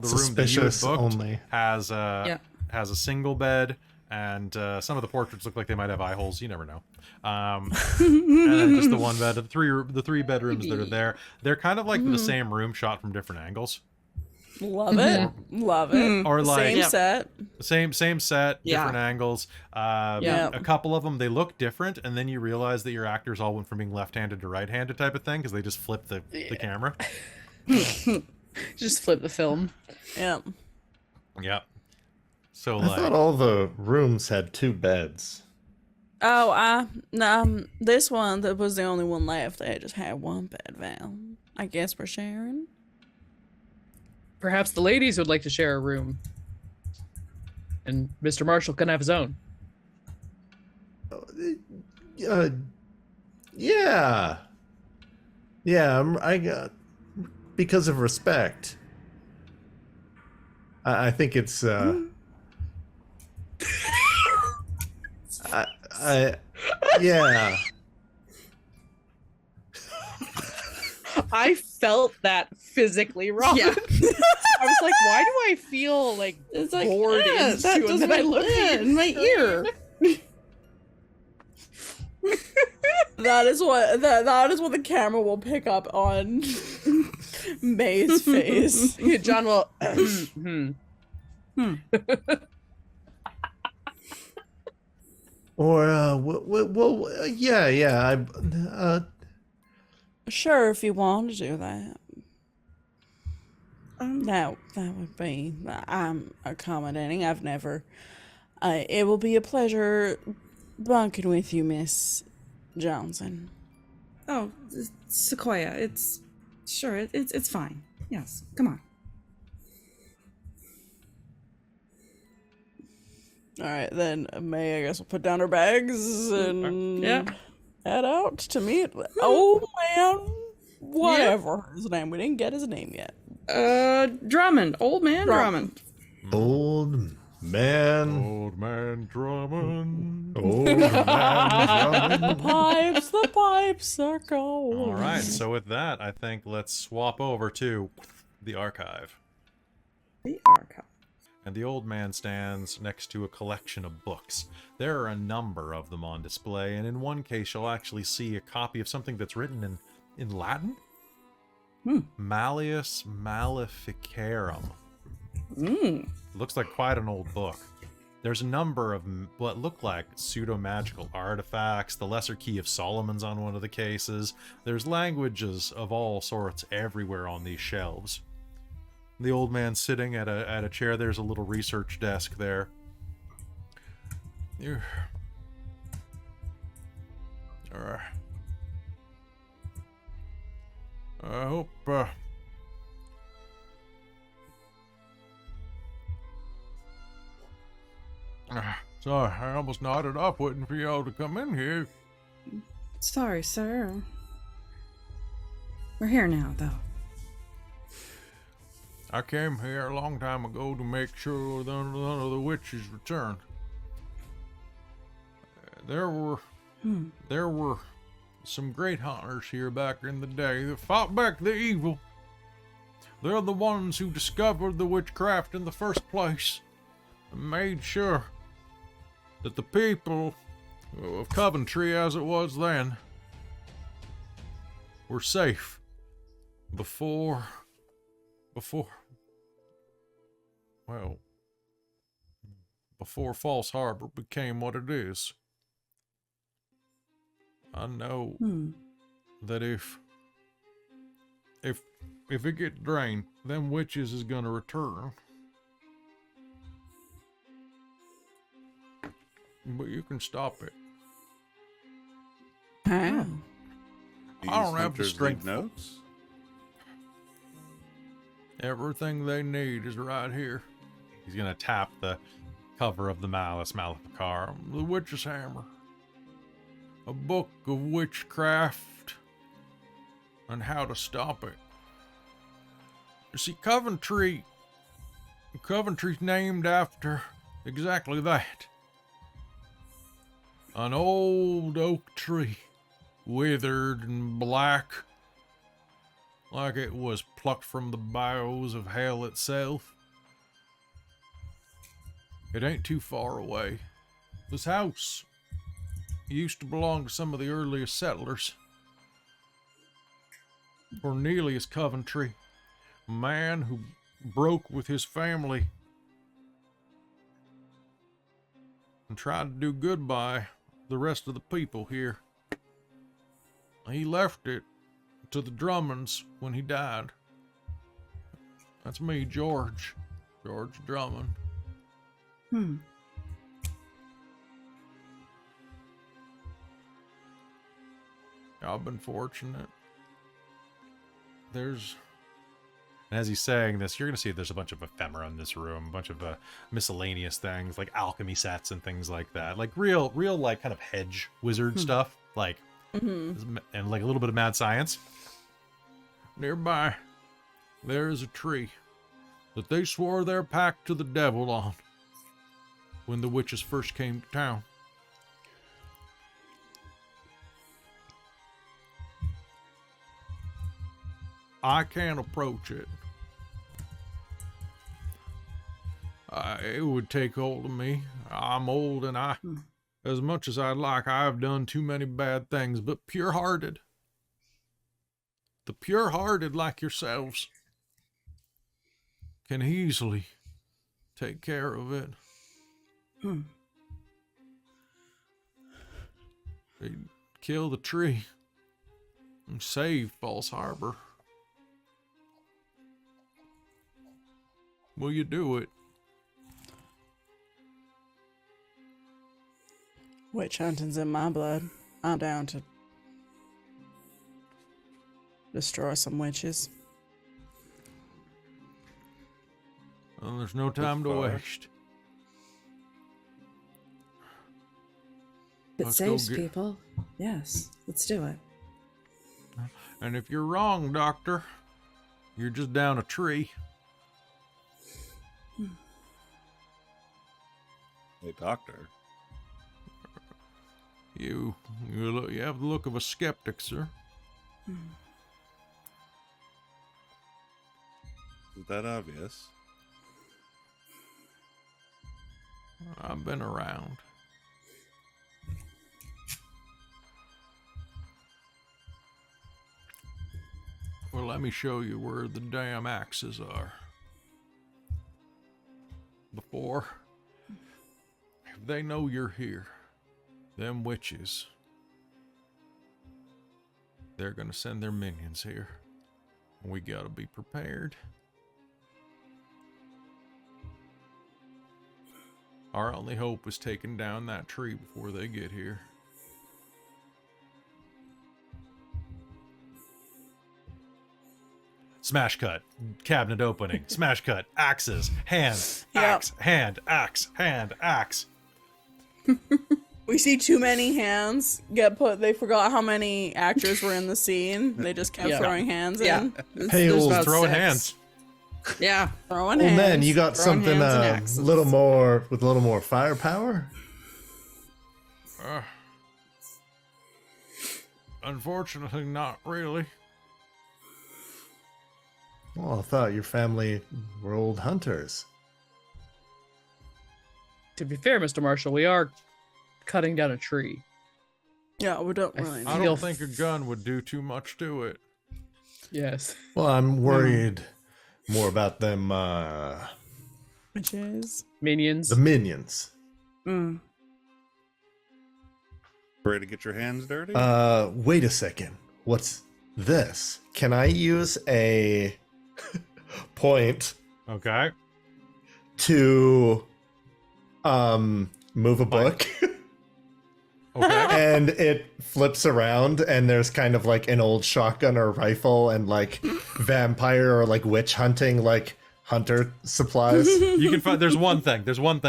the room that you had Suspicious booked, only. has a Yeah. has a single bed, and some of the portraits look like they might have eye holes. You never know. And then just the one bed. The three bedrooms that are there. They're kind of like the same room shot from different angles. Love it. Love it. Or like Same set. Same set, Yeah. different angles. Yeah. A couple of them, they look different, and then you realize that your actors all went from being left-handed to right-handed type of thing because they just flipped the camera. Just flip the film. Yeah. Yep. So I like, thought all the rooms had 2 beds. Oh, this one that was the only one left. They just had one bed, Val. I guess we're sharing. Perhaps the ladies would like to share a room. And Mr. Marshall can have his own. Yeah. Yeah, I got because of respect. I think it's yeah. I felt that physically wrong. Yeah. I was like, why do I feel like It's like, bored yeah, into, that and doesn't then I look at in my ear. That is what the camera will pick up on May's face. John will. Or well, yeah. Sure, if you want to do that. That would be. I'm accommodating. I've never. It will be a pleasure bunking with you, Miss Johnson. Oh, Sequoia, it's fine. Yes, come on. All right, then May, I guess, will put down her bags and head out to meet old man, whatever his name. We didn't get his name yet. Drummond, old man Drummond. Old man. Old man Drummond. Old man. The pipes are cold. All right. So with that, I think let's swap over to the archive. The archive. And the old man stands next to a collection of books. There are a number of them on display, and in one case you'll actually see a copy of something that's written in Latin? Malleus Maleficarum. Looks like quite an old book. There's a number of what look like pseudo-magical artifacts. The Lesser Key of Solomon's on one of the cases. There's languages of all sorts everywhere on these shelves. The old man sitting at a chair. There's a little research desk there. I hope sorry, I almost nodded off waiting for y'all to come in here. Sorry, sir. We're here now, though. I came here a long time ago to make sure none of the witches returned. There were some great hunters here back in the day that fought back the evil. They're the ones who discovered the witchcraft in the first place and made sure that the people of Coventry, as it was then, were safe before False Harbor became what it is. I know that if it gets drained, them witches is gonna return. But you can stop it. How? I don't have the Hunters strength. leave notes. Everything they need is right here. He's gonna tap the cover of the Malleus Maleficarum, the Witch's Hammer. A book of witchcraft and how to stop it. You see, Coventry's named after exactly that. An old oak tree, withered and black, like it was plucked from the bowels of hell itself. It ain't too far away. This house used to belong to some of the earliest settlers. Cornelius Coventry, a man who broke with his family and tried to do good by the rest of the people here. He left it to the Drummonds when he died. That's me, George Drummond. I've been fortunate. As he's saying this, you're going to see there's a bunch of ephemera in this room, a bunch of miscellaneous things like alchemy sets and things like that. Like real like kind of hedge wizard stuff, like and like a little bit of mad science. Nearby, there is a tree that they swore their pact to the devil on when the witches first came to town. I can't approach it. It would take hold of me. I'm old and as much as I'd like, I've done too many bad things, but pure-hearted. The pure-hearted like yourselves can easily take care of it. They'd kill the tree and save False Harbor. Will you do it? Witch hunting's in my blood. I'm down to destroy some witches. Well, there's no time to waste. It Let's saves go get- people. Yes, let's do it. And if you're wrong, Doctor, you're just down a tree. Hey, doctor. You have the look of a skeptic, sir. Is that obvious? I've been around. Well, let me show you where the damn axes are. If they know you're here, them witches, they're gonna send their minions here. We gotta be prepared. Our only hope is taking down that tree before they get here. Smash cut, cabinet opening, smash cut, axes, hand, axe, hand, axe, hand, axe. We see too many hands get put. They forgot how many actors were in the scene. They just kept throwing hands in. Hey, There's old about Throwing 6. hands. Yeah, throwing Well, hands. man, you got throwing something hands and a axes. little more with a little more firepower. Unfortunately, not really. Well, I thought your family were old hunters. To be fair, Mr. Marshall, we are cutting down a tree. Yeah, we don't I really I need don't feel- think a gun would do too much to it. Yes. Well, I'm worried more about them, which is Minions. the minions. Ready to get your hands dirty? Wait a second. What's this? Can I use a point Okay. to move a book? Okay. And it flips around and there's kind of like an old shotgun or rifle and like vampire or like witch hunting like hunter supplies. You can find. There's one thing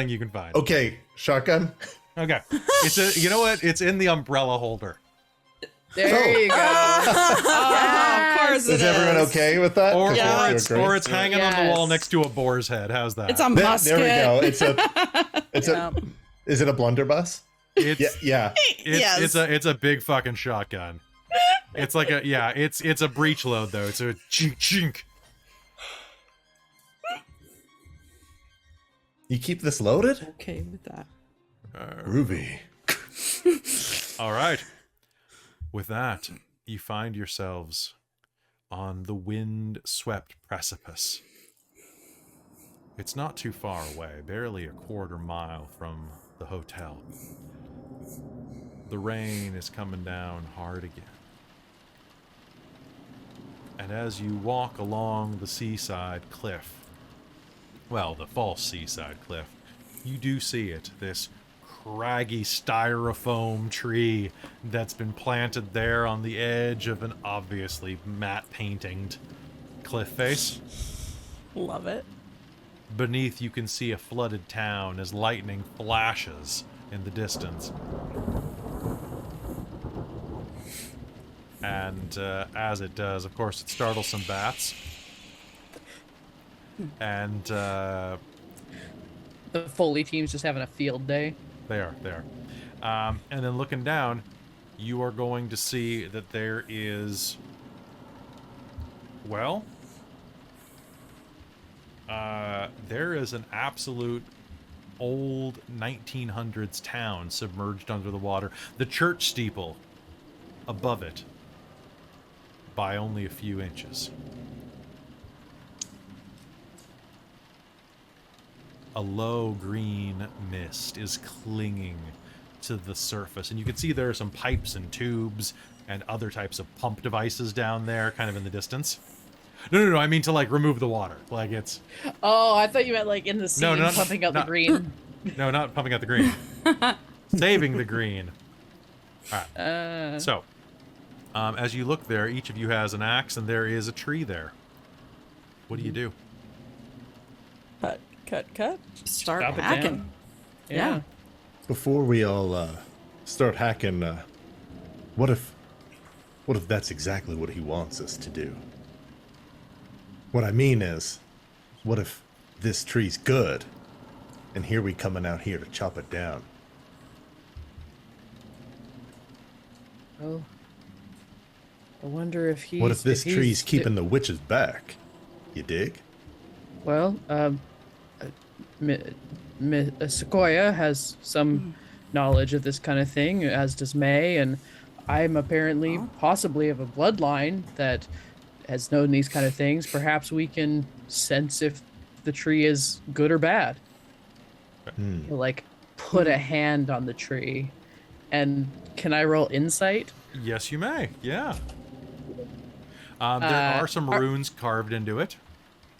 you can find. Okay, shotgun. Okay. It's a. You know what? It's in the umbrella holder. There you go. Of course it Is everyone okay with that? Or 'Cause Yeah. or you're it's great. or it's hanging on the wall Yes. next to a boar's head. How's that? It's a There, musket. there we go. It's Yeah. a is it a blunderbuss? It's Yeah. Yes. it's a big fucking shotgun. It's like a it's a breech load though. It's a chink chink. You keep this loaded? Okay with that. Ruby. All right. With that, you find yourselves on the wind-swept precipice. It's not too far away, barely a quarter mile from the hotel. The rain is coming down hard again. And as you walk along the seaside cliff, well, the false seaside cliff, you do see it, this craggy styrofoam tree that's been planted there on the edge of an obviously matte painted cliff face. love it. Beneath you can see a flooded town as lightning flashes in the distance. And as it does, of course, it startles some bats. And The Foley team's just having a field day. they are. And then looking down, you are going to see that there is, well, there is an absolute old 1900s town submerged under the water. The church steeple above it by only a few inches. A low green mist is clinging to the surface, and you can see there are some pipes and tubes and other types of pump devices down there, kind of in the distance. No, I mean to like remove the water. Like it's Oh, I thought you meant like in the scene no, pumping out the not- green. no, not pumping out the green, saving the green. All right. So, as you look there, each of you has an axe, and there is a tree there. What do you do? Cut. Start Chop it hacking. down. Yeah. Before we all start hacking, what if that's exactly what he wants us to do? What I mean is, what if this tree's good, and here we coming out here to chop it down? Oh. I wonder if he's... What if this he's- tree's keeping the witches back? You dig? Well, Sequoia has some knowledge of this kind of thing, as does May, and I'm apparently possibly of a bloodline that has known these kind of things. Perhaps we can sense if the tree is good or bad. Like, put a hand on the tree. And can I roll insight? Yes, you may. Yeah. There are some runes carved into it,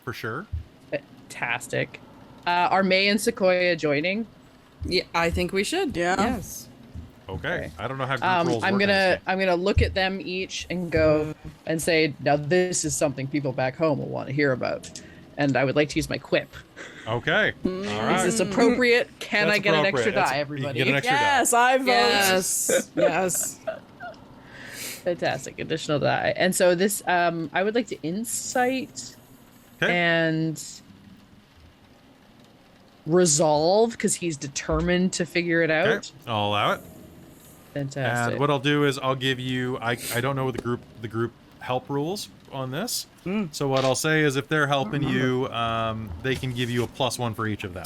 for sure. Fantastic. Are May and Sequoia joining? Yeah, I think we should. Yeah. Yes. Okay. I don't know how group rolls I'm work in this gonna look at them each and go and say, now this is something people back home will want to hear about, and I would like to use my quip. game. Okay. All right. Is this appropriate? Can That's I get an extra appropriate. That's- die, you everybody? get an extra die. Yes, I vote. Yes. Yes. Fantastic, additional die. And so this, I would like to insight Okay. and resolve because he's determined to figure it out. Okay. I'll allow it. Fantastic. And what I'll do is I'll give you I don't know the group help rules, on this. So what I'll say is if they're helping you, they can give you a +1 for each of them.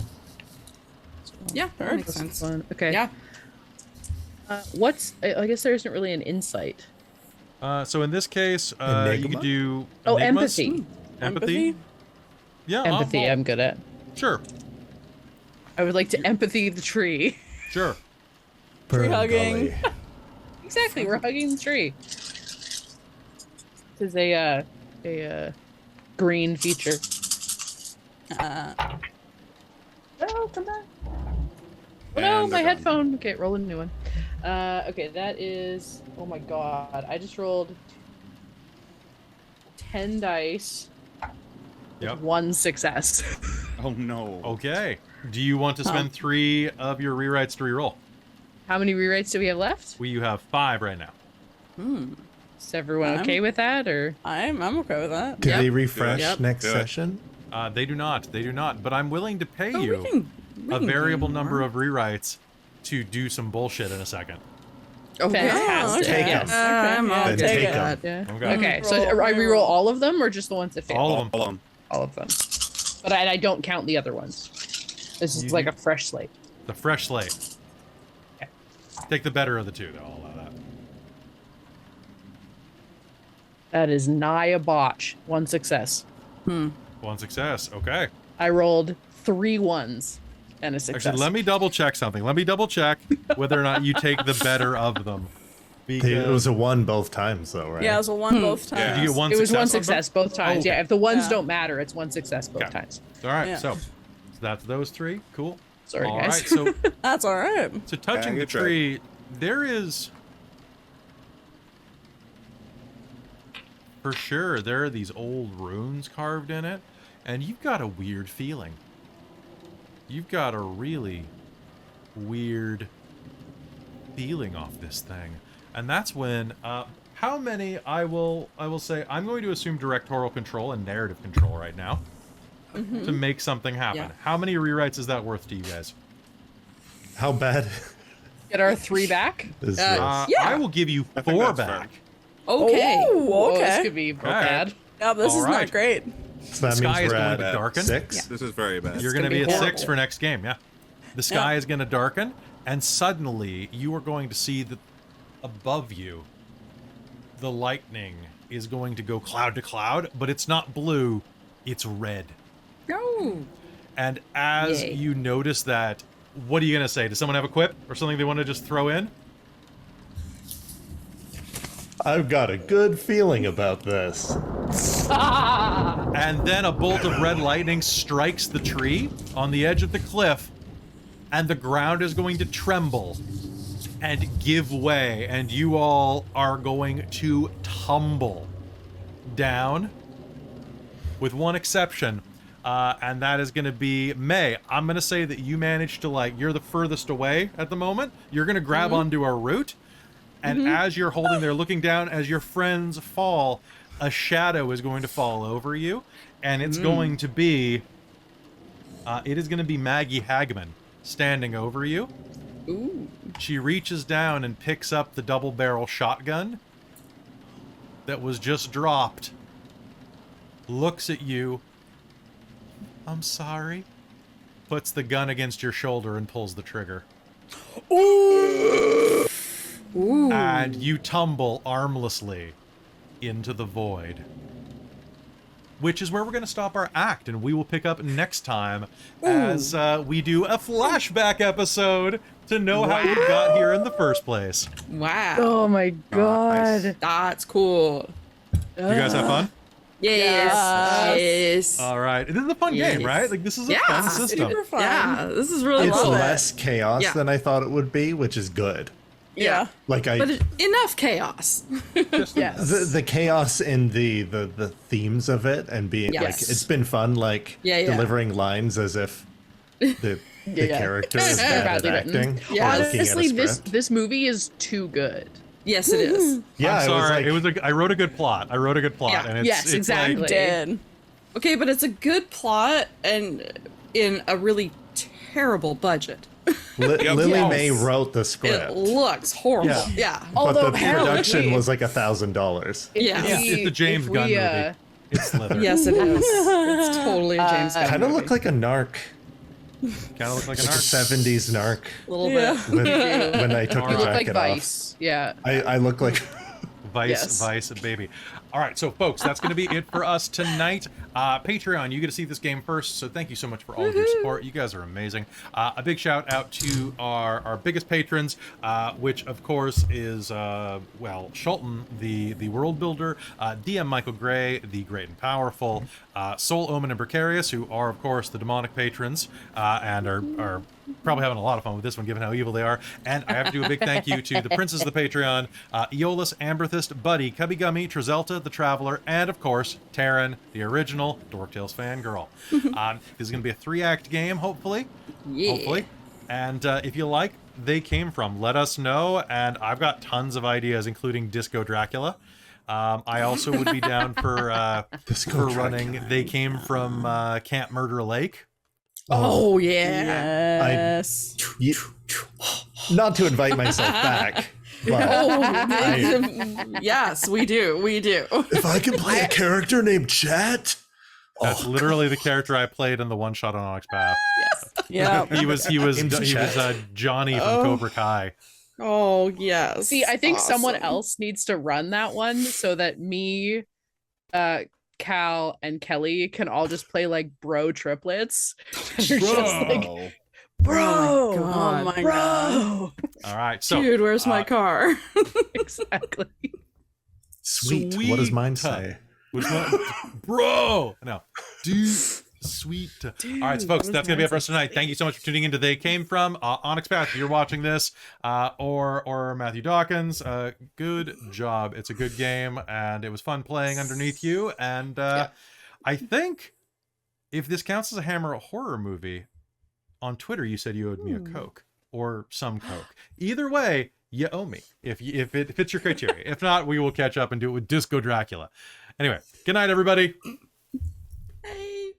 Yeah, that makes That's sense. fun. Okay. Yeah. I guess there isn't really an insight. So in this case, you Enigma? could do Oh, enigmas. empathy. Empathy? Yeah. Empathy, well, I'm good at. Sure. I would like to empathy the tree. Sure. Tree hugging. Gully. Exactly, we're hugging the tree. This is a green feature. Oh, come back. Oh no, And my they're done. headphone. Okay, roll a new one. Okay, that is. Oh my god, I just rolled 10 dice. With Yep. 1 success. Oh no. Okay. Do you want to spend 3 of your rewrites to reroll? How many rewrites do we have left? You have 5 right now. Is everyone okay with that, or? I'm okay with that. Do Yep. they refresh Yep. next Do it. session? They do not. They do not. But I'm willing to pay Oh, you we can a do variable number more. of rewrites to do some bullshit in a second. Oh, Fantastic. Take 'em. Yes. I'm yeah, all Then take take it. 'em. Yeah. Okay. Okay, so Roll, I reroll reroll. all of them, or just the ones that fail? All of them. Hold on. All of them. But I don't count the other ones. This is You like do- a fresh slate. The fresh slate. Okay. Take the better of the two, though. I'll allow that. That is nigh a botch. 1 success. 1 success. Okay. I rolled 3 ones and a success. Actually, let me double check something. Let me double check whether or not you take the better of them. It was a 1 both times, though, right? Yeah, it was a 1 both times. Did you get 1 It was success? 1 on them? success both times. okay. Yeah, if the ones Yeah. don't matter, it's 1 success both Okay. times. All right. Yeah. So that's those 3. Cool. Sorry, All guys. right. So That's all right. So touching Bang the a track. tree, there is for sure there are these old runes carved in it, and you've got a weird feeling. You've got a really weird feeling off this thing, and that's when how many I will say I'm going to assume directorial control and narrative control right now to make something happen. Yeah. How many rewrites is that worth to you guys? How bad Get our 3 back. is this? Yeah. I will give you I think 4 that's fair. back. Okay. Oh, this okay. could be right. bad. Yeah, this All is right. not great. So that the means sky is we're going at to darken. 6? This is very bad. You're It's going to gonna be be at 6 horrible. for next game, yeah. The sky is going to darken, and suddenly you are going to see that above you, the lightning is going to go cloud to cloud, but it's not blue, it's red. No. And as Yay. you notice that, what are you going to say? Does someone have a quip or something they want to just throw in? I've got a good feeling about this. And then a bolt of red lightning strikes the tree on the edge of the cliff, and the ground is going to tremble and give way, and you all are going to tumble down, with one exception, and that is going to be May. I'm going to say that you managed to, you're the furthest away at the moment. You're going to grab onto a root, and as you're holding there, looking down, as your friends fall, a shadow is going to fall over you, and it's going to be, it is going to be Maggie Hagman standing over you. Ooh. She reaches down and picks up the double-barrel shotgun that was just dropped, looks at you, I'm sorry, puts the gun against your shoulder and pulls the trigger. Ooh. And you tumble armlessly into the void. Which is where we're going to stop our act, and we will pick up next time as we do a flashback episode to know how you got here in the first place. Wow. Oh my god. That's cool. You guys have fun? Yes. Yes. All right. This is a fun game, Yes. right? Like, this is a Yeah, fun system. Super fun. Yeah, this is really It's cool. less chaos Yeah. than I thought it would be, which is good. Yeah. Like But enough chaos. Yes. the chaos in the themes of it and being Yes. like it's been fun Yeah. delivering lines as if the Yeah. character is They're bad at badly written. acting Yeah. or looking Honestly, at a this script. movie is too good. Yes, it is. Yeah, I'm sorry. it was like, I wrote a good plot. Yeah. And it's, Yes, it's exactly. Like, Did. Okay, but it's a good plot and in a really terrible budget. Lily Yes. Mae wrote the script. It looks horrible. Yeah. But Although, the hell, production wait. was like $1,000. Yeah. It's the James Gunn movie. It's Slither. Yes, it is. It's totally a James Gunn Kind of movie. looked like a narc. Kind of looks like an Like a art. 70s narc. A little Yeah. bit. When I took You the You look like jacket off. Vice. Yeah. I look like Vice, Yes. baby. All right, so folks, that's going to be it for us tonight. Patreon, you get to see this game first, so thank you so much for all of your support. You guys are amazing. A big shout out to our biggest patrons, which of course is well, Shulton, the world builder, DM Michael Gray, the great and powerful, Soul Omen and Precarious, who are of course the demonic patrons, and are probably having a lot of fun with this one given how evil they are. And I have to do a big thank you to the princes of the Patreon, Aeolus, Amberthist, Buddy, Cubby Gummy, Trazelta, the Traveler, and of course Taryn, the original Dorktales fangirl. This is going to be a 3-act game, hopefully. Hopefully. And if you like They Came From, let us know. And I've got tons of ideas, including Disco Dracula. I also would be down for running They Came From Camp Murder Lake. Oh, yeah. Yes. not to invite myself back, but Oh, yes, we do. We do. if I can play a character named Chat, That's literally the character I played in the one shot on Onyx Path. Yeah. He was Johnny from Cobra Kai. Oh, yes. See, I think someone Awesome. else needs to run that one so that me, Cal, and Kelly can all just play like bro triplets. You're just like, Oh. bro, Oh my bro. God. All right, so Dude, where's my car? Exactly. sweet. What does mine say? Which one? Bro! No. Dude. Sweet. All right, so folks, that's going to be it for us tonight. Thank you so much for tuning into They Came From. Onyx Path, if you're watching this, or Matthew Dawkins, good job. It's a good game, and it was fun playing underneath you. And I think if this counts as a Hammer horror movie, on Twitter you said you owed me a Coke, or some Coke. Either way, you owe me, if it fits your criteria. If not, we will catch up and do it with Disco Dracula. Anyway, good night, everybody. Hey.